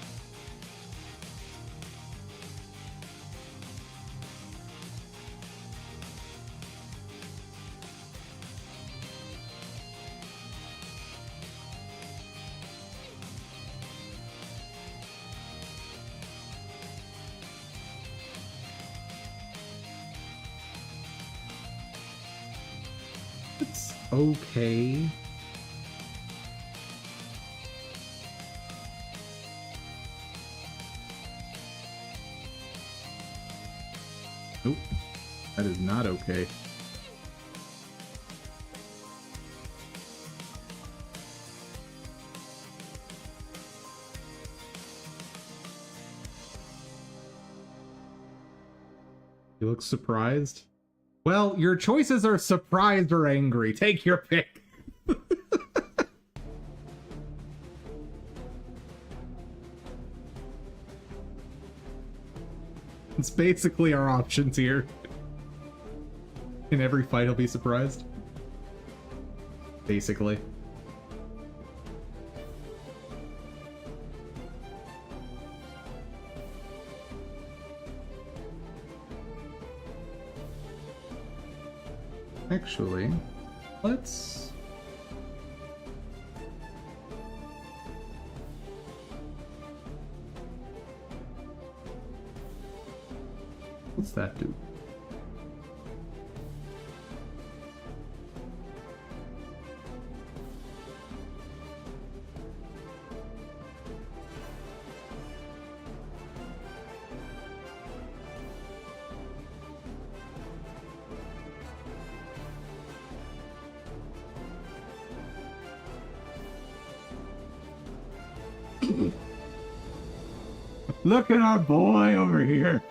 It's okay. Nope, that is not okay. You look surprised? Well, your choices are surprised or angry. Take your pick. It's basically our options here. In every fight, I'll be surprised. Basically. Actually, let's... What's that do? Look at our boy over here.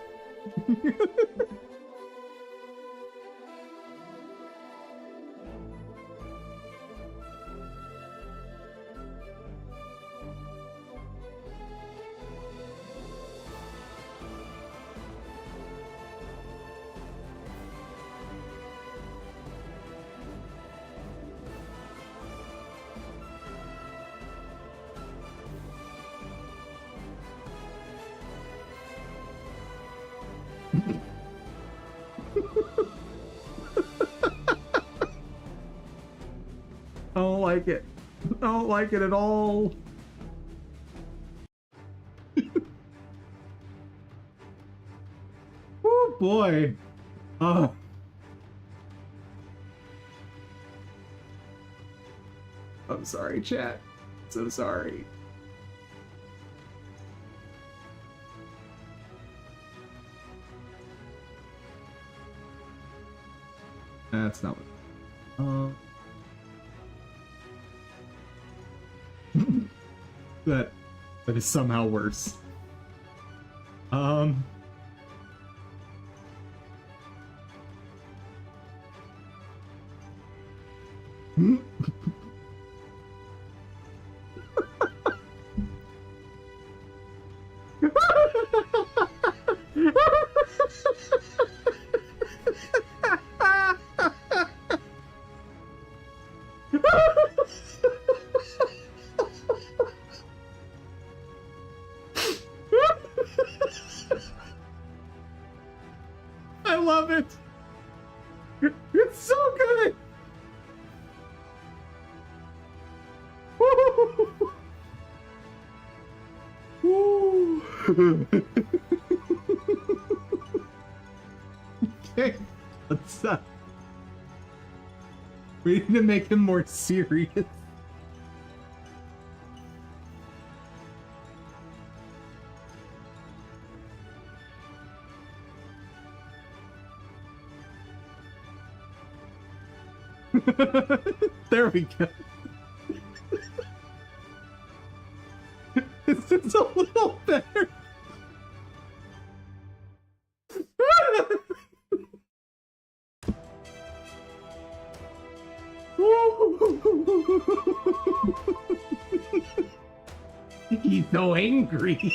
I don't like it. I don't like it at all. Oh boy. Oh. I'm sorry, chat. So sorry. That's not what. That is somehow worse. I love it. It's so good. Okay, let's we need to make him more serious. There we go. It's just a little better. He's so angry.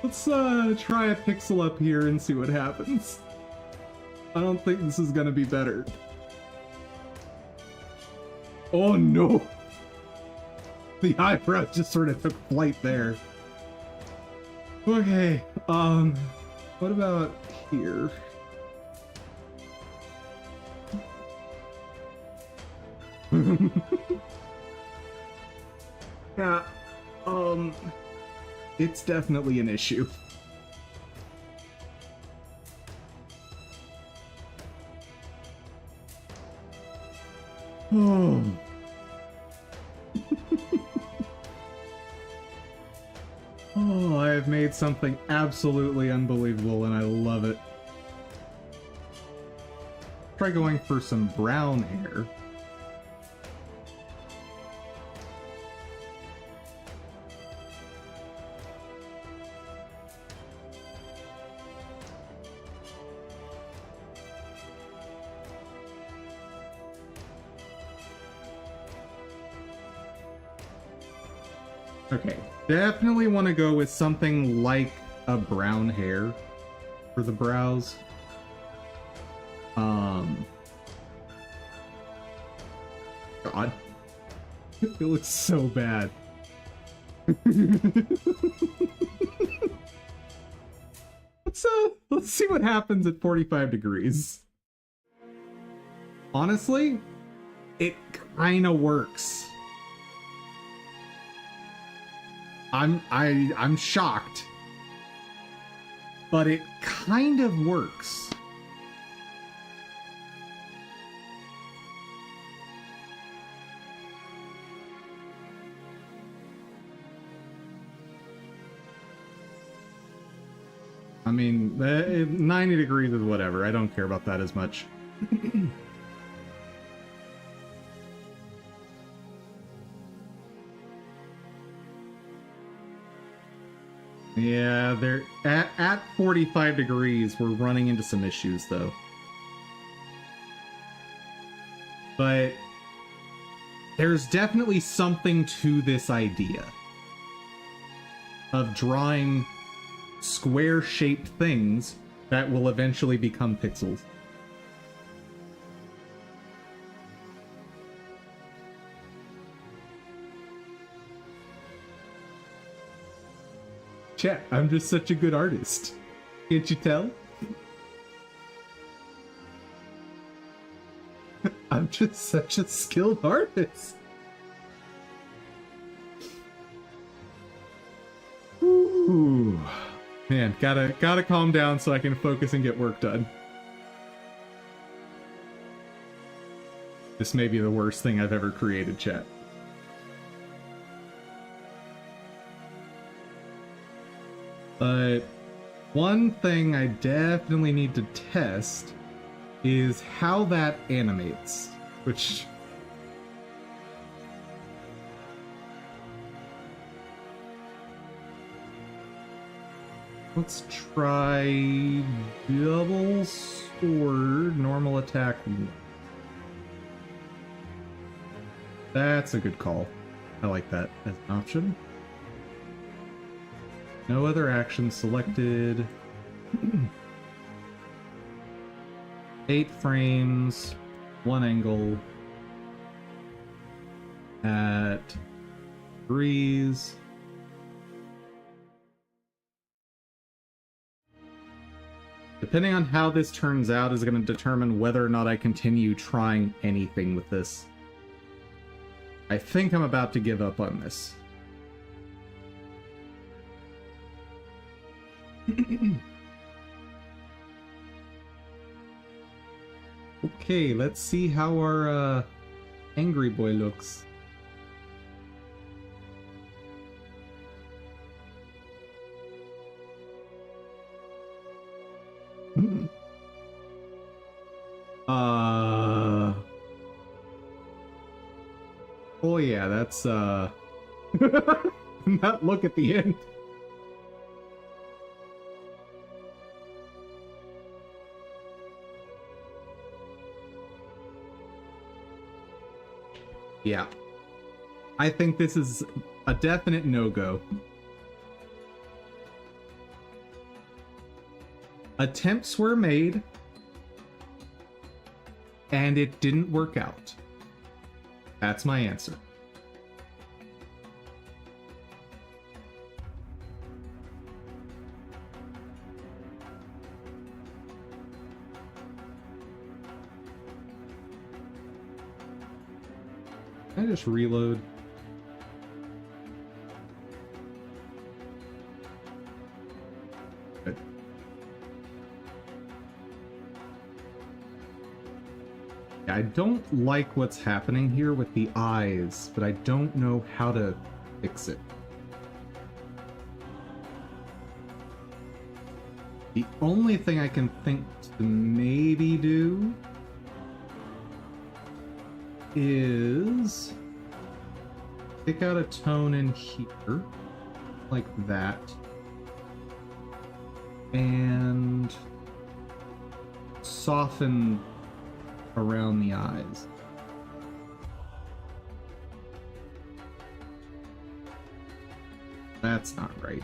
Let's try a pixel up here and see what happens. I don't think this is gonna be better. Oh no! The eyebrow just sort of took flight there. Okay, what about here? Yeah, it's definitely an issue. Oh. Oh, I have made something absolutely unbelievable and I love it. Try going for some brown hair. Okay, definitely want to go with something like a brown hair for the brows. God. It looks so bad. Let's see what happens at 45 degrees. Honestly, it kinda works. I'm shocked. But it kind of works. I mean, 90 degrees is whatever. I don't care about that as much. Yeah, they're at 45 degrees, we're running into some issues though. But there's definitely something to this idea of drawing square-shaped things that will eventually become pixels. Chat, I'm just such a good artist. Can't you tell? I'm just such a skilled artist. Ooh. Man, gotta calm down so I can focus and get work done. This may be the worst thing I've ever created, chat. But one thing I definitely need to test is how that animates, which... Let's try double sword, normal attack. That's a good call. I like that as an option. No other actions selected. 8 frames, 1 angle at degrees. Depending on how this turns out is going to determine whether or not I continue trying anything with this. I think I'm about to give up on this. Okay, let's see how our angry boy looks. Oh yeah, that's that look at the end. Yeah. I think this is a definite no-go. Attempts were made, and it didn't work out. That's my answer. Can I just reload? Good. I don't like what's happening here with the eyes, but I don't know how to fix it. The only thing I can think to maybe do is pick out a tone in here, like that, and soften around the eyes. That's not right.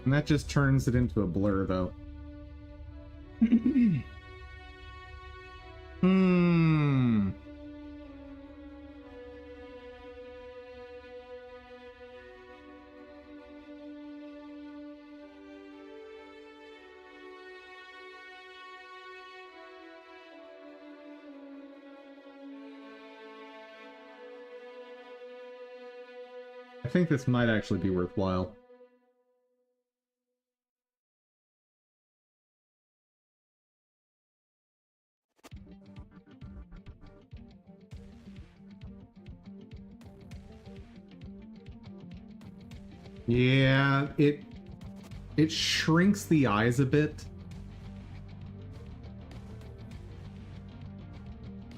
And that just turns it into a blur, though. Hmm. I think this might actually be worthwhile. Yeah, it shrinks the eyes a bit,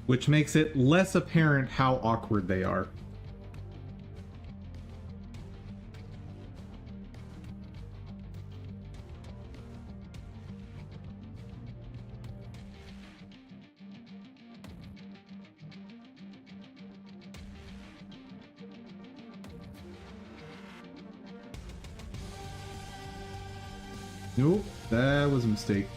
which makes it less apparent how awkward they are. Nope, that was a mistake.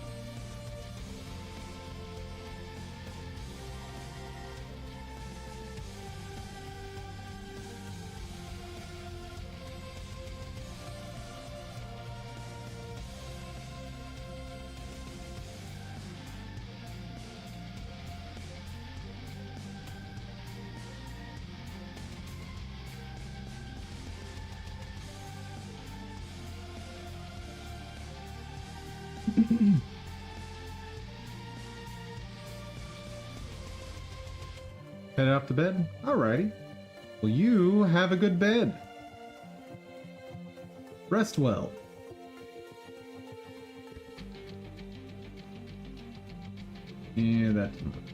Headed off to bed? Alrighty. Well, you have a good bed. Rest well. Yeah, that didn't work.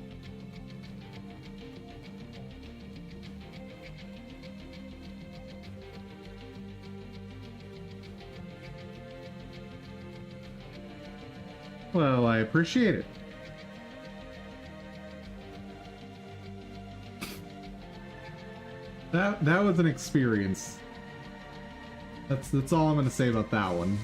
Well, I appreciate it. That was an experience. That's all I'm gonna say about that one.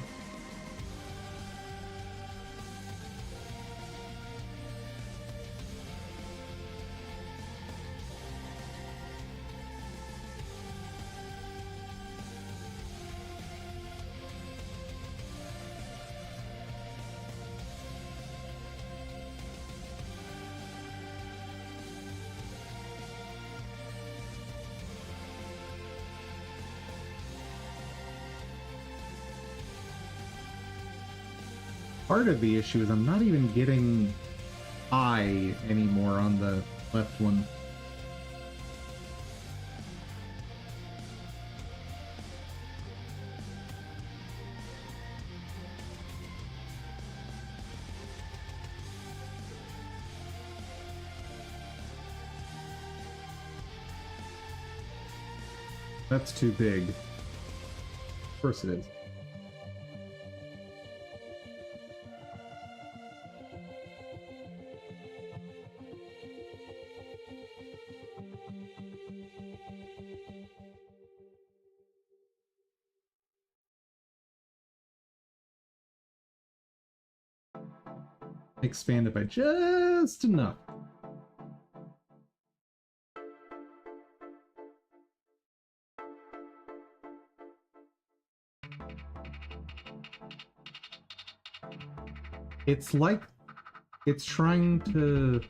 part of the issue is I'm not even getting I anymore on the left one. That's too big. Of course it is. Expand it by just enough. It's like it's trying to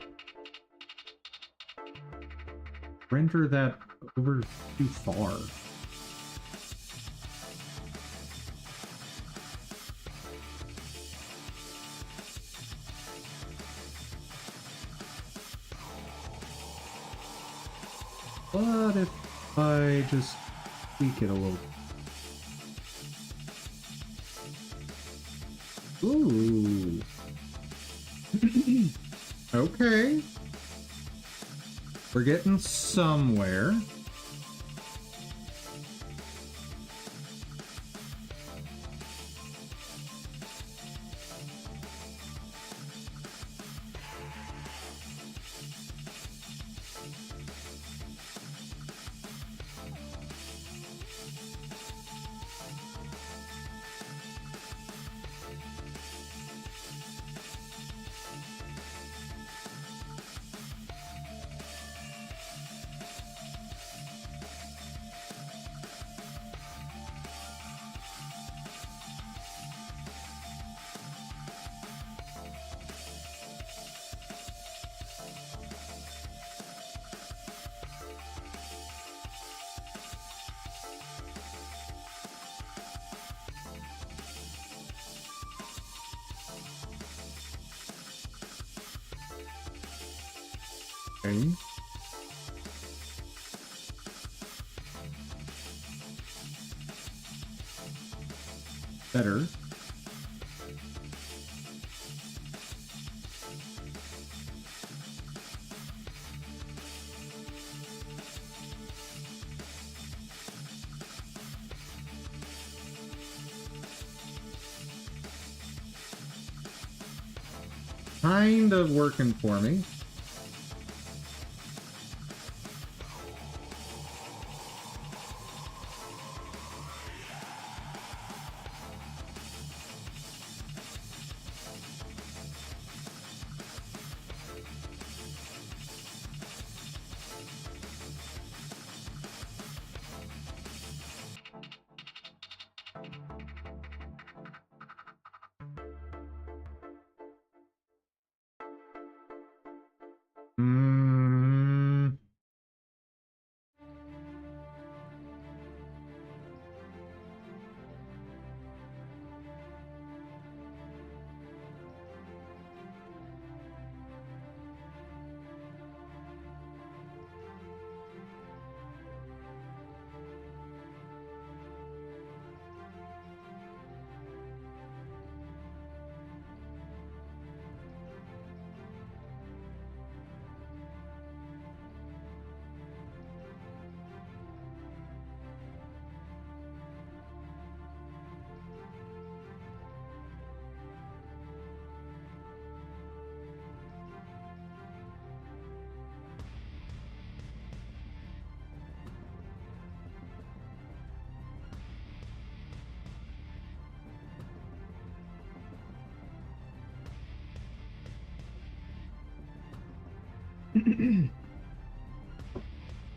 render that over too far. But if I just tweak it a little. Ooh. Okay. We're getting somewhere. Okay. Better. Kind of working for me. Mm.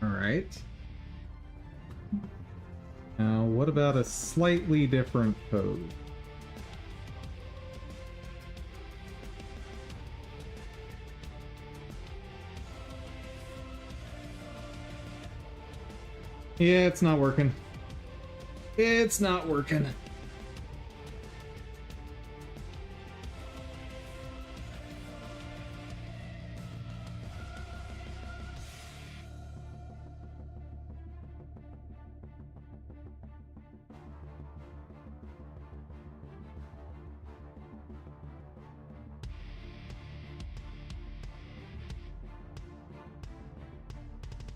All right. Now, what about a slightly different pose? Yeah, it's not working. It's not working.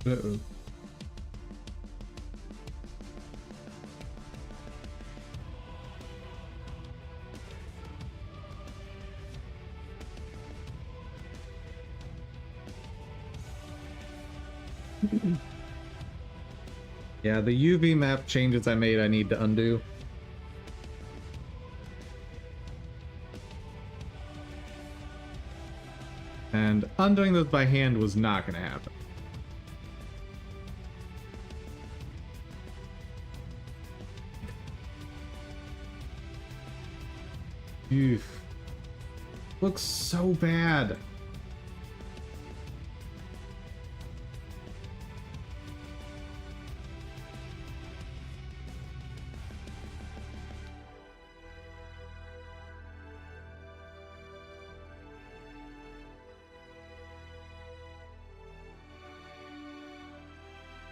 Uh-oh. Yeah, the UV map changes I made I need to undo. And undoing those by hand was not going to happen. Oof. Looks so bad.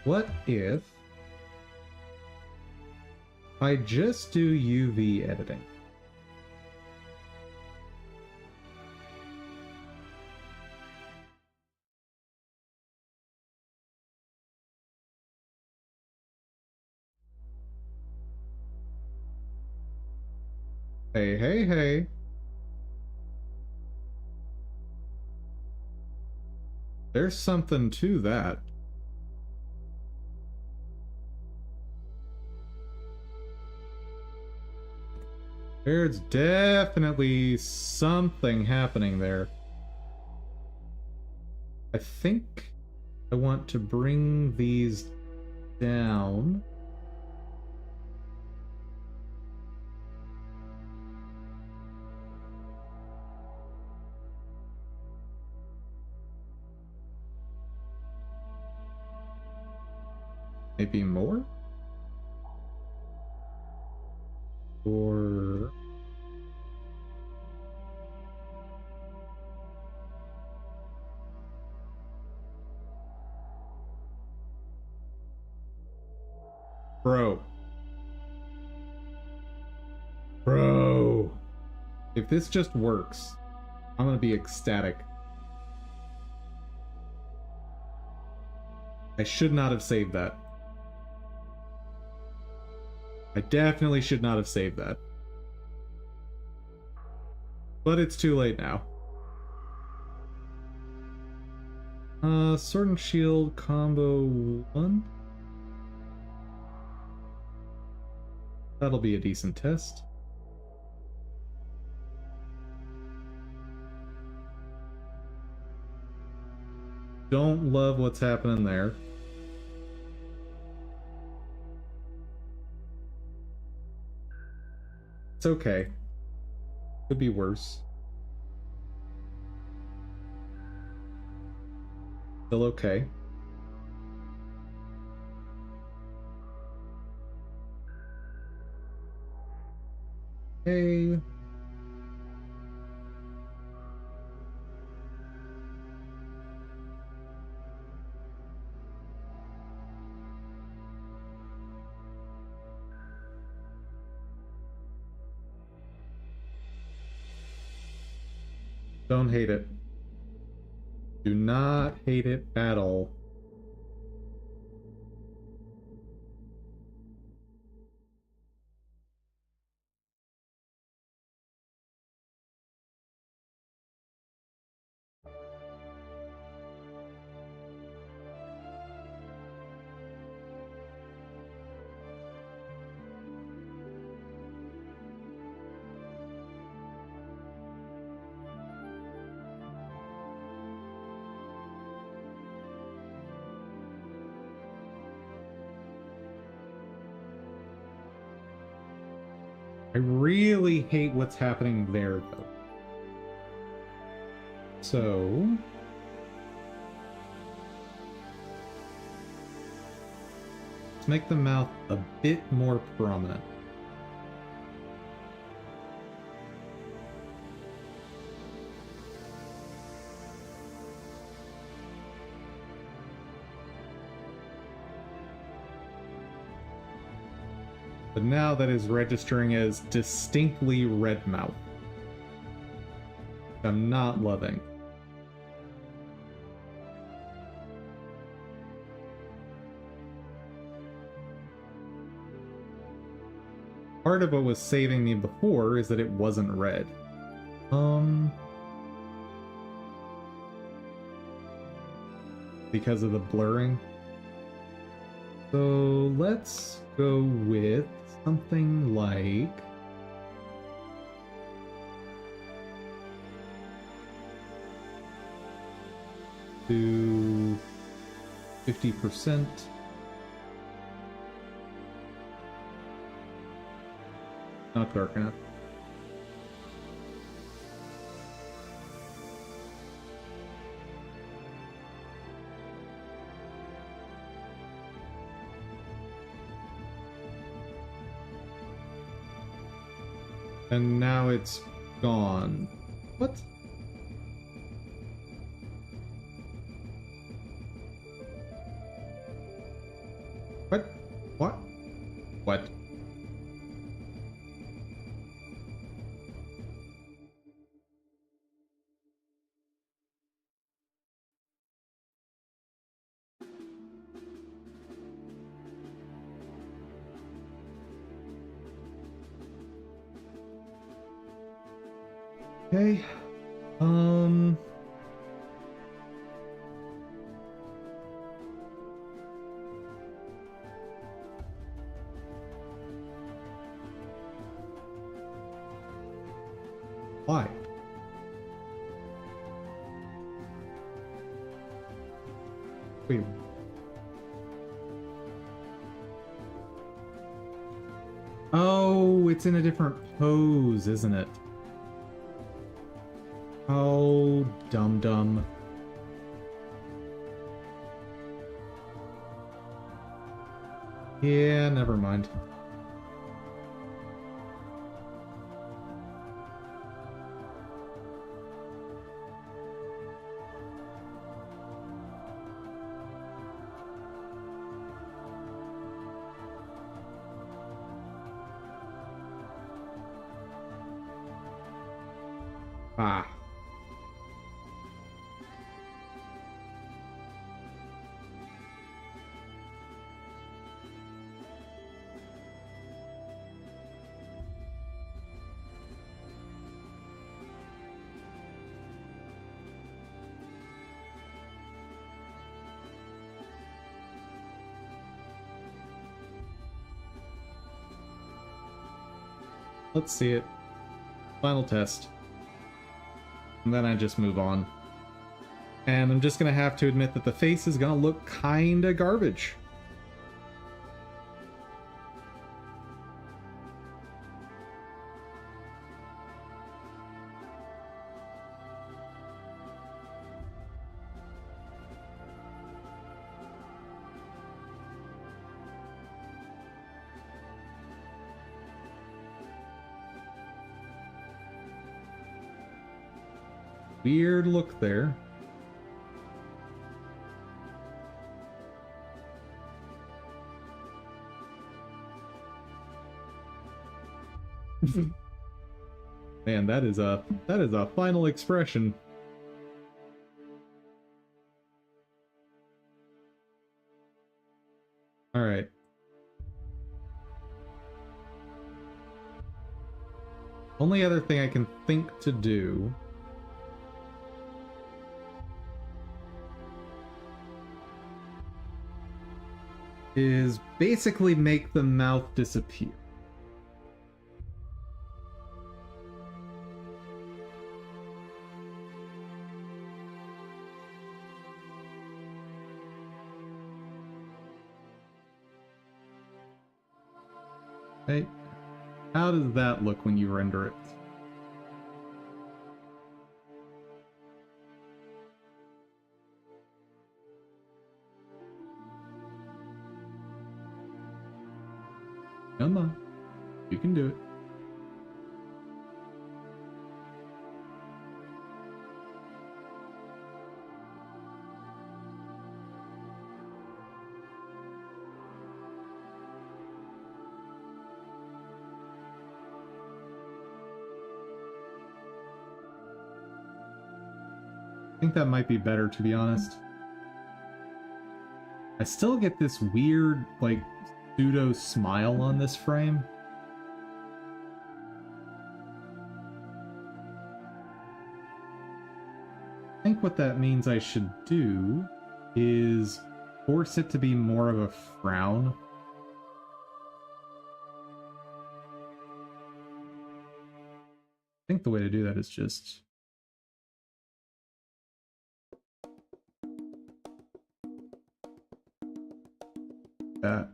What if I just do UV editing? Hey, hey, hey. There's something to that. There's definitely something happening there. I think I want to bring these down. Maybe more? Or... Bro. Bro. If this just works, I'm gonna be ecstatic. I should not have saved that. I definitely should not have saved that. But it's too late now. Sword and Shield combo 1. That'll be a decent test. Don't love what's happening there. It's okay. Could be worse. Still okay. Hey. Don't hate it. Do not hate it at all. I really hate what's happening there, though. So... let's make the mouth a bit more prominent. But now that is registering as distinctly red mouth. I'm not loving. Part of what was saving me before is that it wasn't red. Because of the blurring. So let's go with something like to 50%. Not dark enough. And now it's gone. What? What? What? What? Okay. Why? Wait. Oh, it's in a different pose, isn't it? Oh, dum-dum. Yeah, never mind. Ah. Let's see it. Final test. And then I just move on. And I'm just gonna have to admit that the face is gonna look kinda garbage. Weird look there. Man, that is a final expression. All right. Only other thing I can think to do is basically make the mouth disappear. Hey, how does that look when you render it? Come on, you can do it. I think that might be better, to be honest. I still get this weird, like, pseudo smile on this frame. think what that means I should do is force it to be more of a frown. I think the way to do that is just... that.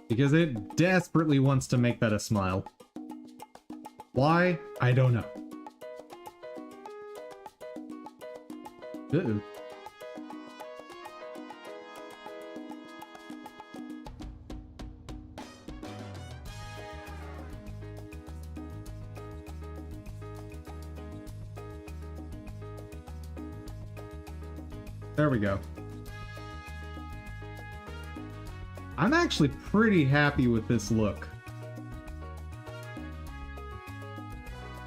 Because it desperately wants to make that a smile. Why? I don't know. Uh-oh. There we go. I'm actually pretty happy with this look.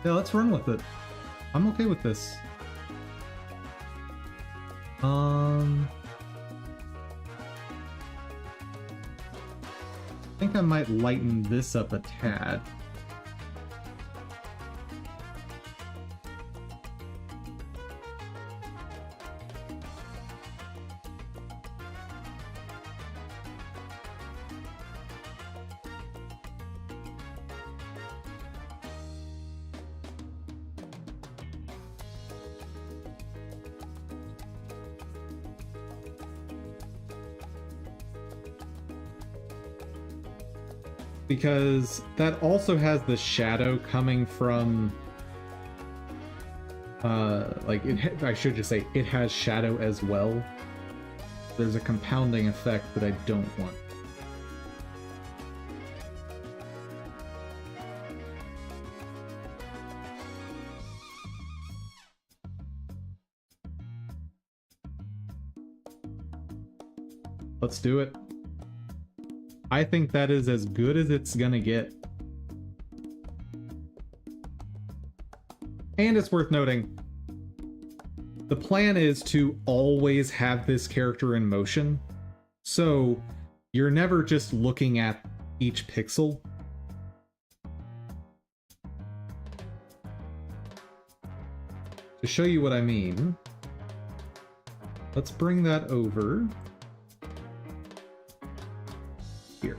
Yeah, let's run with it. I'm okay with this. I think I might lighten this up a tad. Because that also has the shadow coming from, I should just say, it has shadow as well. There's a compounding effect that I don't want. Let's do it. I think that is as good as it's gonna get. And it's worth noting, the plan is to always have this character in motion, so you're never just looking at each pixel. To show you what I mean, let's bring that over here.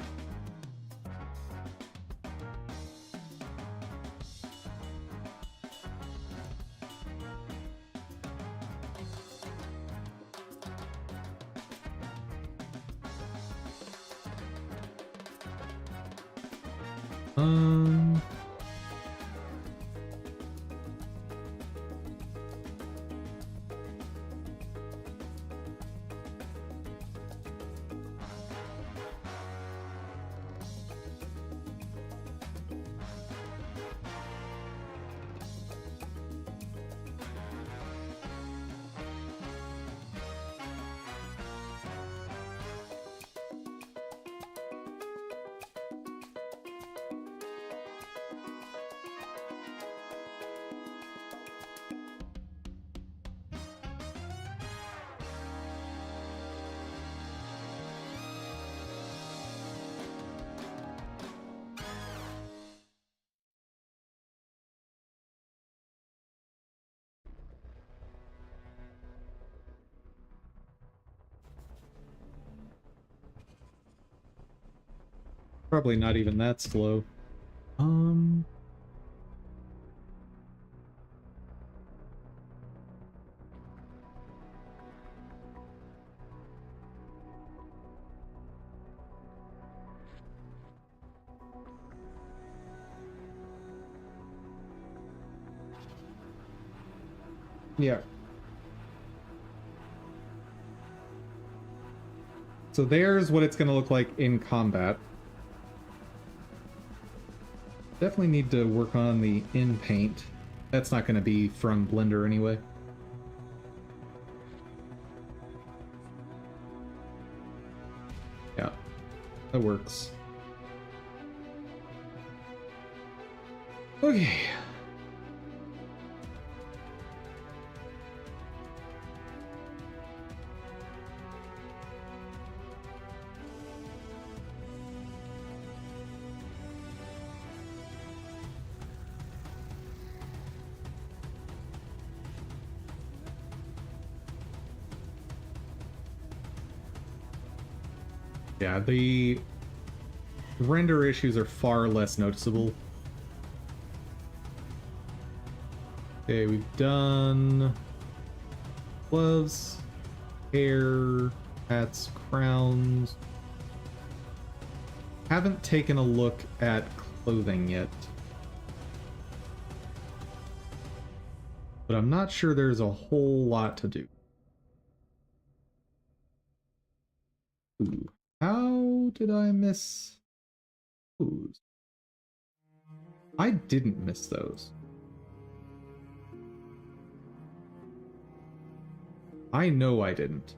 Probably not even that slow. Yeah. So there's what it's going to look like in combat. Definitely need to work on the in paint. That's not going to be from Blender anyway. Yeah, that works. Okay. Yeah, the render issues are far less noticeable. Okay, we've done gloves, hair, hats, crowns. Haven't taken a look at clothing yet. But I'm not sure there's a whole lot to do. Ooh, how did I miss those? I didn't miss those. I know I didn't.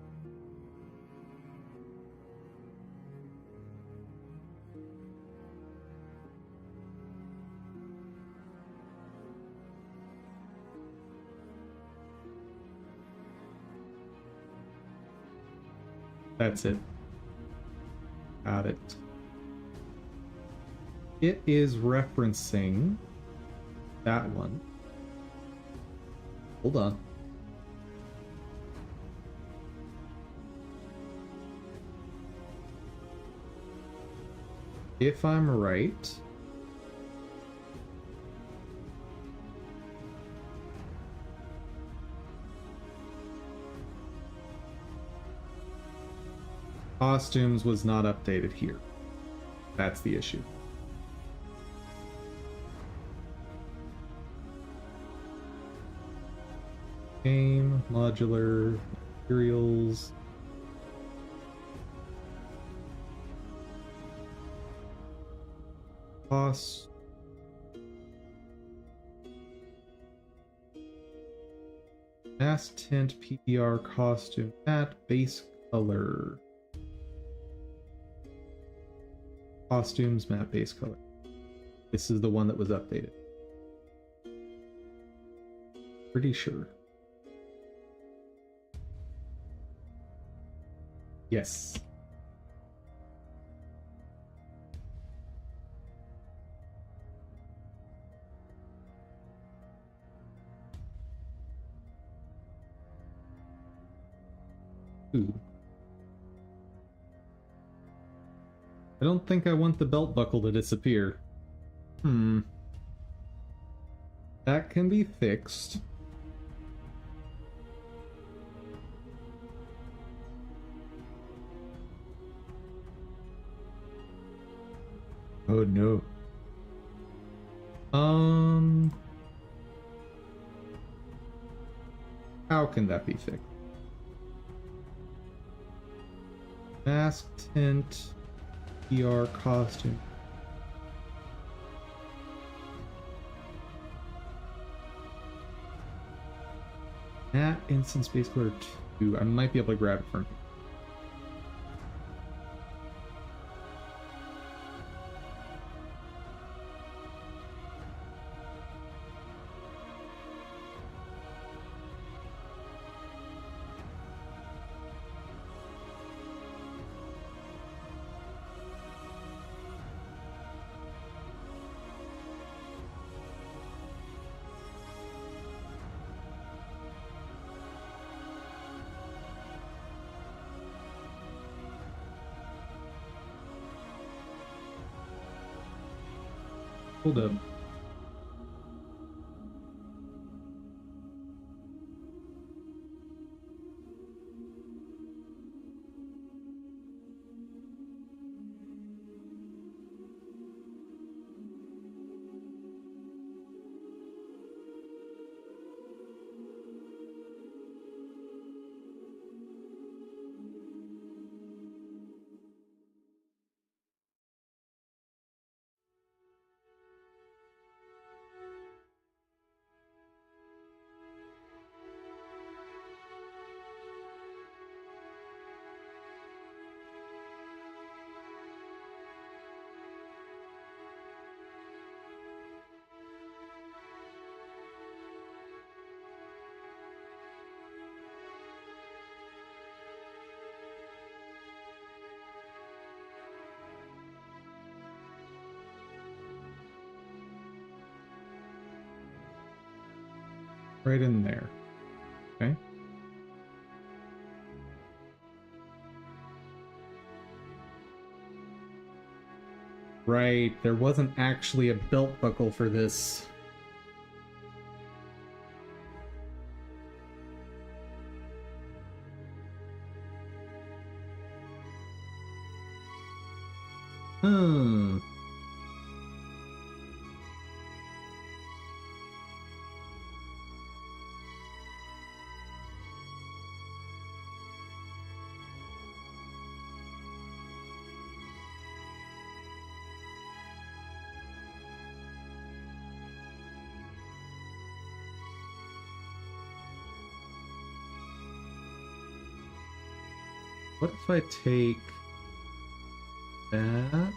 That's it. Got it. It is referencing that one. Hold on. If I'm right, costumes was not updated here. That's the issue. Game, modular, materials. Cost. Mask tint, PBR costume, matte base color. Costumes, matte base color. This is the one that was updated. Pretty sure. Yes. Ooh. I don't think I want the belt buckle to disappear. That can be fixed. Oh no. How can that be fixed? Mask tint, PR costume. Matte instant space color 2. I might be able to grab it from here. Hold up. Right in there. Okay. Right, there wasn't actually a belt buckle for this. Hmm. What if I take that?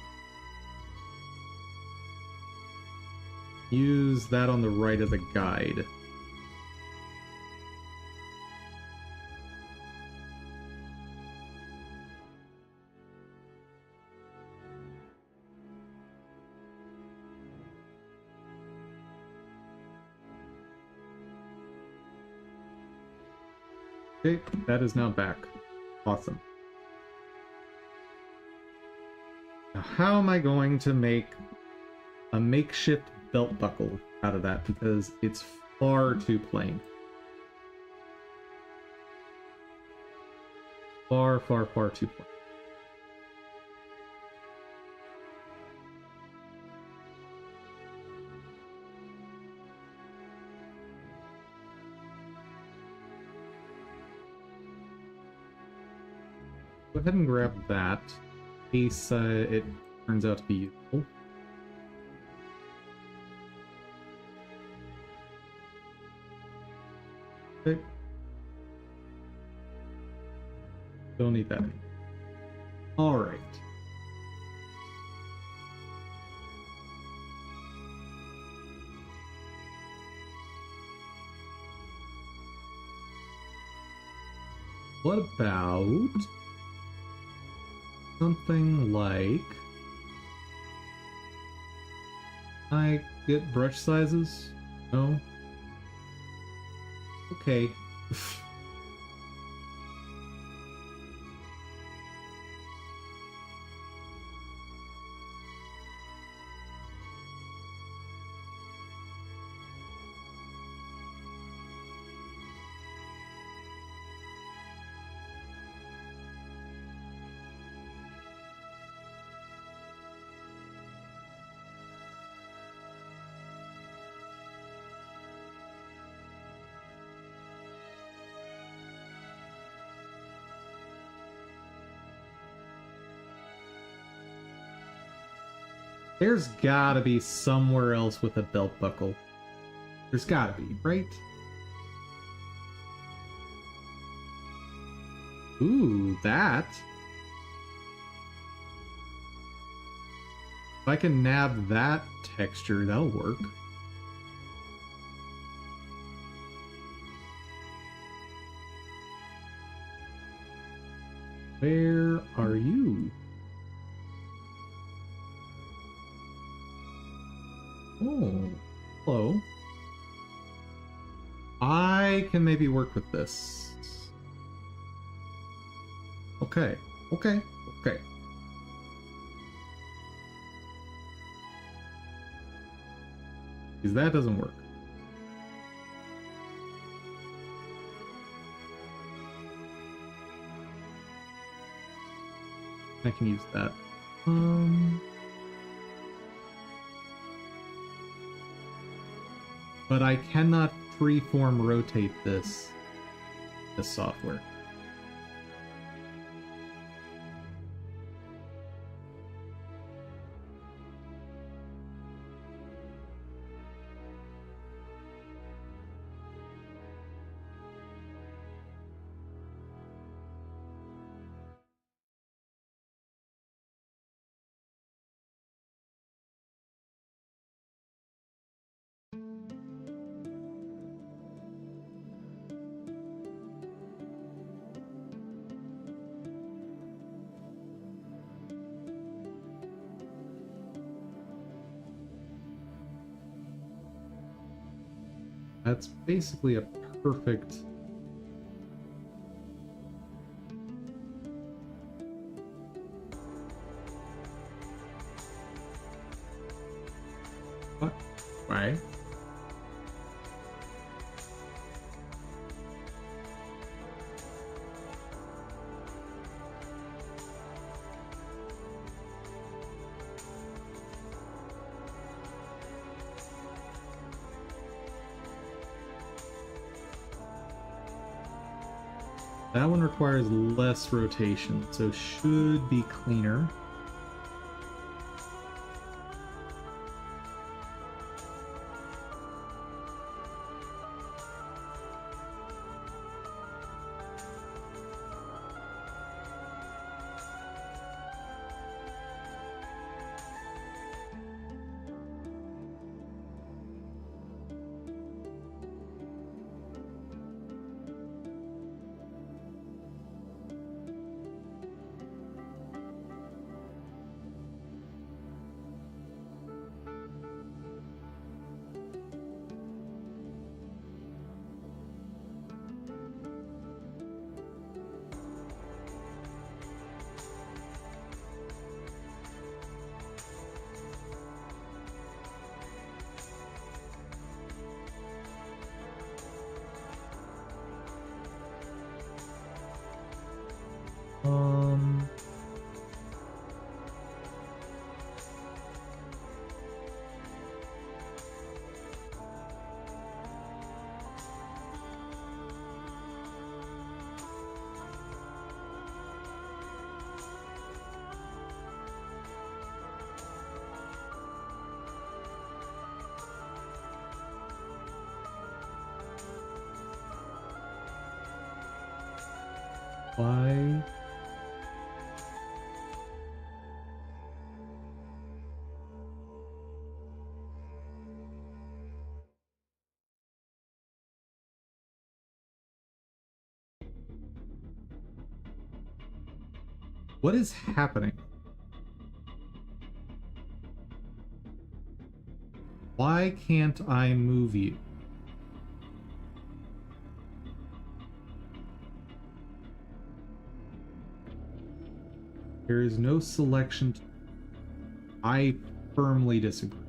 Use that on the right of the guide. Okay, that is now back. Awesome. Now, how am I going to make a makeshift belt buckle out of that? Because it's far too plain. Far, far, far too plain. Go ahead and grab that, in case it turns out to be useful. Okay. Don't need that anymore. Alright. What about something like... I get brush sizes? No? Okay. There's gotta be somewhere else with a belt buckle. There's gotta be, right? Ooh, that. If I can nab that texture, that'll work. Where are you? Oh, hello. I can maybe work with this. Okay, okay, okay. Because that doesn't work. I can use that. But I cannot freeform rotate this software. That's basically a perfect... Right? That one requires less rotation, so should be cleaner. Um, why? What is happening? Why can't I move you? There is no selection. I firmly disagree.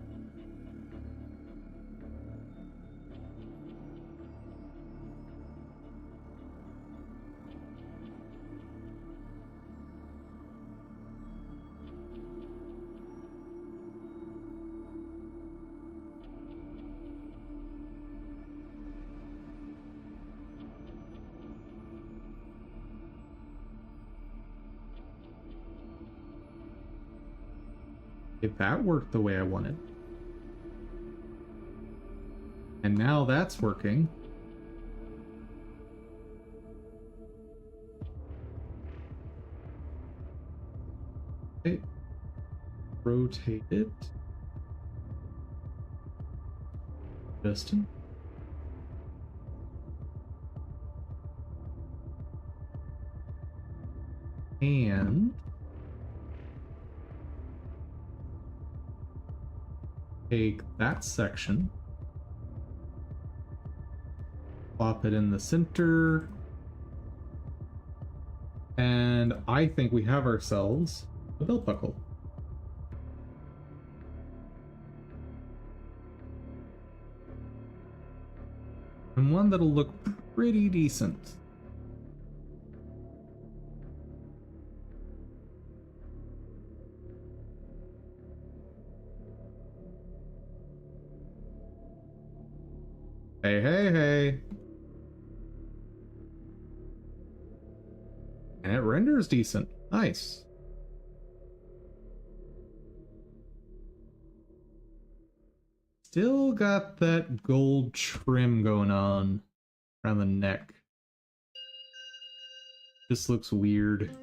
If that worked the way I wanted. And now that's working. Okay. Rotate it. Justin. And take that section, plop it in the center, and I think we have ourselves a belt buckle. And one that'll look pretty decent. Hey, hey, hey. And it renders decent. Nice. Still got that gold trim going on around the neck. Just looks weird.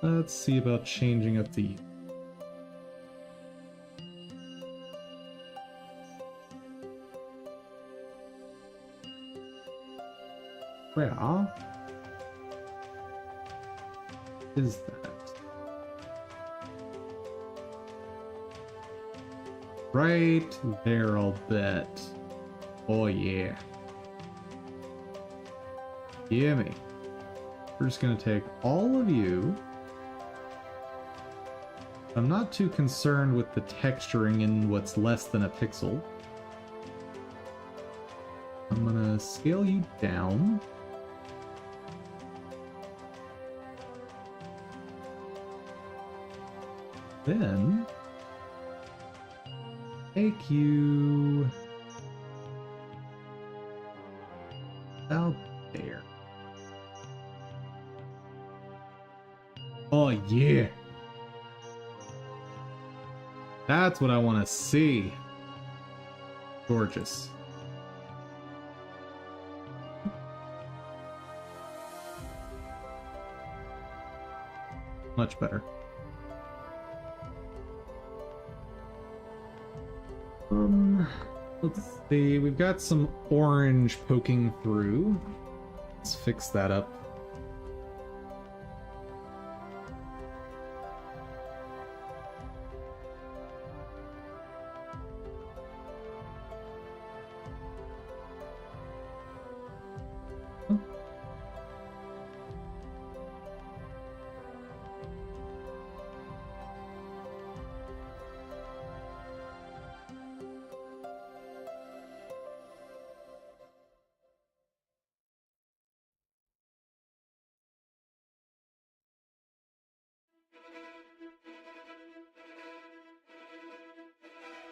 Let's see about changing up the... Where is that? Right there, I'll bet. Oh yeah. Gimme. We're just going to take all of you. I'm not too concerned with the texturing in what's less than a pixel. I'm going to scale you down. Then take you out there. Oh yeah. That's what I want to see. Gorgeous. Much better. Let's see. We've got some orange poking through. Let's fix that up.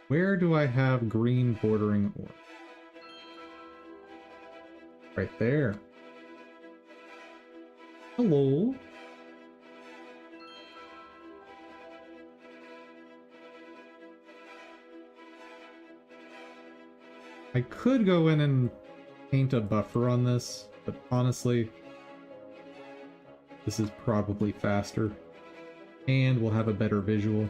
Where do I have green bordering ore? Right there. Hello. I could go in and paint a buffer on this, but honestly, this is probably faster, and we'll have a better visual.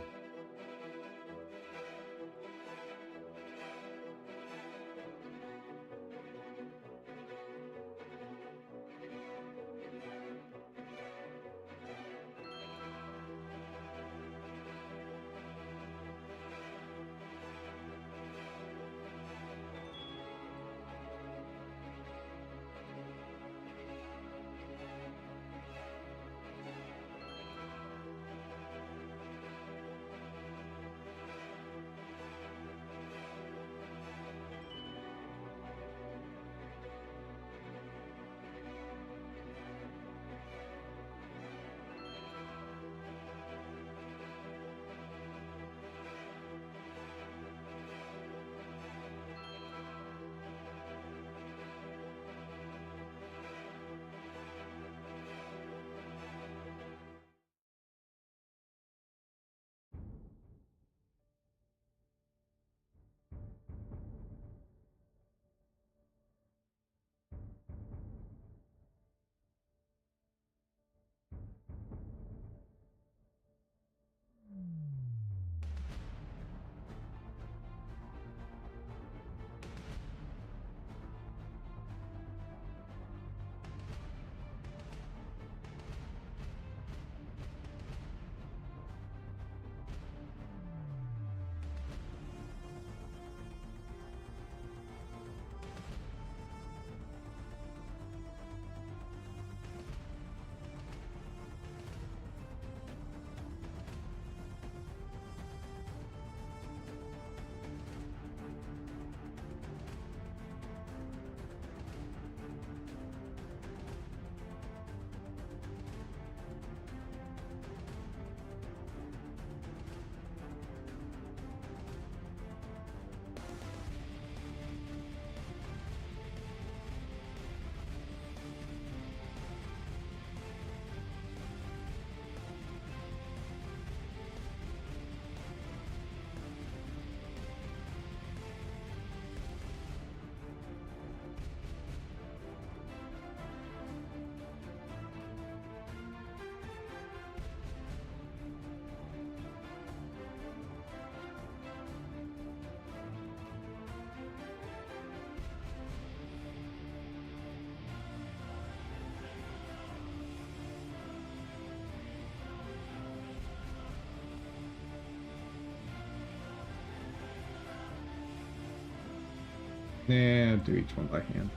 Nah, do each one by hand.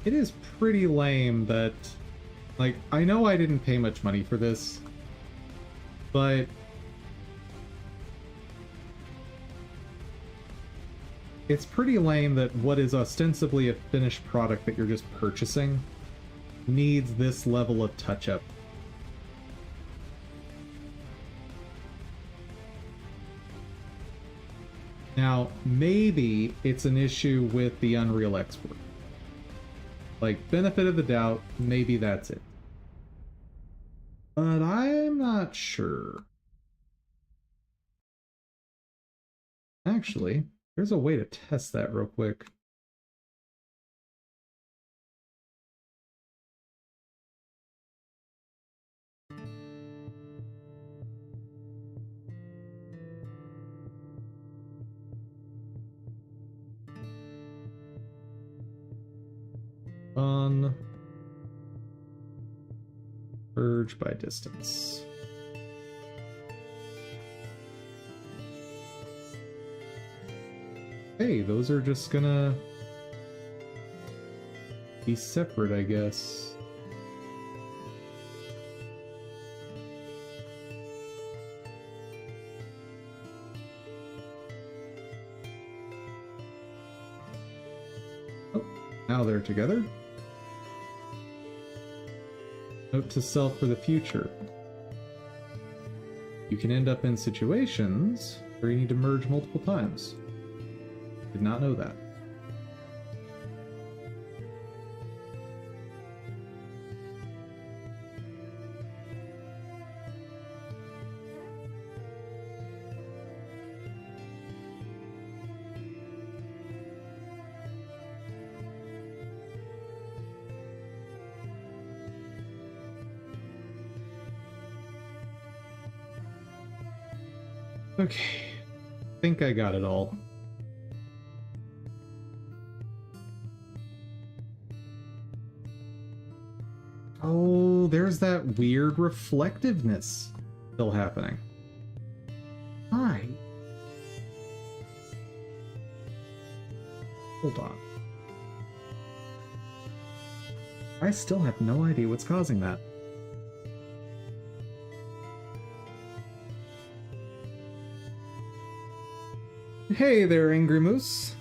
It is pretty lame that, like, I know I didn't pay much money for this, but it's pretty lame that what is ostensibly a finished product that you're just purchasing needs this level of touch-up. Now, maybe it's an issue with the Unreal export. Like, benefit of the doubt, maybe that's it. But I'm not sure. Actually, there's a way to test that real quick. On Verge by distance. Hey, those are just gonna be separate, I guess. Oh, now they're together. Note to self for the future. You can end up in situations where you need to merge multiple times. Did not know that. Okay, I think I got it all. Oh, there's that weird reflectiveness still happening. Hi. Hold on. I still have no idea what's causing that. Hey there, Angry Moose.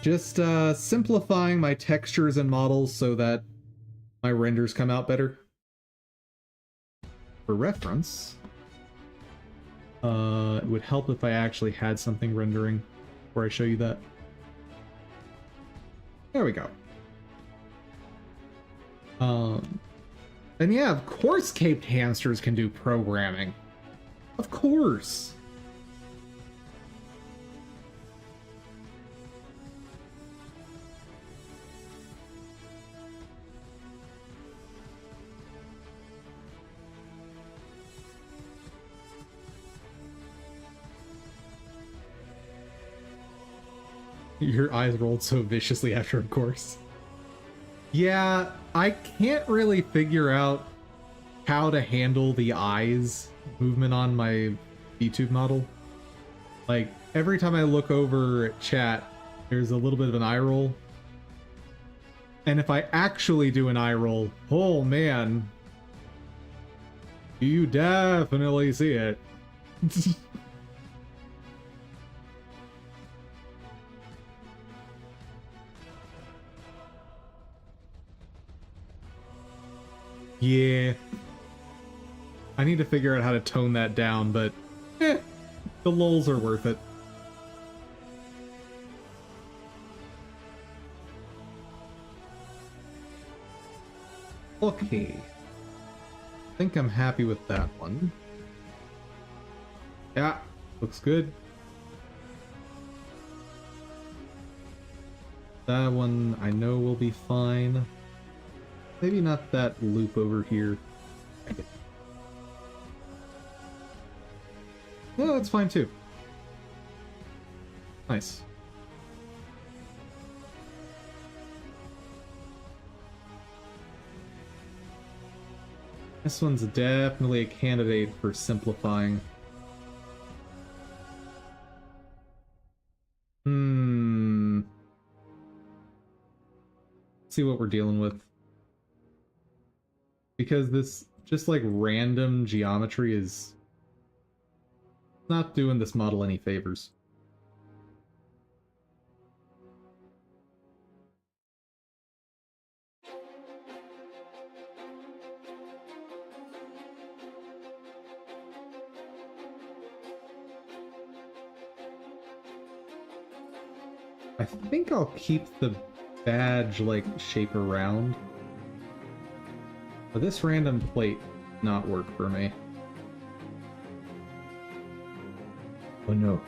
Just simplifying my textures and models so that my renders come out better. For reference, it would help if I actually had something rendering before I show you that. There we go. And yeah, of course caped hamsters can do programming. Of course. Your eyes rolled so viciously after, of course. Yeah, I can't really figure out how to handle the eyes movement on my VTube model. Like, every time I look over at chat, there's a little bit of an eye roll. And if I actually do an eye roll, oh man, you definitely see it. Yeah. I need to figure out how to tone that down, but the lulz are worth it. Okay. I think I'm happy with that one. Yeah, looks good. That one I know will be fine. Maybe not that loop over here. No, that's fine too. Nice. This one's definitely a candidate for simplifying. see what we're dealing with. Because this just like random geometry is not doing this model any favors. I think I'll keep the badge like shape around. But this random plate not work for me. Oh no.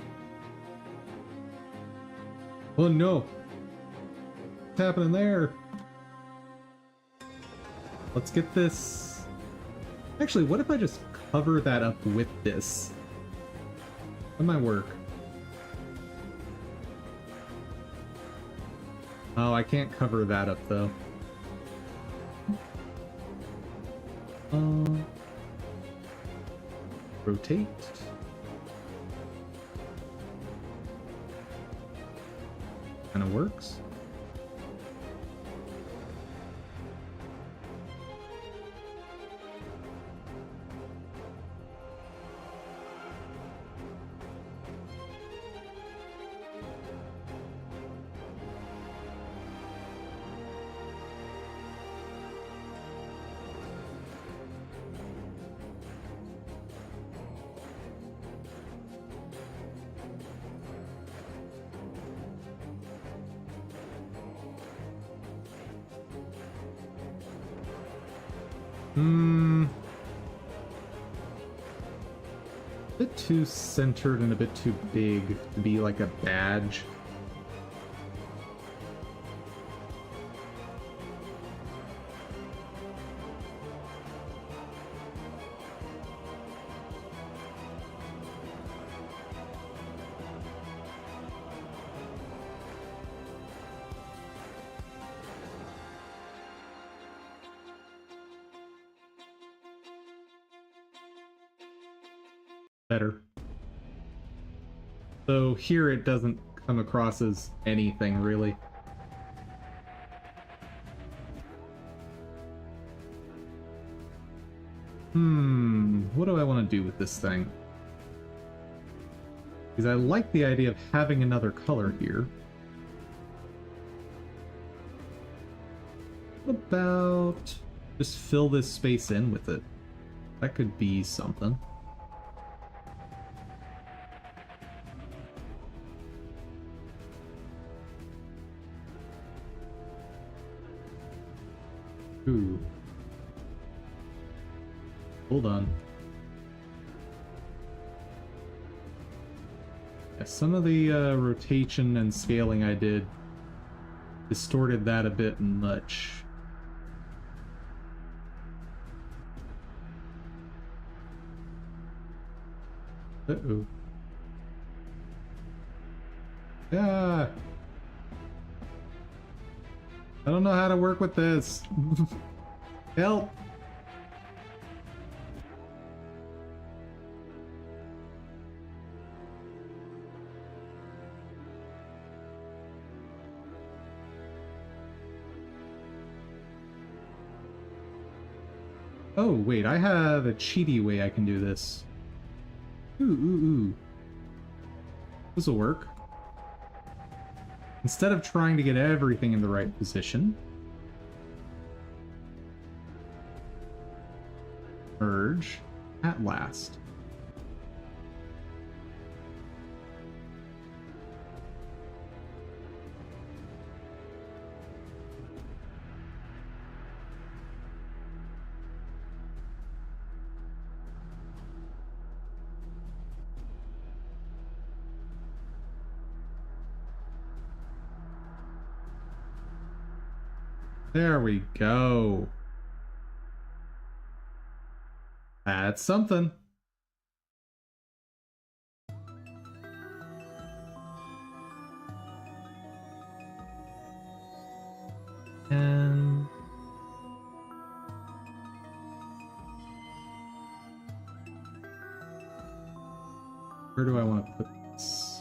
Oh no. What's happening there? Let's get this. Actually, what if I just cover that up with this? That might work. Oh, I can't cover that up though. Rotate. Kind of works. A bit too centered and a bit too big to be like a badge. Better. So here it doesn't come across as anything, really. What do I want to do with this thing? Because I like the idea of having another color here. What about just fill this space in with it? That could be something. Ooh. Hold on. Yeah, some of the rotation and scaling I did distorted that a bit much. Uh-oh. Yeah. I don't know how to work with this. Help. Oh, wait, I have a cheaty way I can do this. Ooh. This'll work. Instead of trying to get everything in the right position, merge at last. There we go. That's something. And where do I want to put this?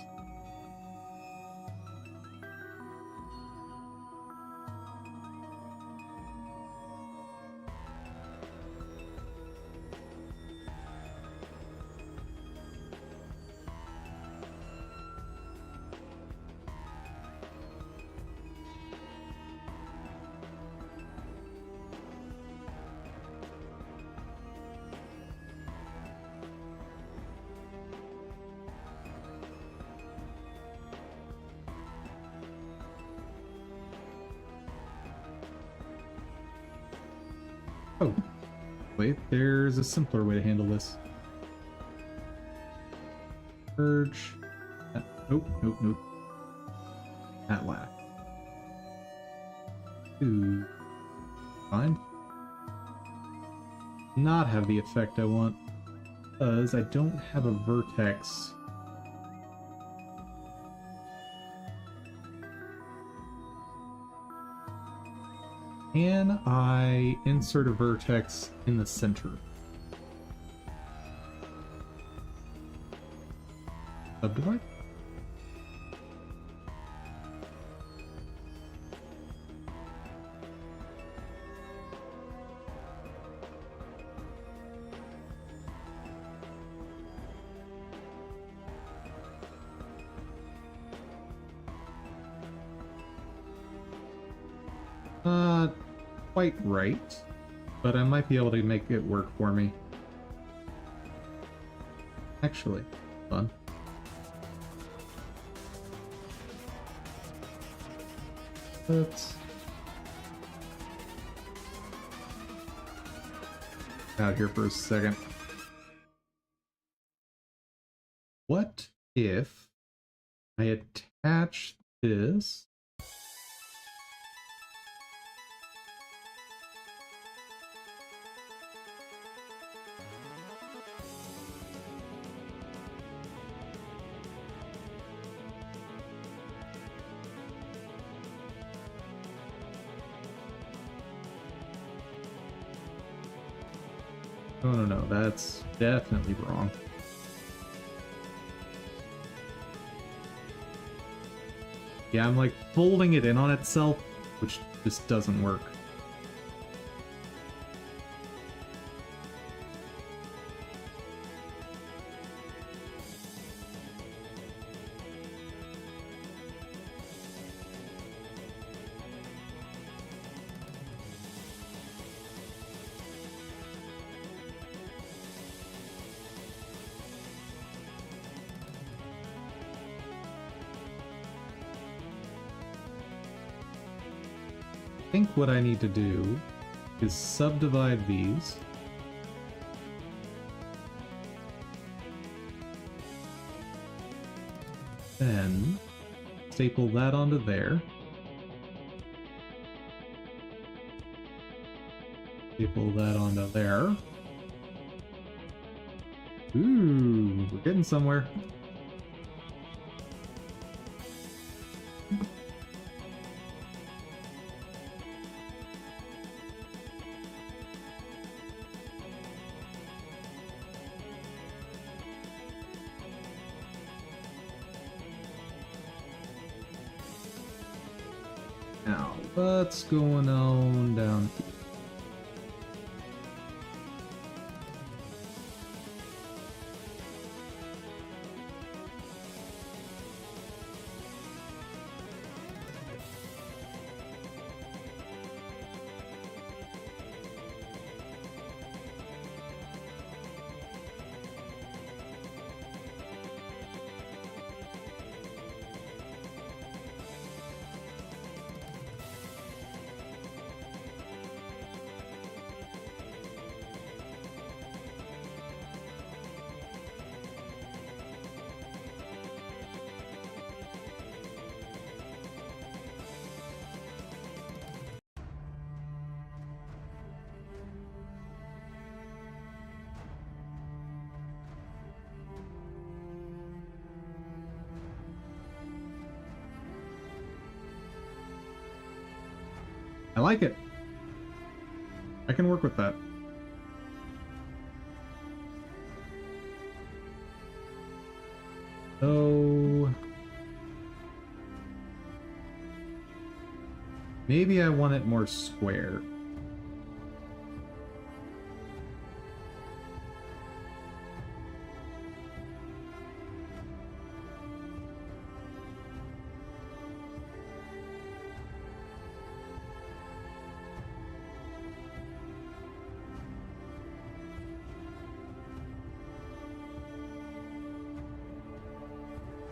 Wait, there's a simpler way to handle this. Purge. Nope, nope, nope. That last. Ooh. Fine. Not have the effect I want. Because I don't have a vertex. Can I insert a vertex in the center? Subdivide? Not quite right, but I might be able to make it work for me. Actually, fun. Let's out here for a second. What if I attach this? No, no, no, that's definitely wrong. Yeah, I'm like folding it in on itself, which just doesn't work. I think what I need to do is subdivide these. Then staple that onto there. Staple that onto there. Ooh, we're getting somewhere. Now, what's going on down here? I like it. I can work with that. So maybe I want it more square.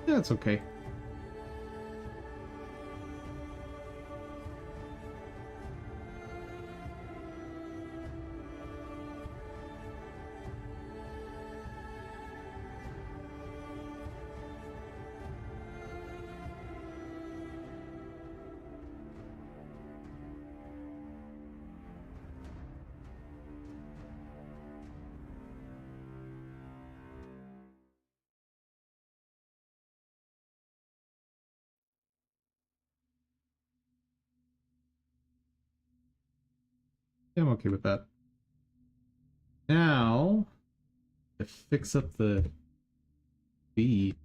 Yeah, it's okay. Yeah, I'm okay with that. Now, to fix up the B.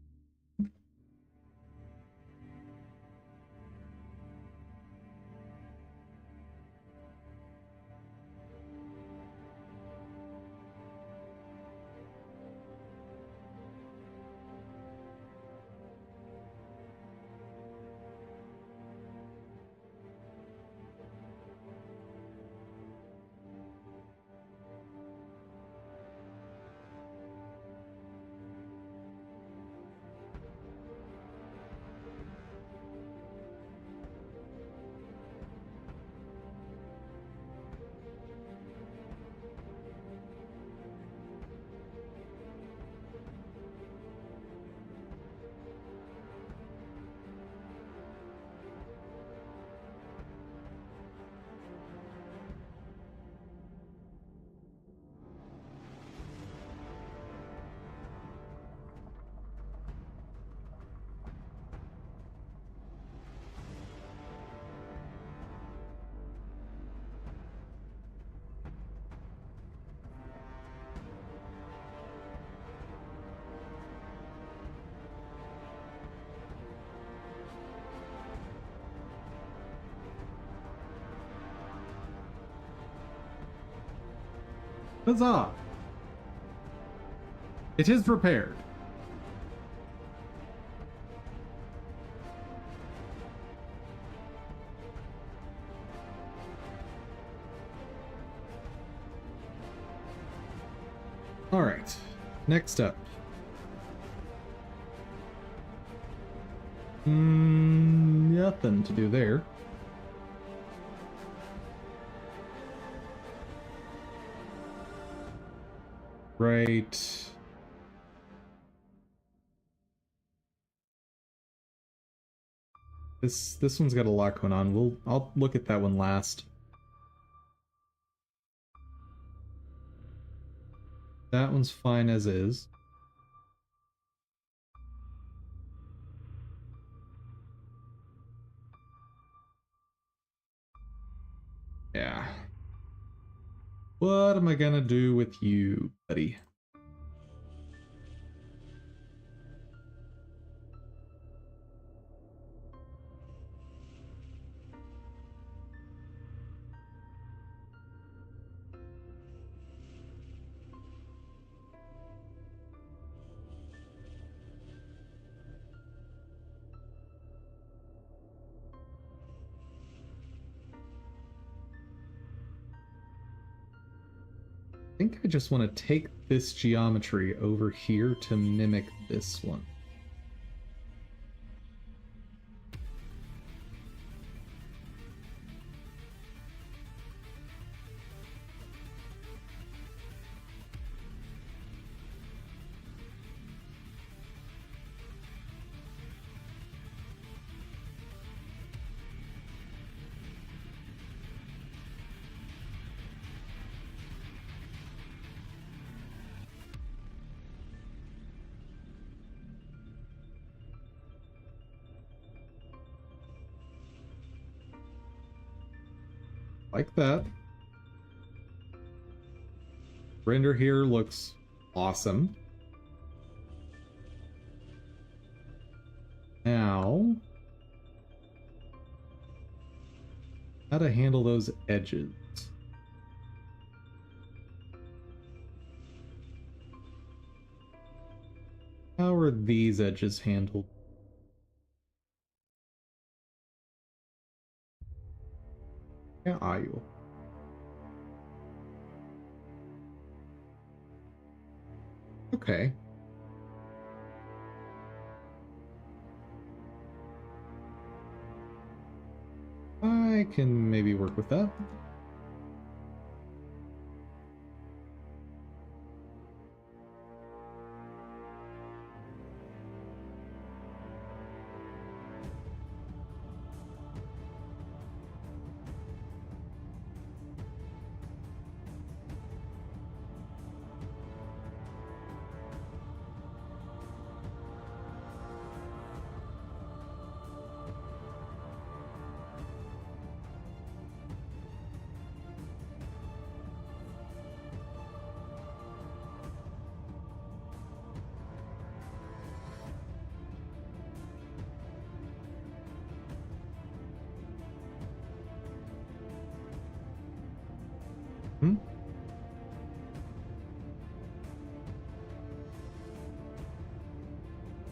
Huzzah! It is repaired. All right, next up. Nothing to do there. Right. This one's got a lot going on. I'll look at that one last. That one's fine as is. Yeah. What am I gonna do with you, buddy? I think I just want to take this geometry over here to mimic this one. Like that. Render here looks awesome. Now, how to handle those edges. How are these edges handled? Yeah, are you? Okay. I can maybe work with that.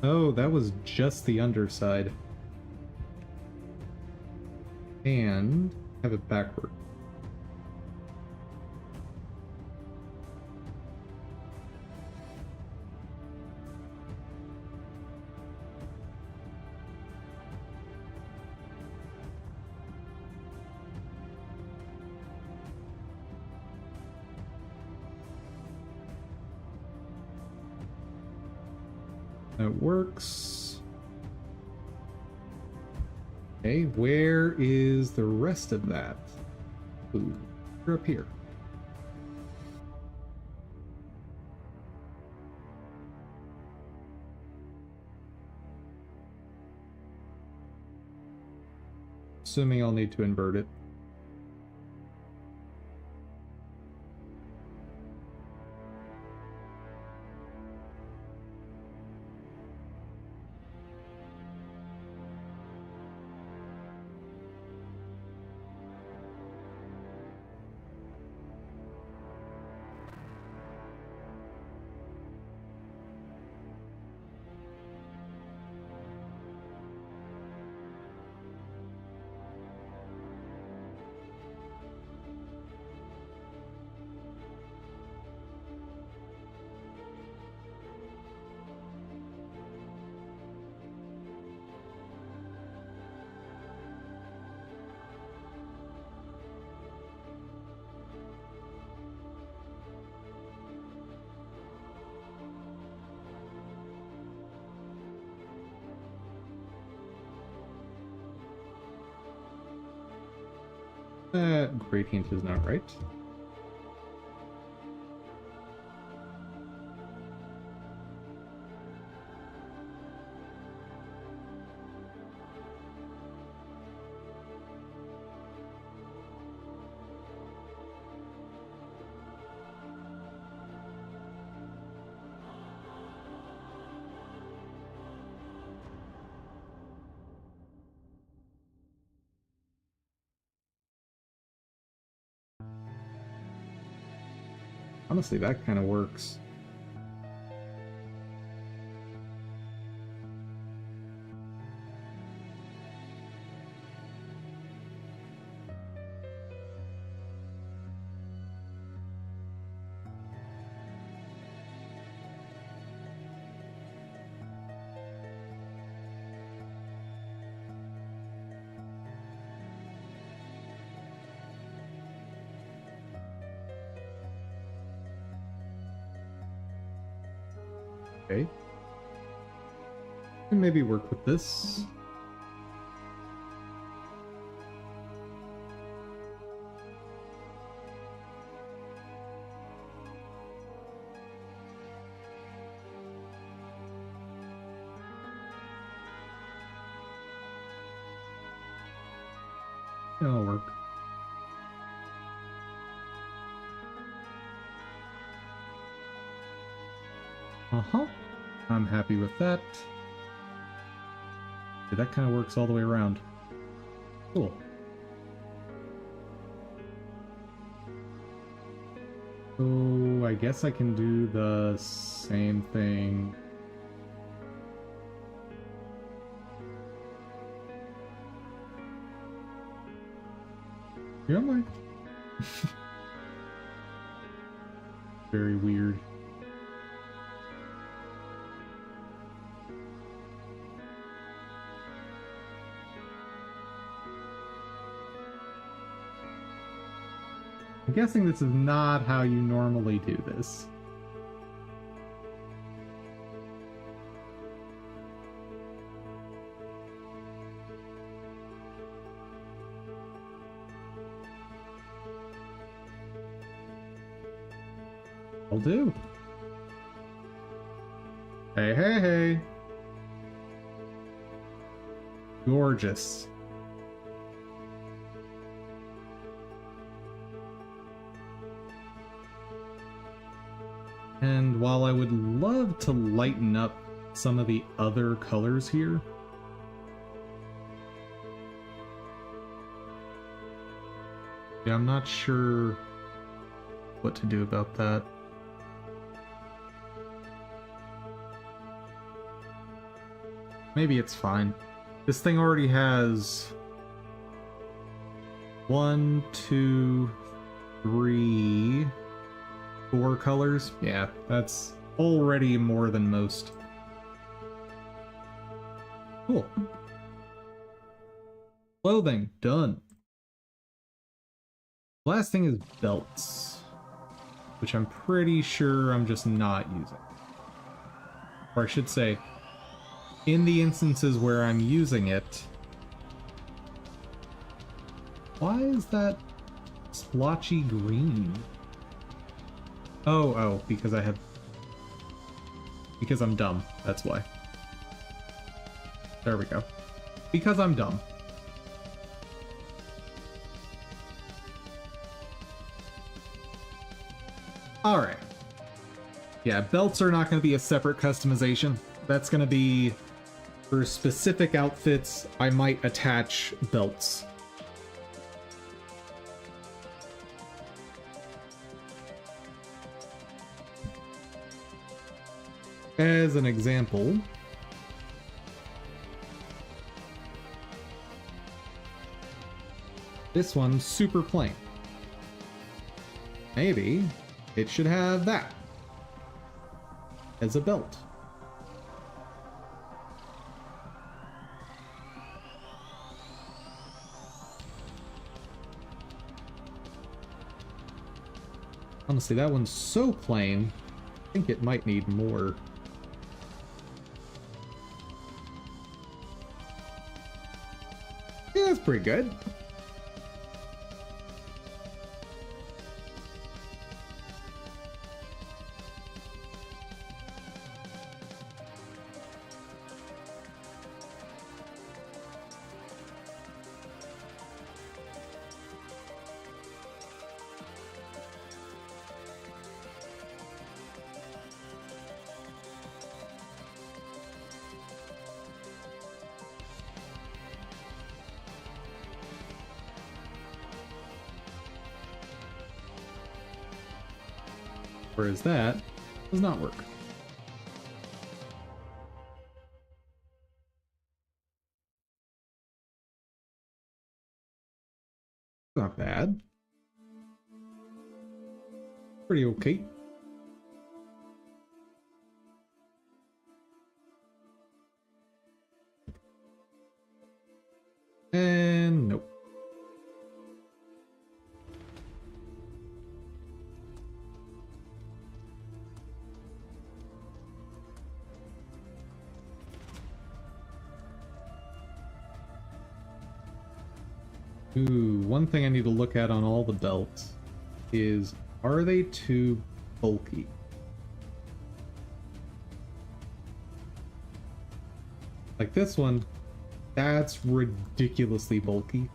Oh, that was just the underside. And have it backward. That works. Okay, where is the rest of that? Ooh, you're up here. Assuming I'll need to invert it. That gradient is not right. Honestly, that kind of works. Okay. And maybe work with this. That'll work. Uh-huh. I'm happy with that. Okay, that kind of works all the way around. Cool. So I guess I can do the same thing. Yeah, am I? Very weird. I'm guessing this is not how you normally do this. I'll do. Hey, hey, hey. Gorgeous. And while I would love to lighten up some of the other colors here, yeah, I'm not sure what to do about that. Maybe it's fine. This thing already has 1, 2, 3, 4 colors. Yeah, that's already more than most. Cool. Clothing, done. Last thing is belts, which I'm pretty sure I'm just not using. Or I should say, in the instances where I'm using it... Why is that splotchy green? Oh, because I have... Because I'm dumb, that's why. There we go. Because I'm dumb. Alright. Yeah, belts are not going to be a separate customization. That's going to be... For specific outfits, I might attach belts. As an example... This one's super plain. Maybe it should have that as a belt. Honestly, that one's so plain, I think it might need more. Yeah, that's pretty good. Whereas that does not work. Not bad. Pretty okay. And nope. Ooh, one thing I need to look at on all the belts is, are they too bulky? Like this one, that's ridiculously bulky.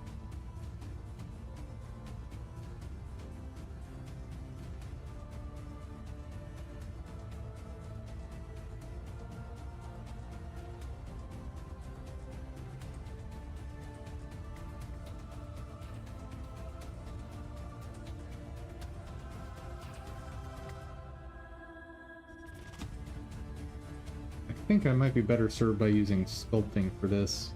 I think I might be better served by using sculpting for this.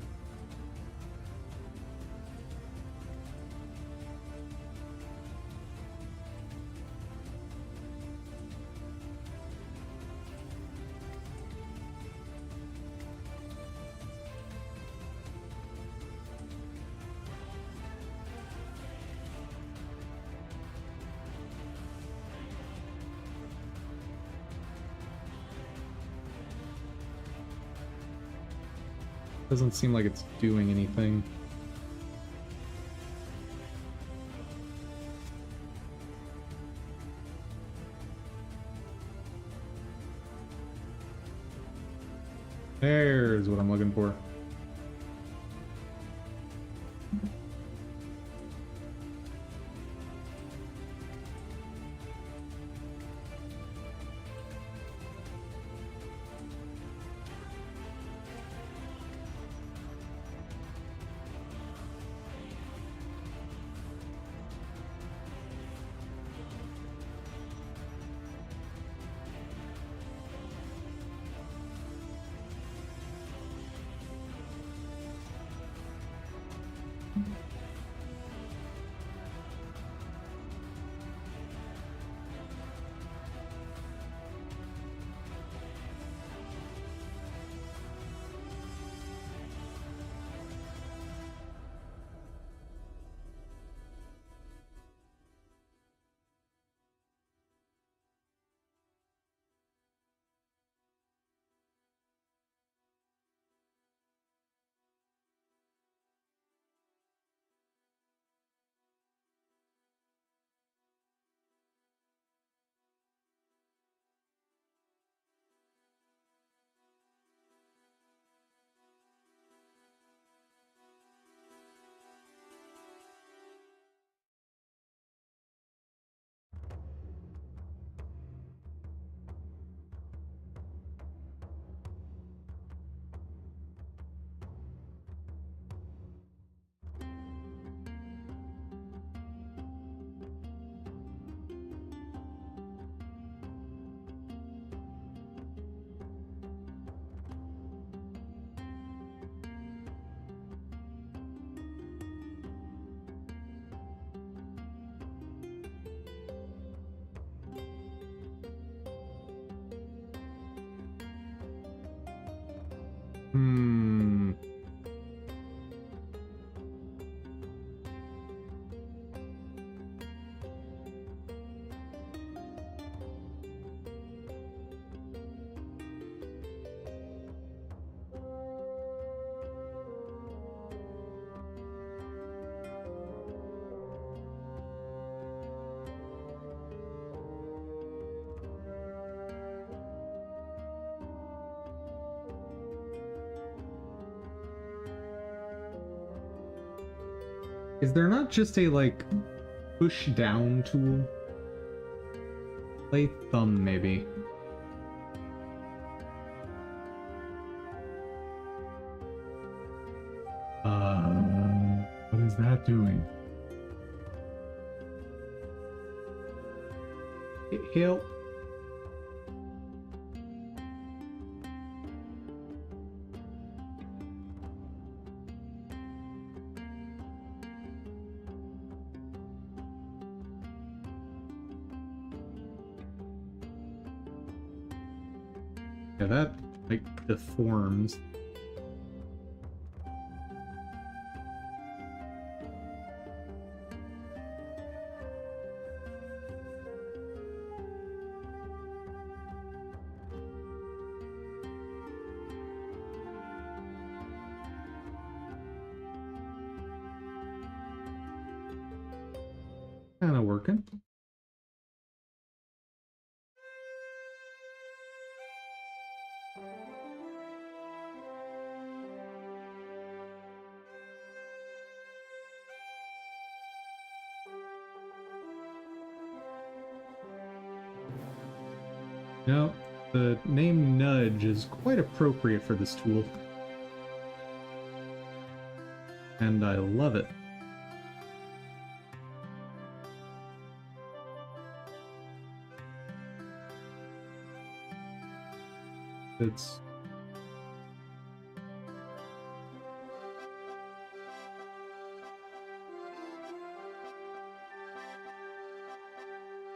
Doesn't seem like it's doing anything. There's what I'm looking for. Hmm. Is there not just a, like, push down tool? Play thumb, maybe. What is that doing? Help. Yeah, that, like, deforms. Kind of working. No, the name Nudge is quite appropriate for this tool. And I love it. It's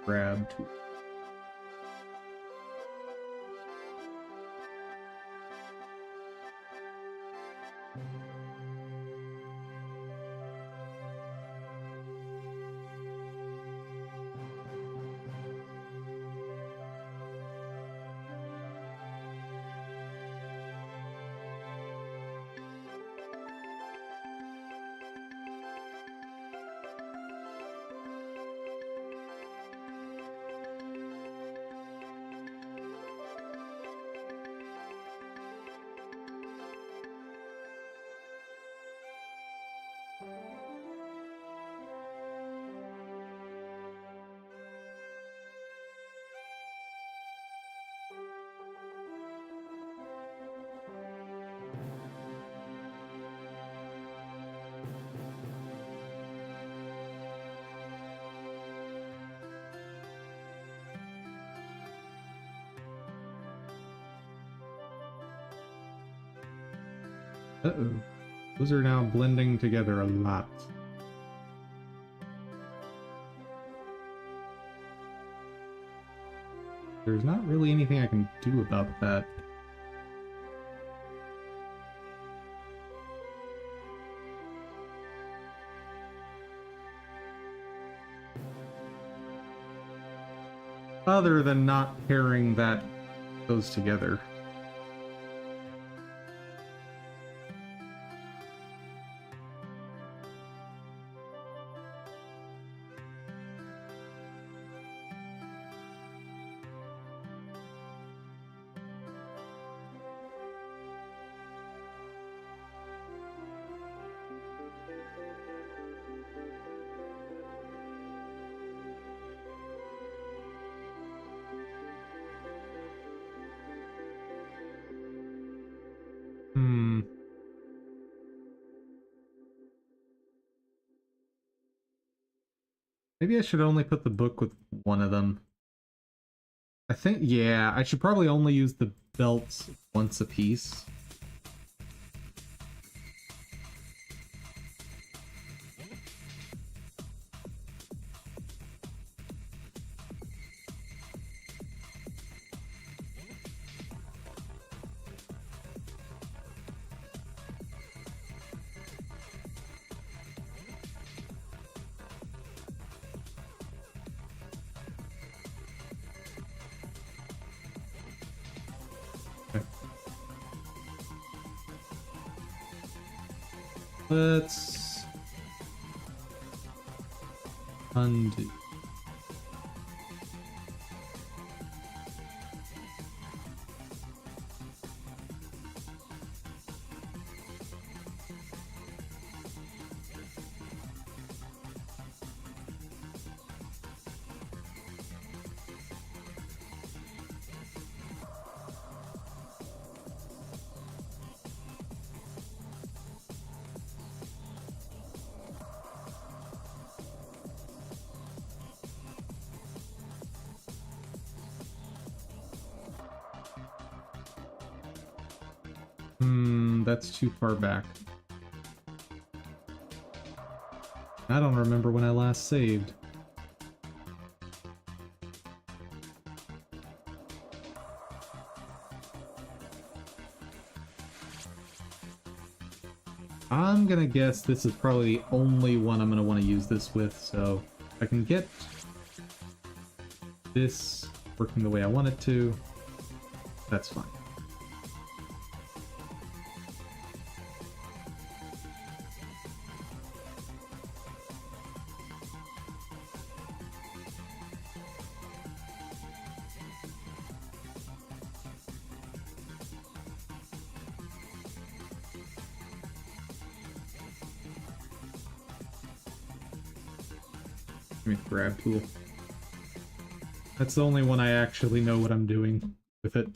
grab tool. Uh-oh. Those are now blending together a lot. There's not really anything I can do about that. Other than not pairing that goes together. Maybe I should only put the book with one of them. I think, yeah, I should probably only use the belts once a piece. Let's undo. That's too far back. I don't remember when I last saved. I'm gonna guess this is probably the only one I'm gonna want to use this with, so I can get this working the way I want it to. That's fine. Give me the grab tool. That's the only one I actually know what I'm doing with it.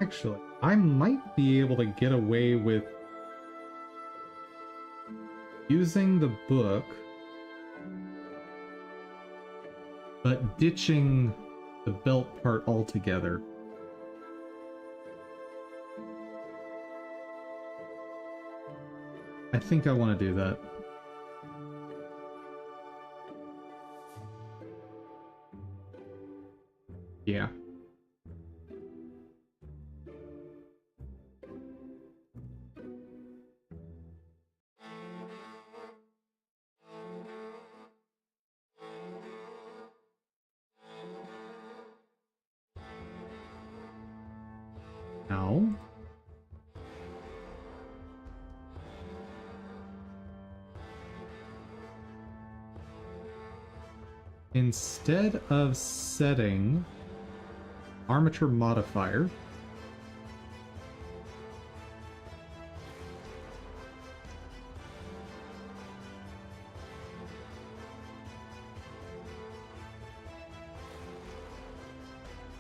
Actually, I might be able to get away with using the book, but ditching the belt part altogether. I think I want to do that. Yeah. Now, instead of setting armature modifier,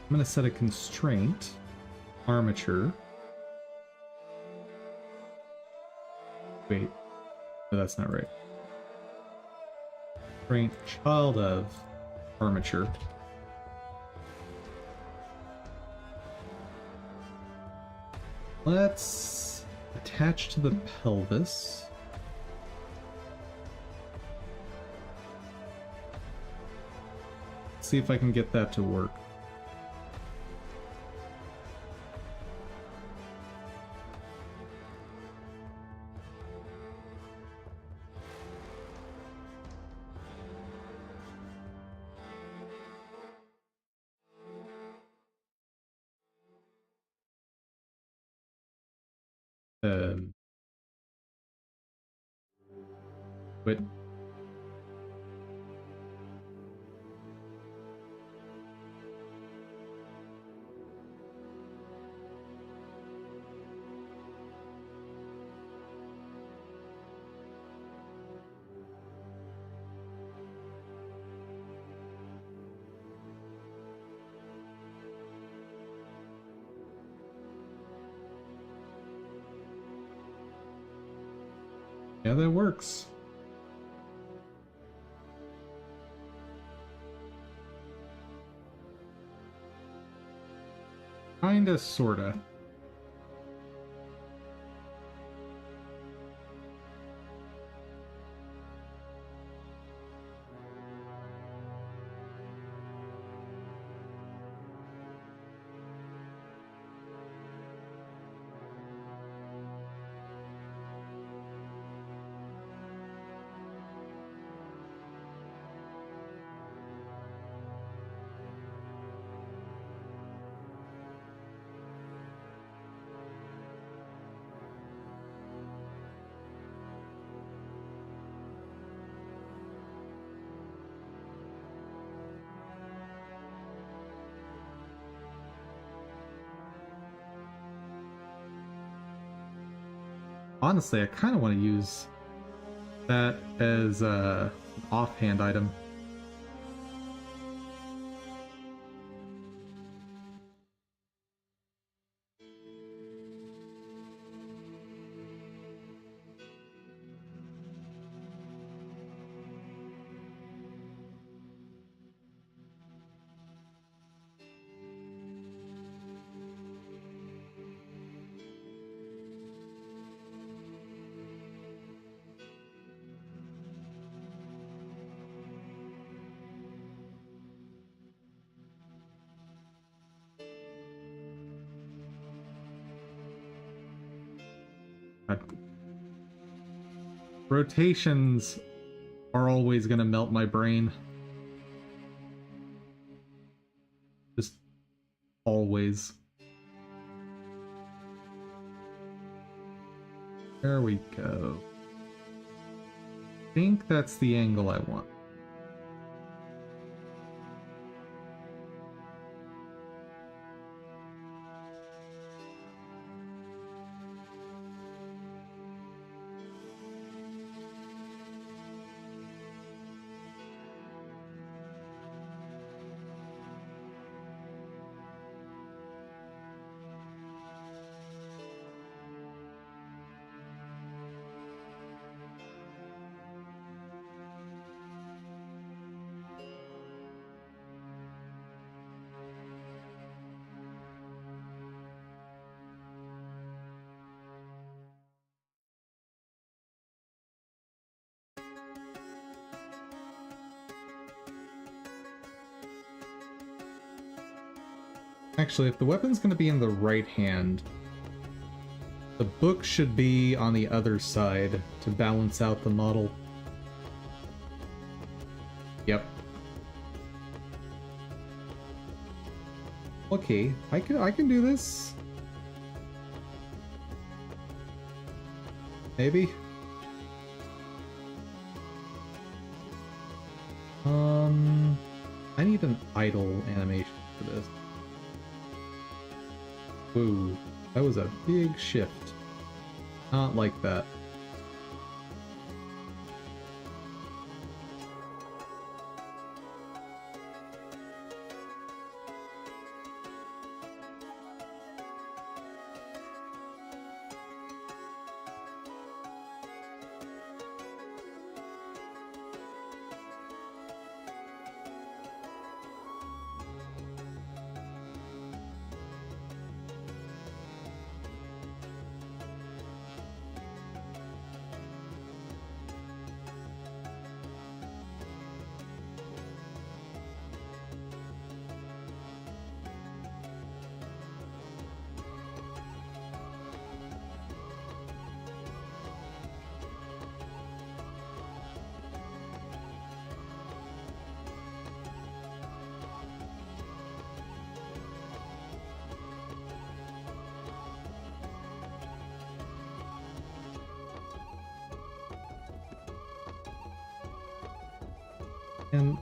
I'm going to set a constraint armature. Wait, no, that's not right. Constraint child of armature. Let's attach to the pelvis. See if I can get that to work. But yeah, that works. Kinda, sorta. Honestly, I kind of want to use that as an offhand item. Rotations are always gonna melt my brain. Just always. There we go. I think that's the angle I want. Actually, if the weapon's going to be in the right hand, the book should be on the other side to balance out the model. Yep. Okay, I can do this. Maybe? I need an idle animation for this. Whoa, that was a big shift. Not like that. And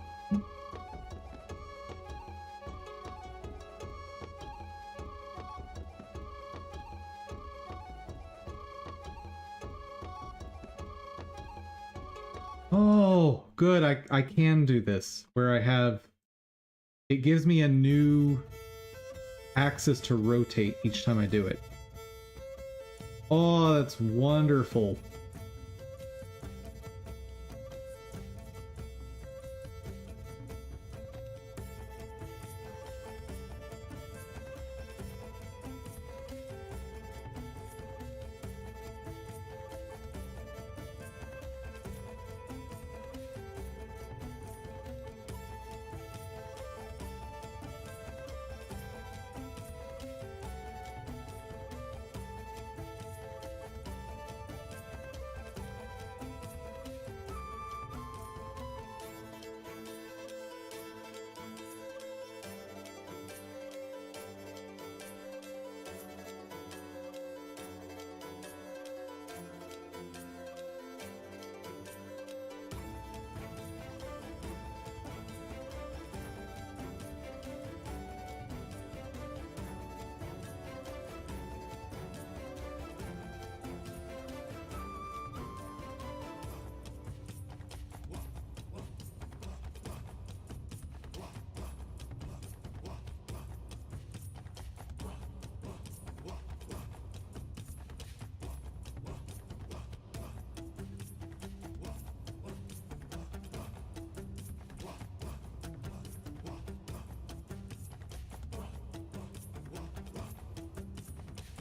oh, good. I can do this where I have it gives me a new axis to rotate each time I do it. Oh, that's wonderful.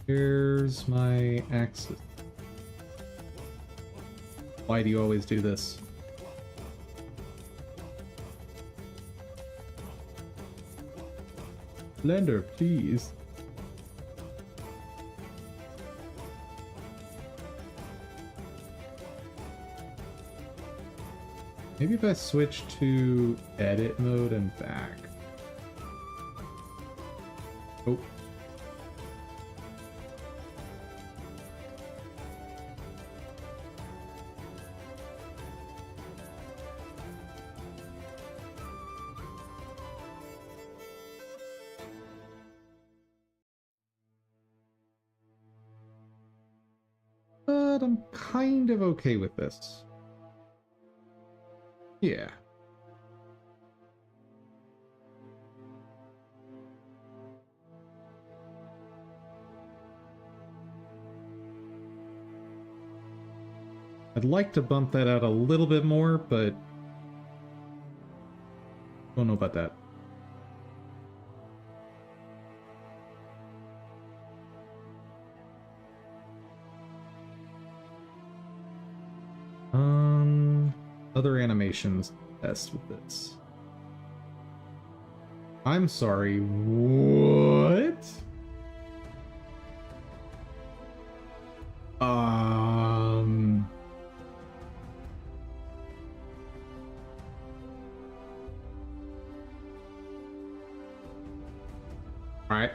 Here's my axis. Why do you always do this? Blender, please. Maybe if I switch to edit mode and back. Oh. But I'm kind of okay with this. Yeah. I'd like to bump that out a little bit more, but don't know about that. Other animations test with this. I'm sorry, what? Alright.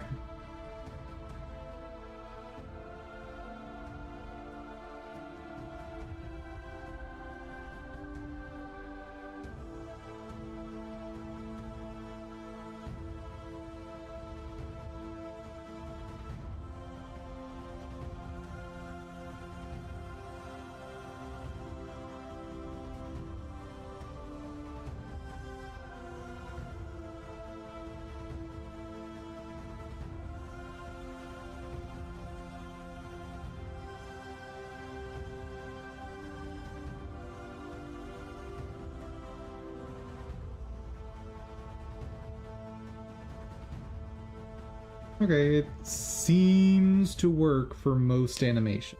Okay, it seems to work for most animation.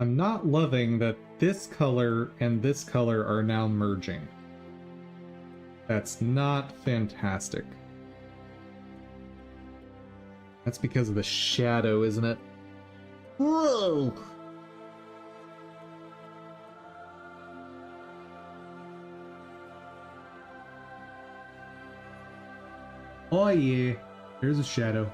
I'm not loving that this color and this color are now merging. That's not fantastic. That's because of the shadow, isn't it? Whoa! Oh yeah, there's a shadow.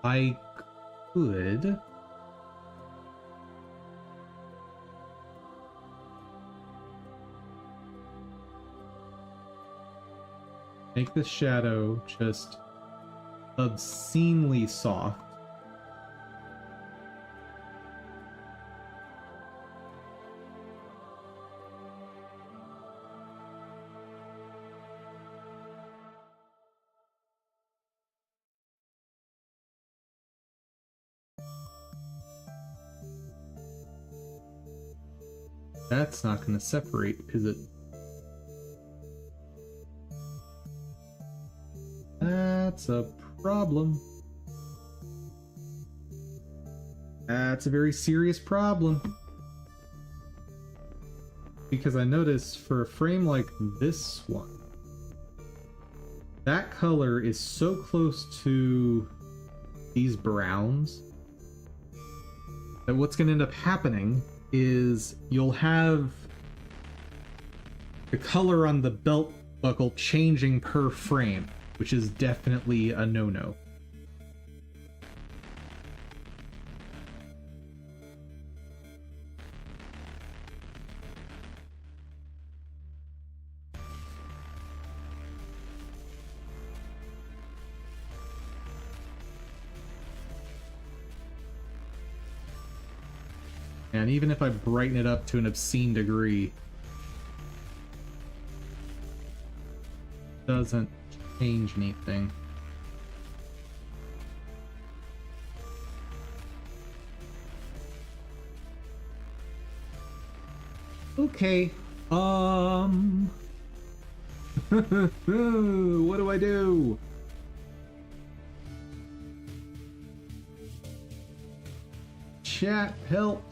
I could make the shadow just obscenely soft. That's not going to separate, is it? That's a problem. That's a very serious problem. Because I notice for a frame like this one, that color is so close to these browns that what's going to end up happening is you'll have the color on the belt buckle changing per frame, which is definitely a no-no. And even if I brighten it up to an obscene degree, it doesn't change anything. Okay, what do I do? Chat, help.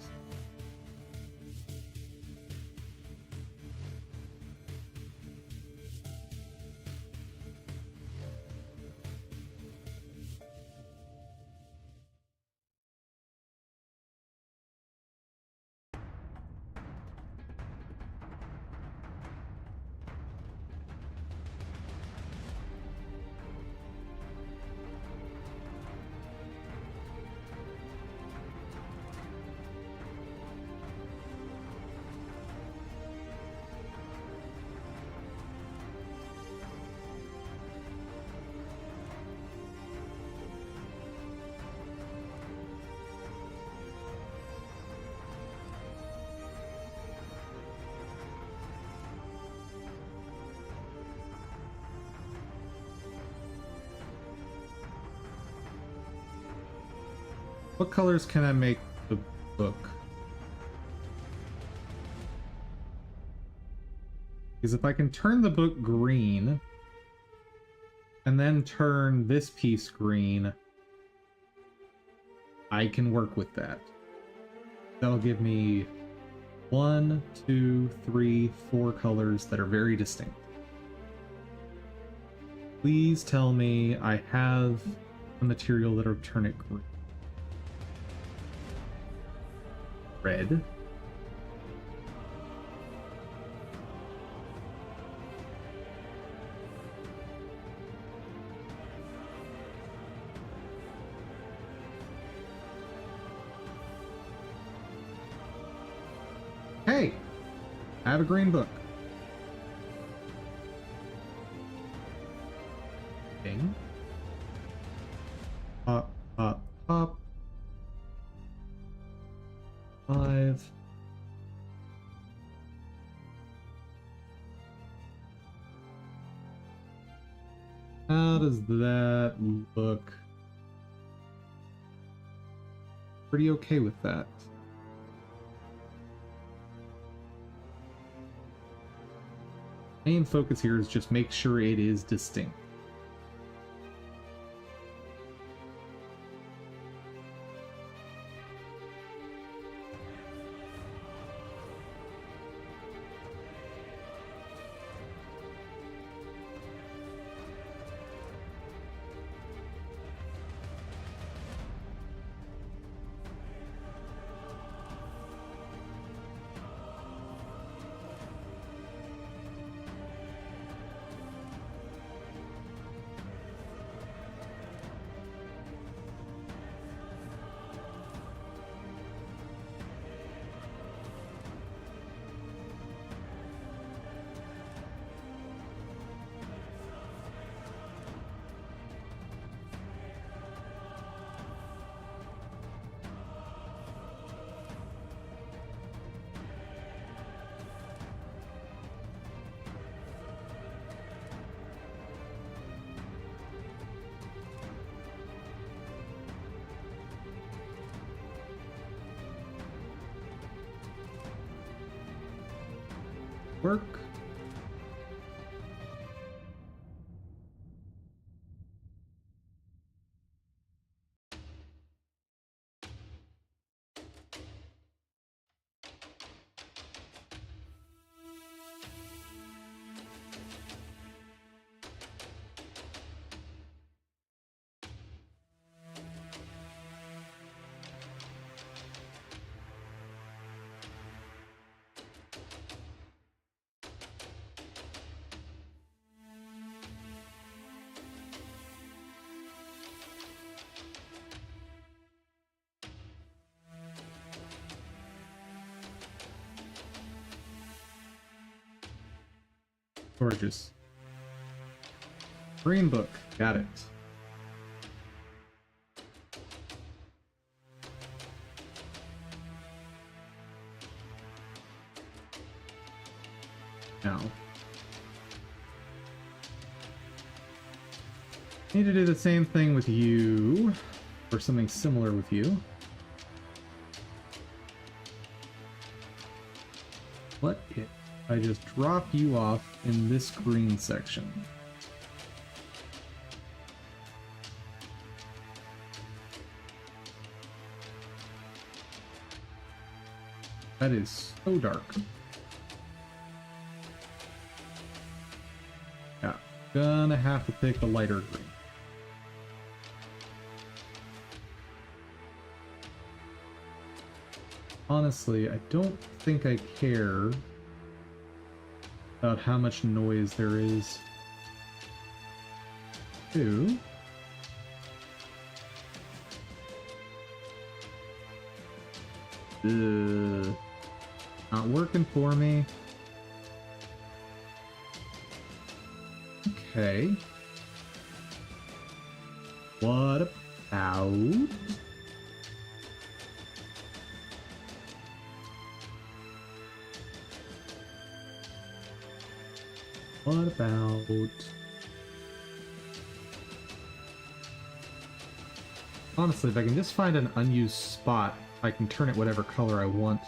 What colors can I make the book? Because if I can turn the book green and then turn this piece green, I can work with that. That'll give me 1, 2, 3, 4 colors that are very distinct. Please tell me I have a material that'll turn it green. Red. Have a green book. Ding. Pop, pop, pop. 5. How does that look? Pretty okay with that. Main focus here is just make sure it is distinct. Work. Gorgeous. Green book. Got it. Now. Need to do the same thing with you, or something similar with you. What if I just drop you off in this green section? That is so dark. Yeah, gonna have to pick the lighter green. Honestly, I don't think I care about how much noise there is. Two. Not working for me. Okay. What about... What about... Honestly, if I can just find an unused spot, I can turn it whatever color I want.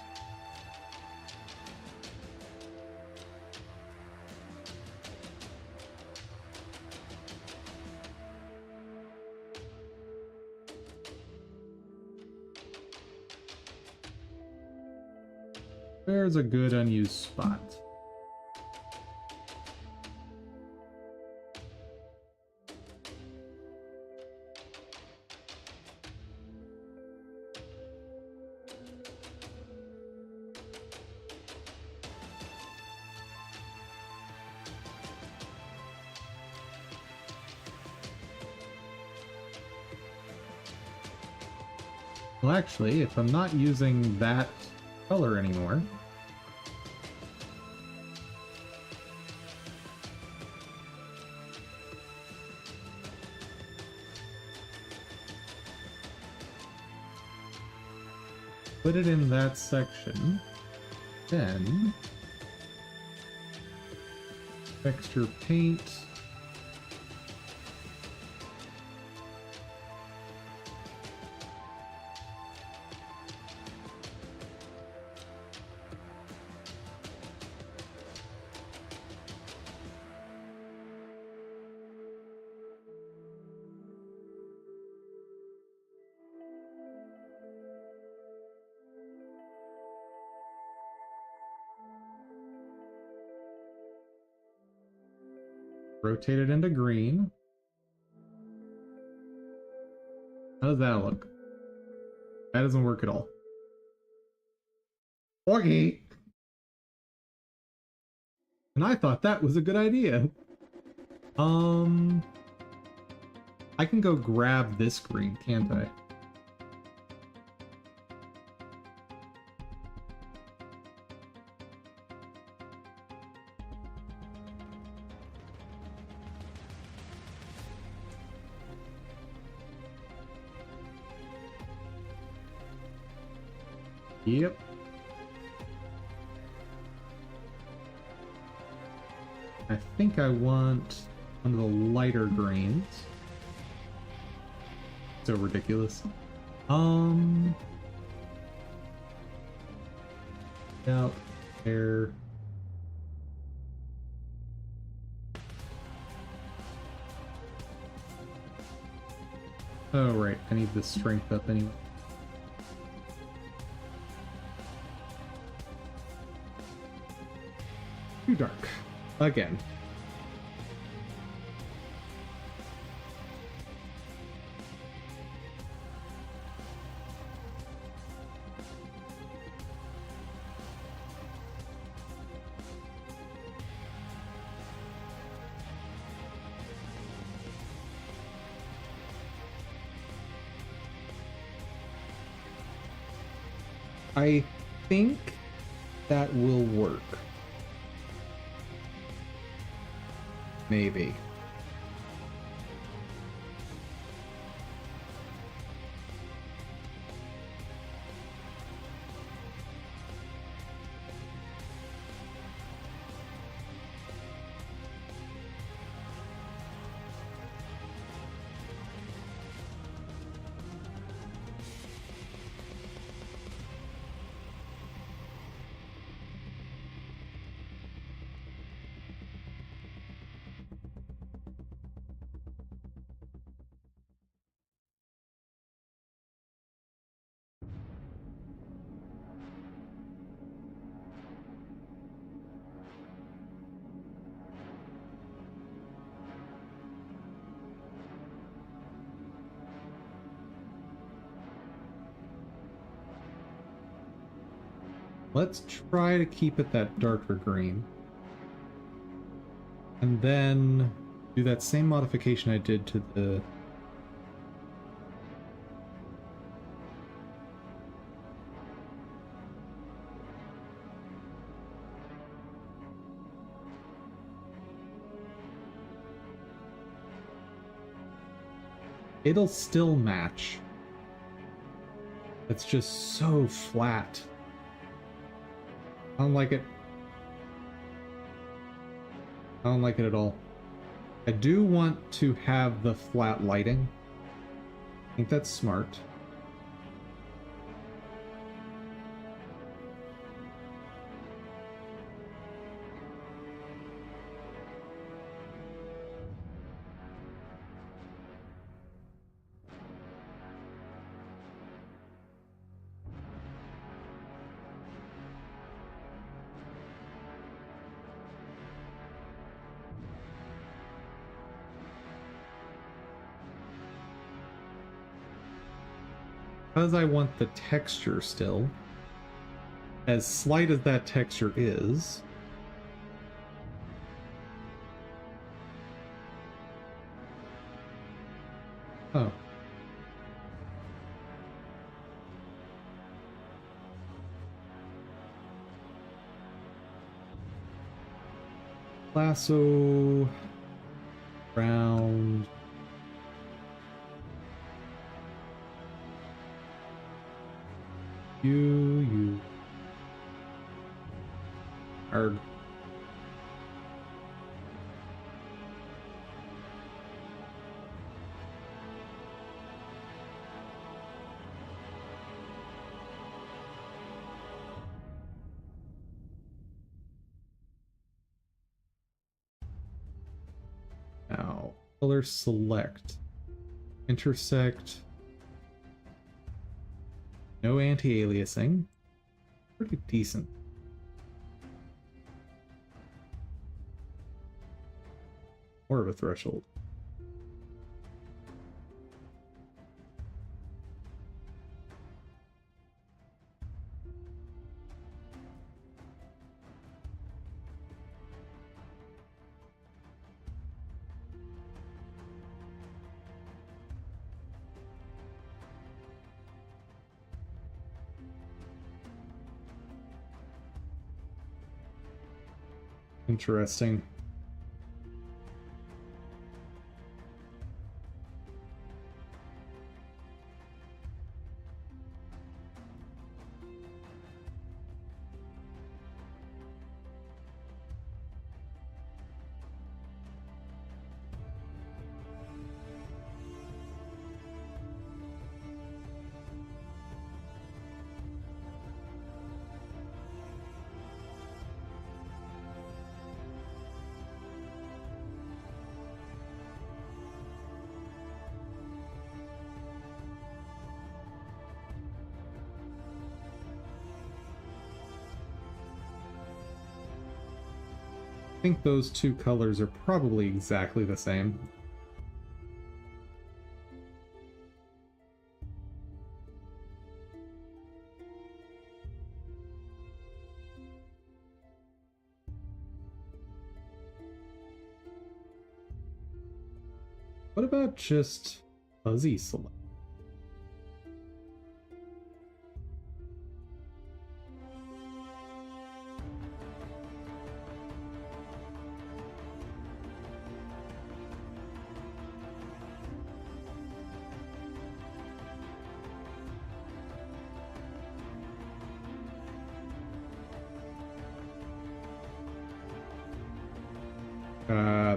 There's a good unused spot. Well, actually, if I'm not using that color anymore, put it in that section. Then texture paint. Rotate it into green. How does that look? That doesn't work at all. Okay. And I thought that was a good idea. I can go grab this green, can't I? Yep. I think I want one of the lighter greens. So ridiculous. Out there. Oh right, I need the strength up anyway. Too dark. Again. I think that will work. Maybe. Let's try to keep it that darker green. And then do that same modification I did to the... It'll still match. It's just so flat. I don't like it. I don't like it at all. I do want to have the flat lighting. I think that's smart. Because I want the texture still, as slight as that texture is, oh. Lasso, round. You. Arg. Now, color select. Intersect. No anti-aliasing. Pretty decent. More of a threshold. Interesting. I think those two colors are probably exactly the same. What about just fuzzy select?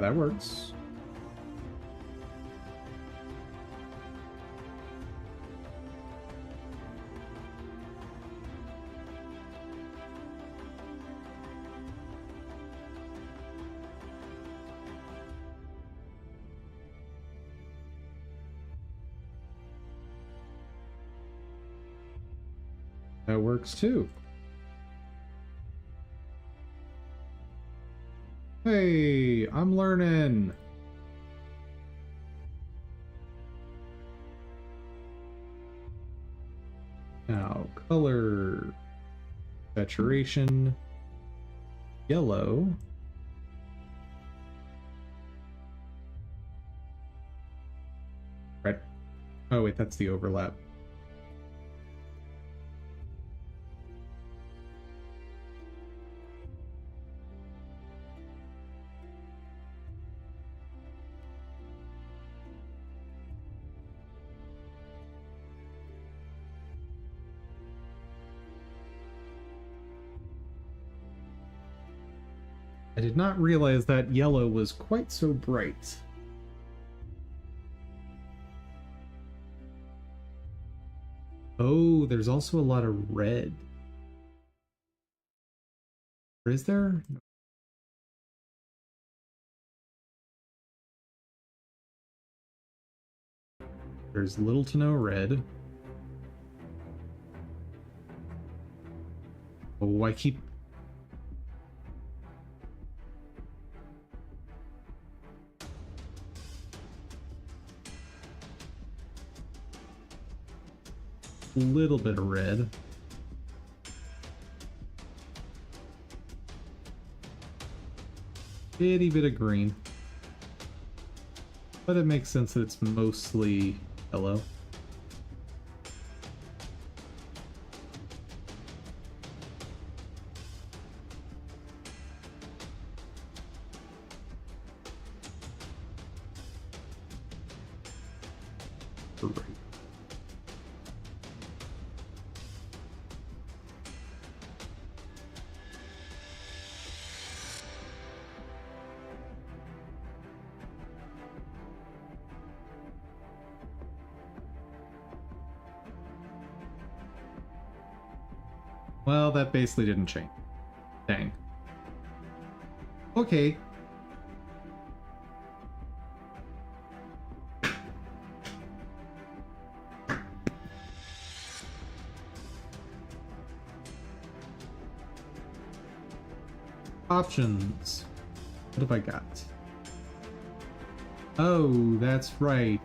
That works. That works too. Hey, I'm learning. Now, color saturation, yellow. Red. Oh wait, that's the overlap. I did not realize that yellow was quite so bright. Oh, there's also a lot of red. Or is there? There's little to no red. Oh, I keep... little bit of red. Itty bit of green. But it makes sense that it's mostly yellow. Great. Well, that basically didn't change. Dang. Okay. Options. What have I got? Oh, that's right.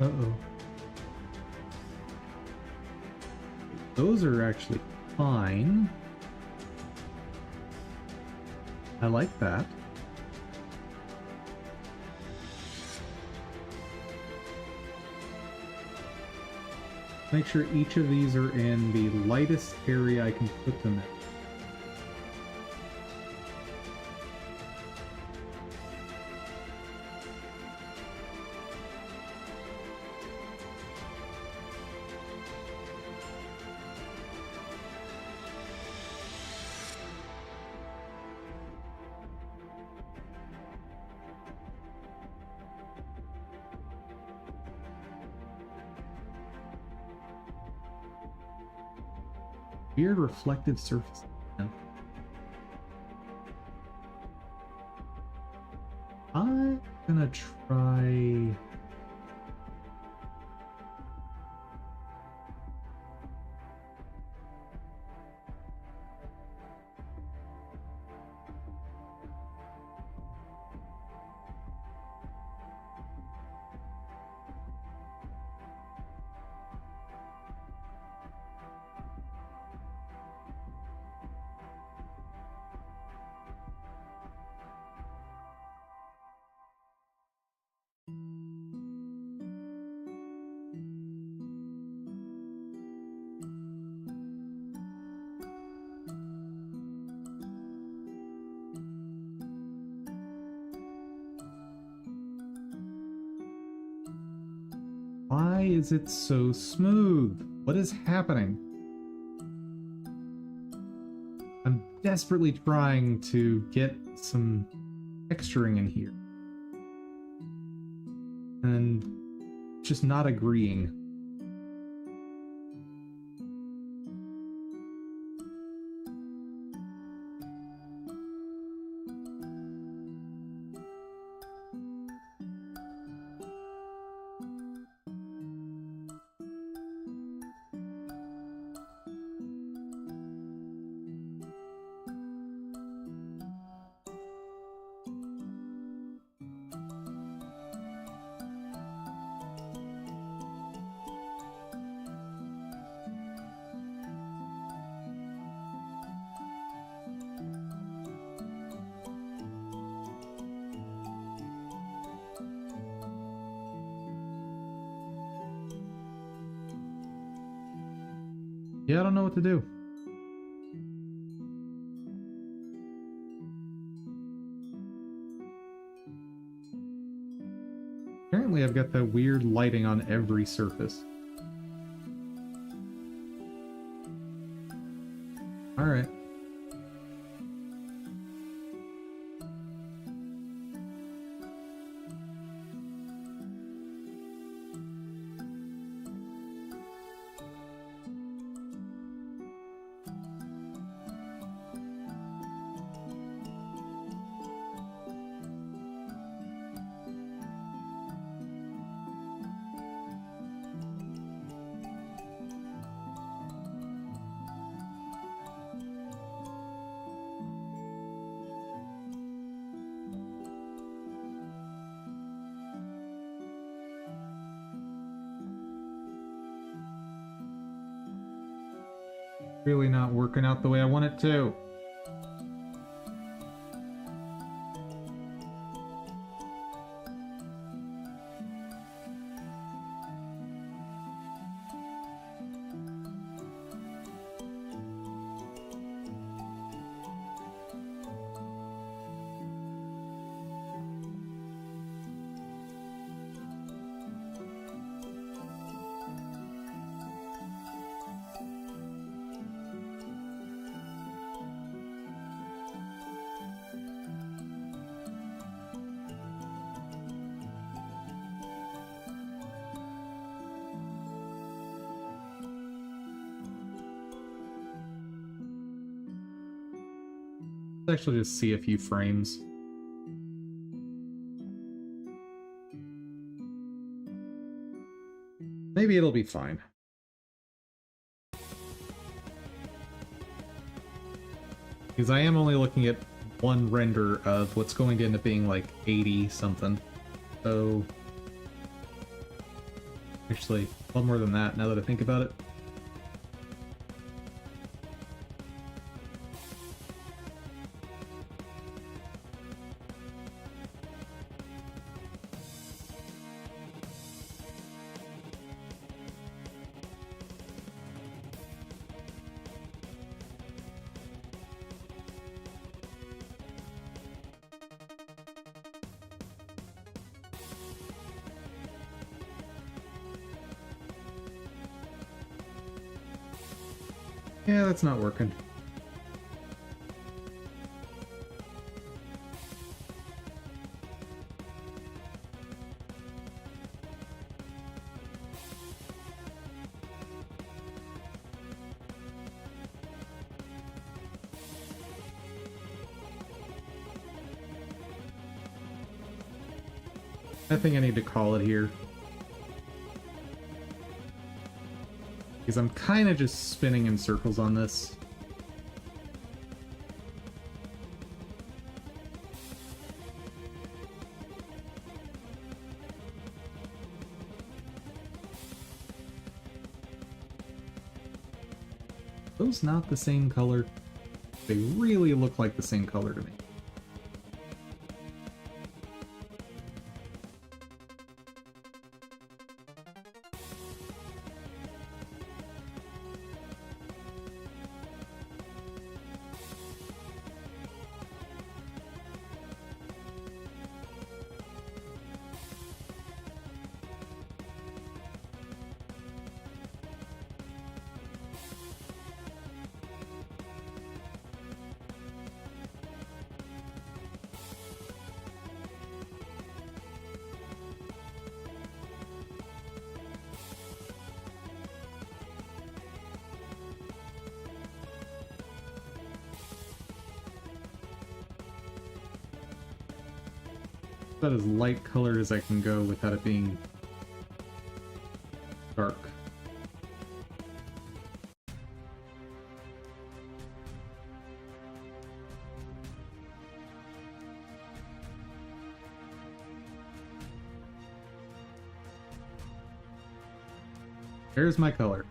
Uh-oh. Those are actually fine. I like that. Make sure each of these are in the lightest area I can put them in. Weird reflective surface. I'm gonna try. Why is it so smooth? What is happening? I'm desperately trying to get some texturing in here. And just not agreeing. Yeah, I don't know what to do. Apparently I've got that weird lighting on every surface. Alright. Really not working out the way I want it to. Let's actually just see a few frames. Maybe it'll be fine. Because I am only looking at one render of what's going to end up being like 80 something. So actually, a lot more than that now that I think about it. Yeah, that's not working. I think I need to call it here. Because I'm kind of just spinning in circles on this. Those not the same color? They really look like the same color to me. About as light colored as I can go without it being dark. There's my color.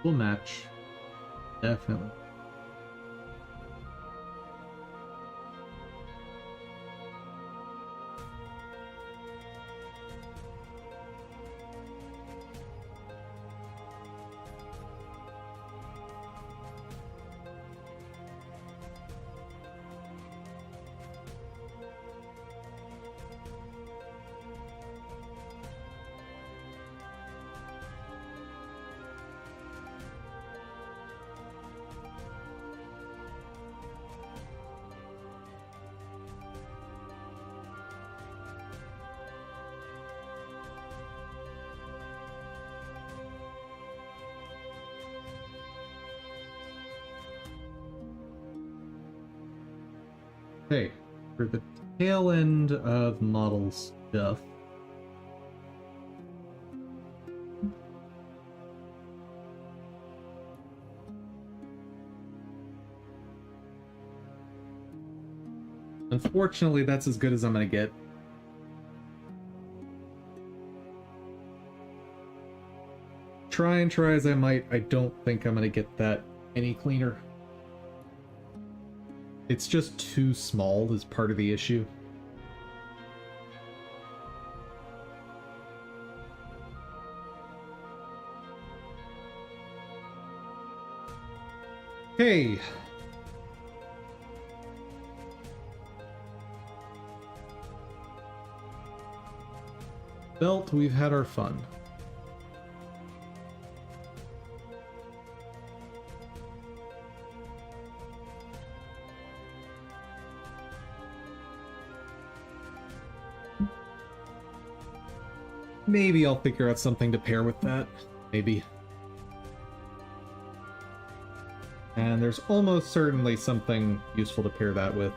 Will match. Definitely. Okay, for the tail end of model stuff. Unfortunately, that's as good as I'm gonna get. Try as I might, I don't think I'm gonna get that any cleaner. It's just too small is part of the issue. Okay. Belt, we've had our fun. Maybe I'll figure out something to pair with that. Maybe. And there's almost certainly something useful to pair that with.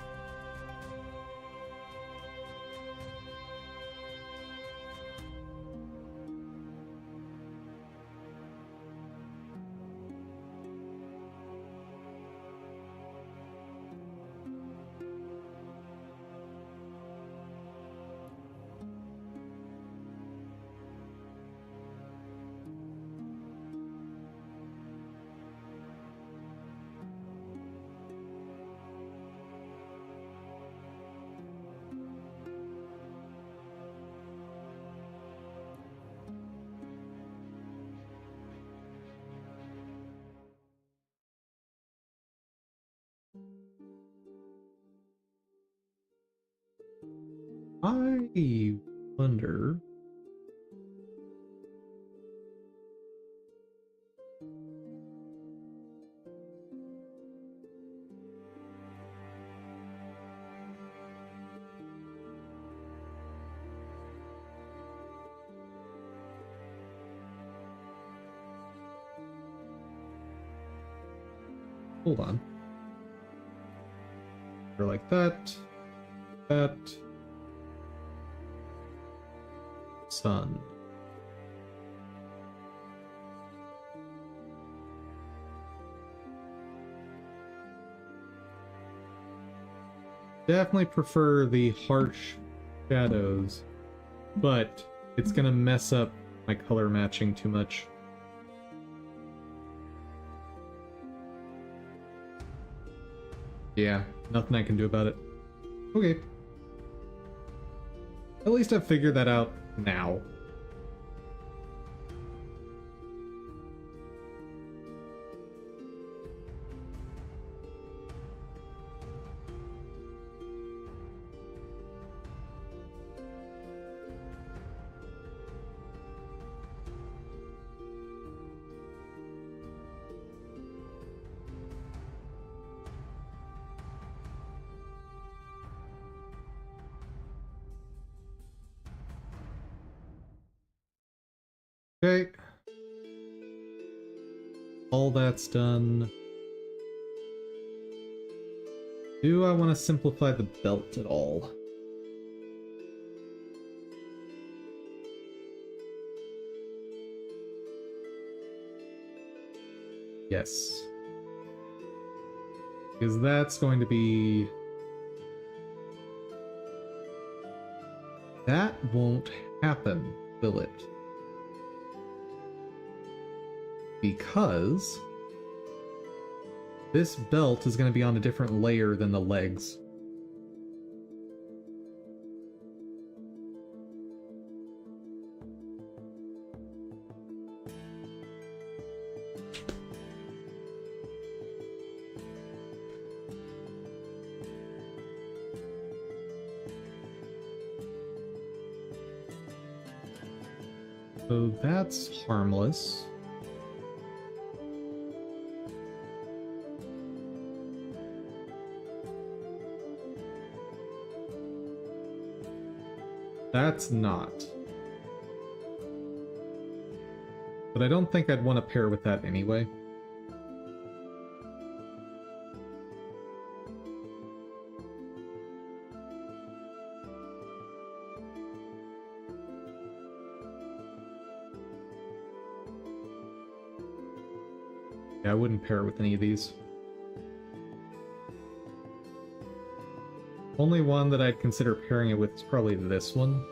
I wonder. Hold on. Or like that. That. Sun. Definitely prefer the harsh shadows, but it's gonna mess up my color matching too much. Yeah, nothing I can do about it. Okay. At least I've figured that out now. Okay. All that's done. Do I want to simplify the belt at all? Yes. Because that's going to be... That won't happen, will it? Because this belt is going to be on a different layer than the legs. So that's harmless. That's not. But I don't think I'd want to pair with that anyway. Yeah, I wouldn't pair it with any of these. Only one that I'd consider pairing it with is probably this one.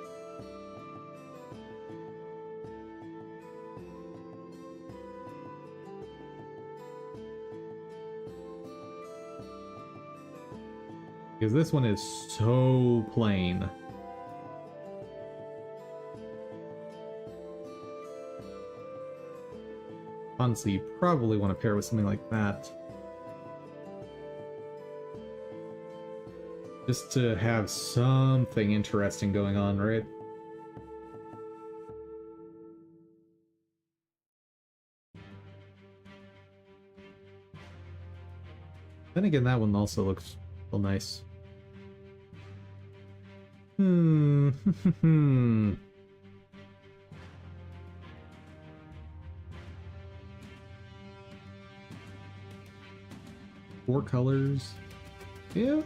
Because this one is so plain. Honestly, you probably want to pair with something like that. Just to have something interesting going on, right? Then again, that one also looks real nice. Hmm. 4 colors. Yeah.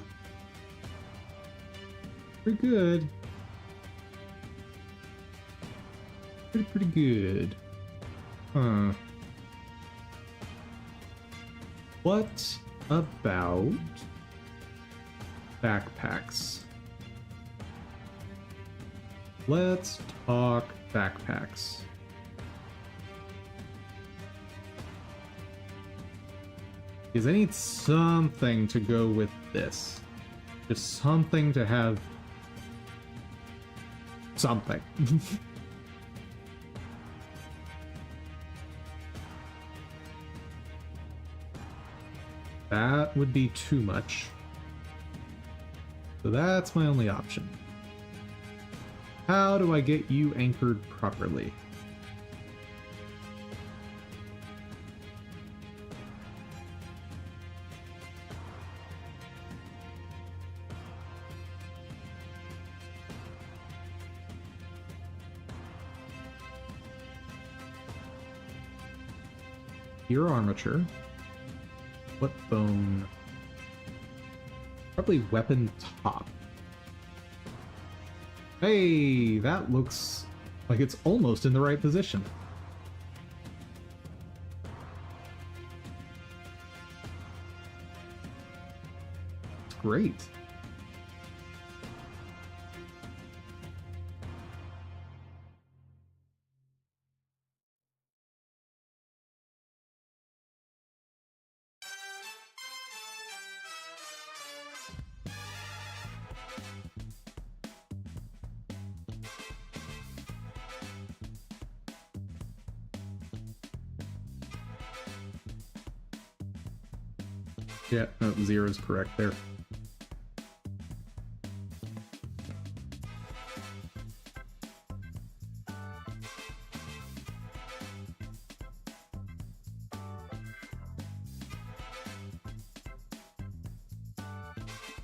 Pretty good. Pretty good. Huh. What about backpacks? Let's talk backpacks. Because I need something to go with this. Just something to have something. That would be too much. So that's my only option. How do I get you anchored properly? Your armature. What bone? Probably weapon top. Hey, that looks like it's almost in the right position. It's great. Yeah, no, 0 is correct there.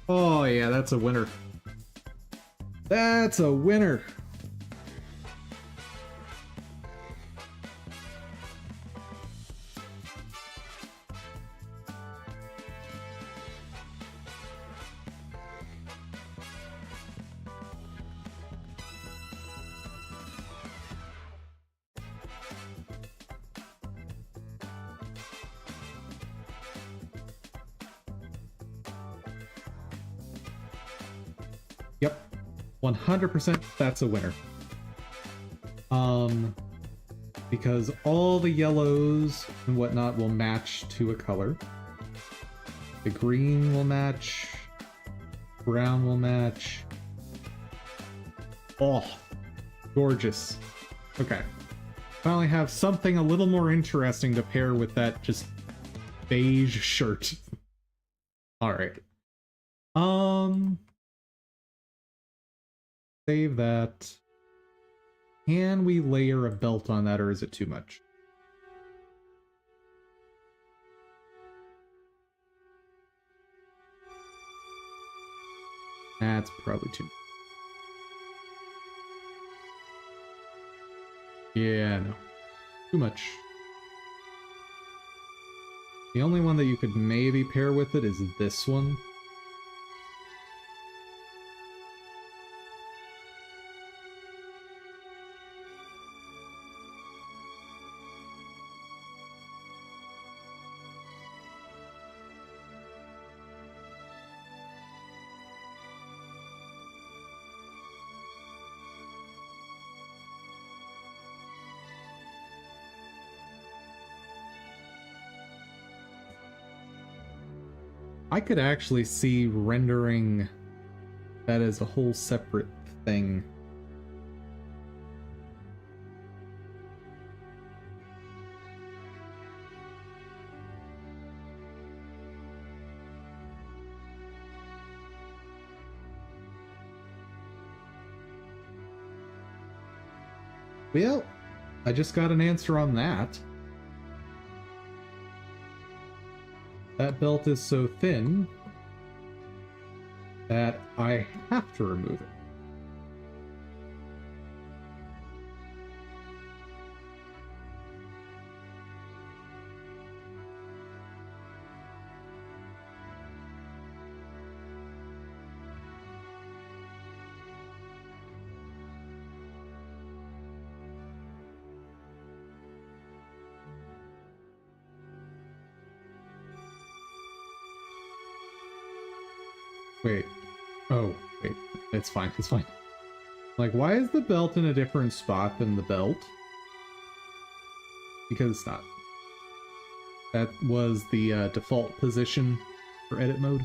Oh yeah, that's a winner. That's a winner. Yep. 100% that's a winner. Because all the yellows and whatnot will match to a color. The green will match. Brown will match. Oh, gorgeous. Okay. Finally have something a little more interesting to pair with that just beige shirt. Alright. Save that. Can we layer a belt on that, or is it too much? That's probably too much. Yeah, no. Too much. The only one that you could maybe pair with it is this one. I could actually see rendering that as a whole separate thing. Well, I just got an answer on that. That belt is so thin that I have to remove it. Wait. Oh, wait. It's fine. It's fine. Like, why is the belt in a different spot than the belt? Because it's not. That was the default position for edit mode.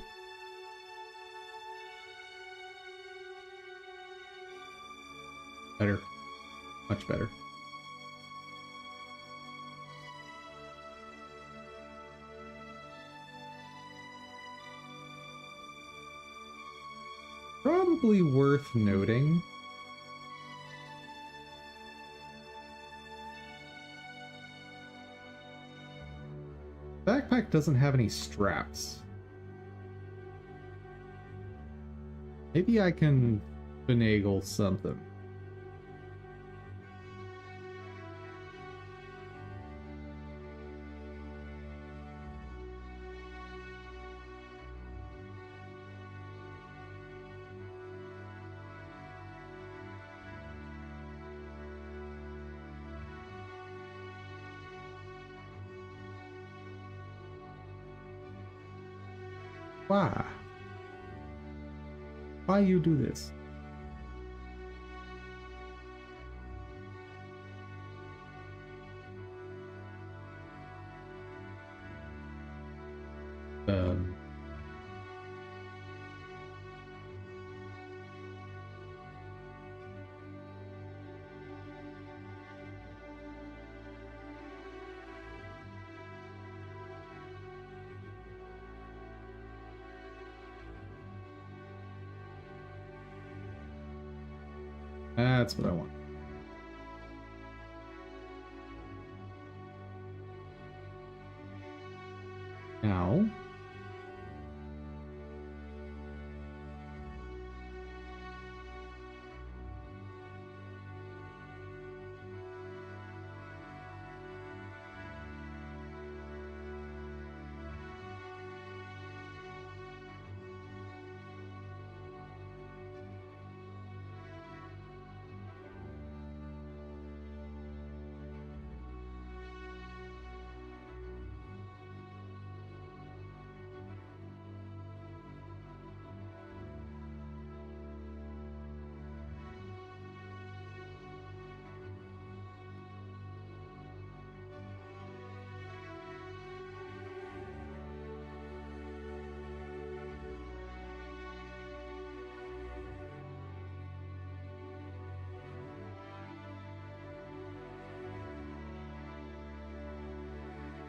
Better. Much better. Probably worth noting. Backpack doesn't have any straps. Maybe I can finagle something. Why? Why you do this? Um. That's what I want. Now.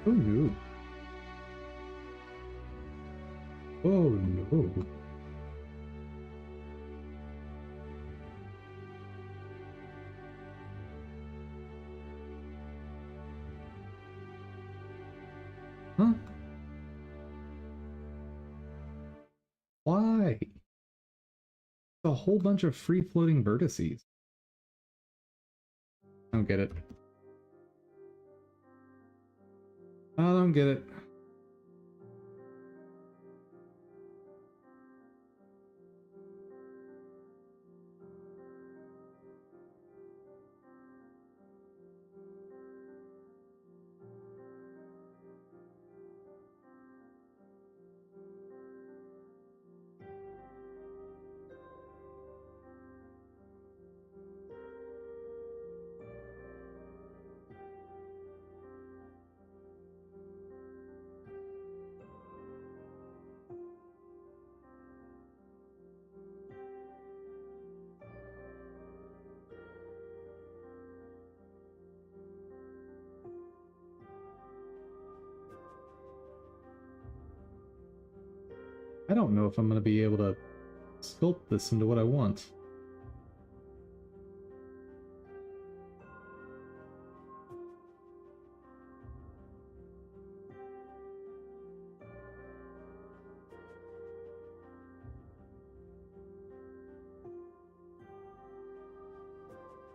Oh no. Oh no. Huh? Why? A whole bunch of free floating vertices. I don't get it. I don't get it. I don't know if I'm going to be able to sculpt this into what I want.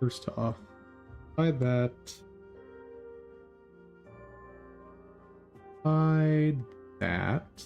First off, hide that. Hide that.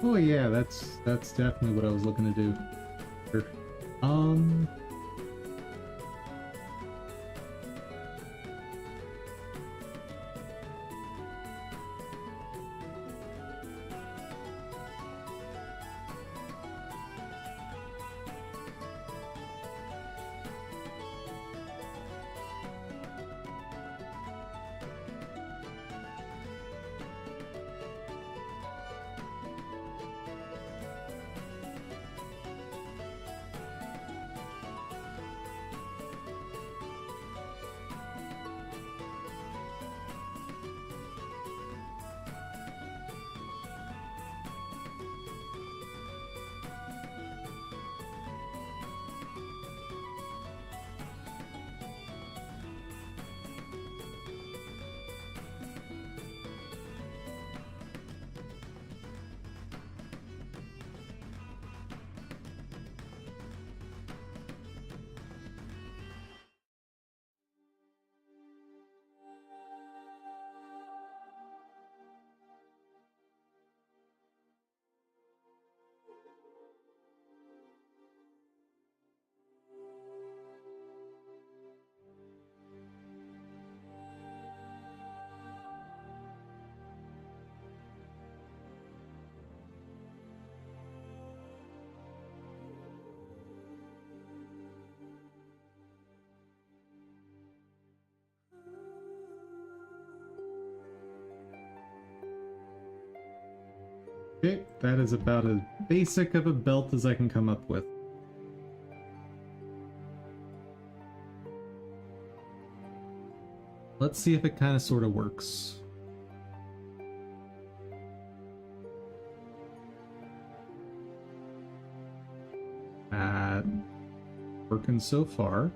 Oh yeah, that's definitely what I was looking to do. Sure. Okay, that is about as basic of a belt as I can come up with. Let's see if it kind of sort of works. Working so far.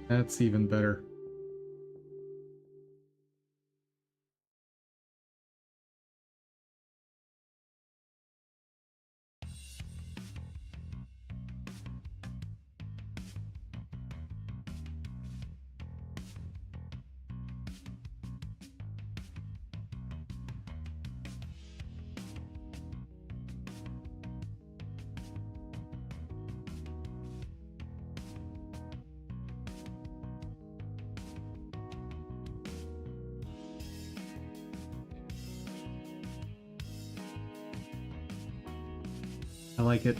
That's even better. I like it.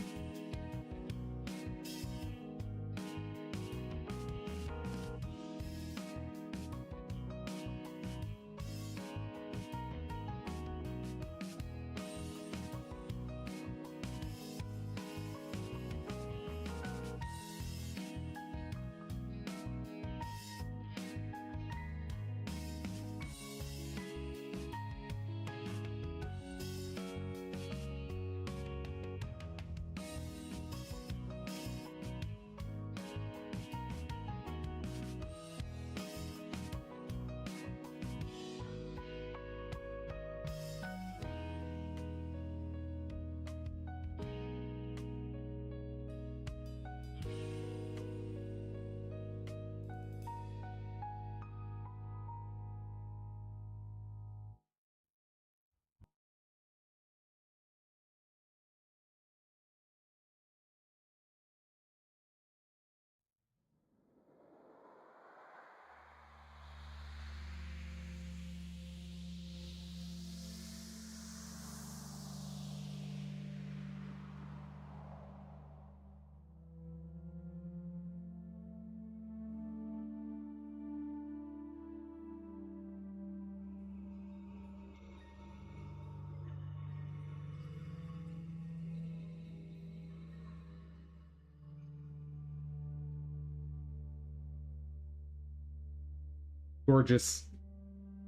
Gorgeous.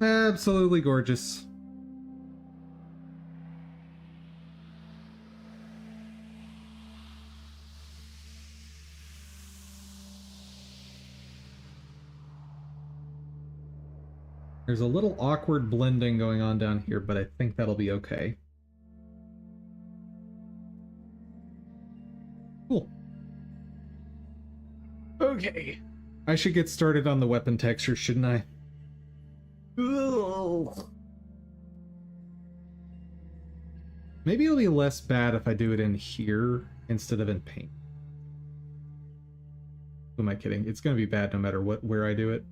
Absolutely gorgeous. There's a little awkward blending going on down here, but I think that'll be okay. Cool. Okay. I should get started on the weapon texture, shouldn't I? Ugh. Maybe it'll be less bad if I do it in here instead of in paint. Who am I kidding? It's gonna be bad no matter where I do it.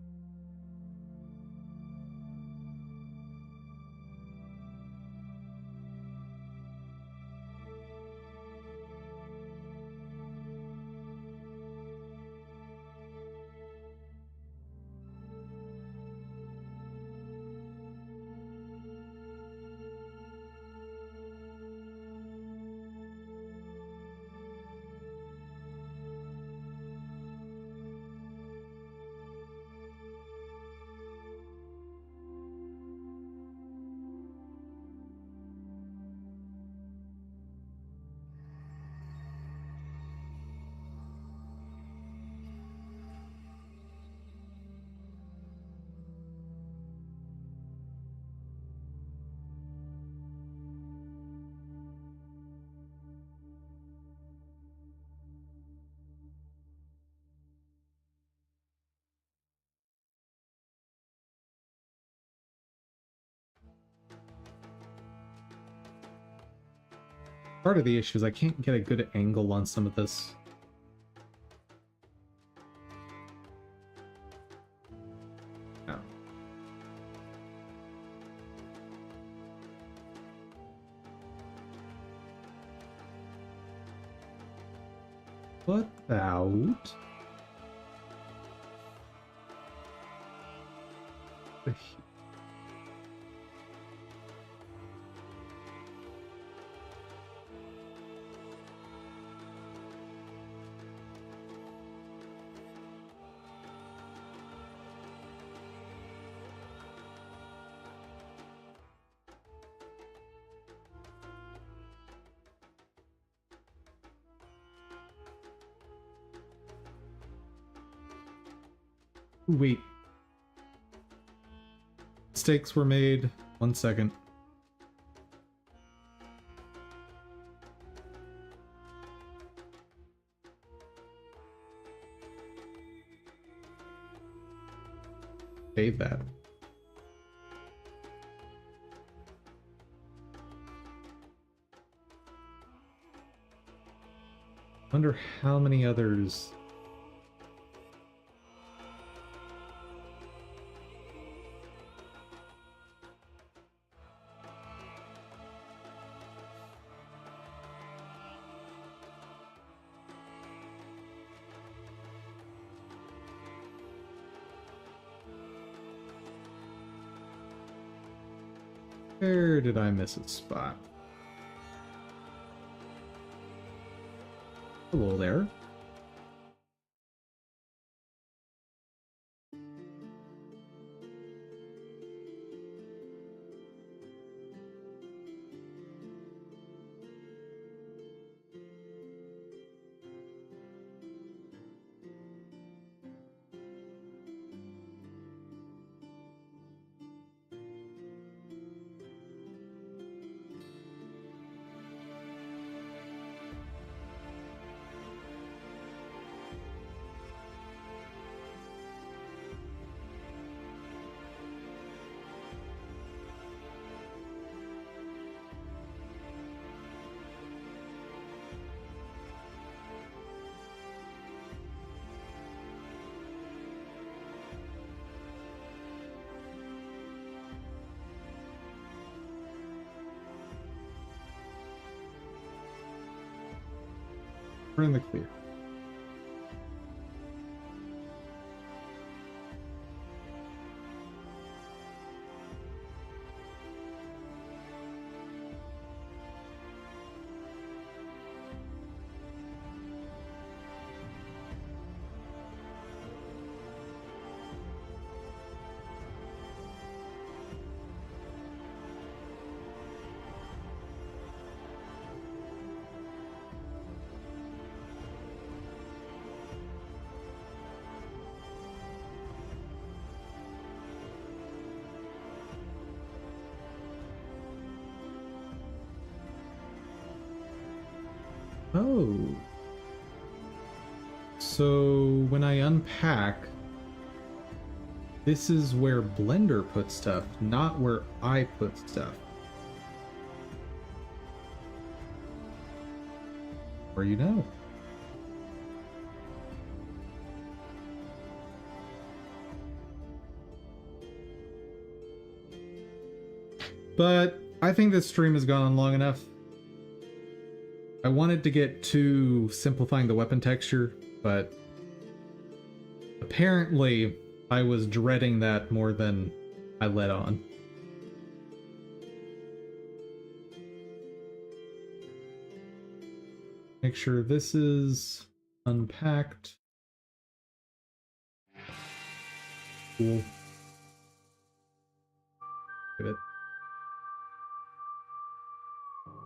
Part of the issue is I can't get a good angle on some of this. No. What about... Ooh, wait. Mistakes were made. 1 second. Save that. Wonder how many others. Where did I miss a spot? Hello there. We're in the clear. Oh. So when I unpack, this is where Blender puts stuff, not where I put stuff. Or you know. But I think this stream has gone on long enough. I wanted to get to simplifying the weapon texture, but apparently I was dreading that more than I let on. Make sure this is unpacked. Cool. Give it.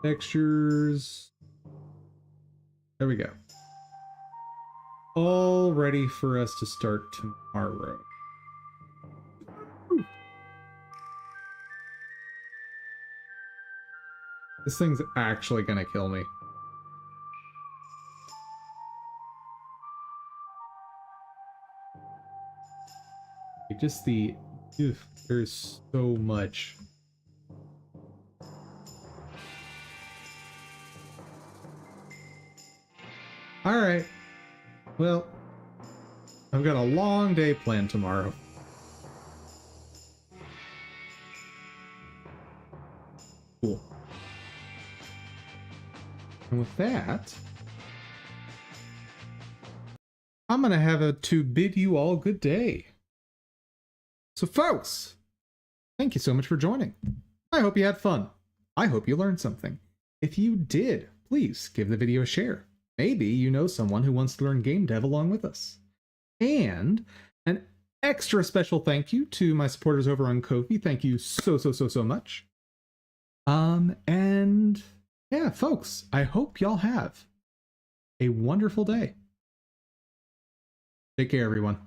Textures. There we go. All ready for us to start tomorrow. This thing's actually gonna kill me. Just the... there's so much. Alright. Well, I've got a long day planned tomorrow. Cool. And with that, I'm gonna have to bid you all good day. So folks, thank you so much for joining. I hope you had fun. I hope you learned something. If you did, please give the video a share. Maybe you know someone who wants to learn game dev along with us. And an extra special thank you to my supporters over on Ko-fi. Thank you so much. And yeah, folks, I hope y'all have a wonderful day. Take care, everyone.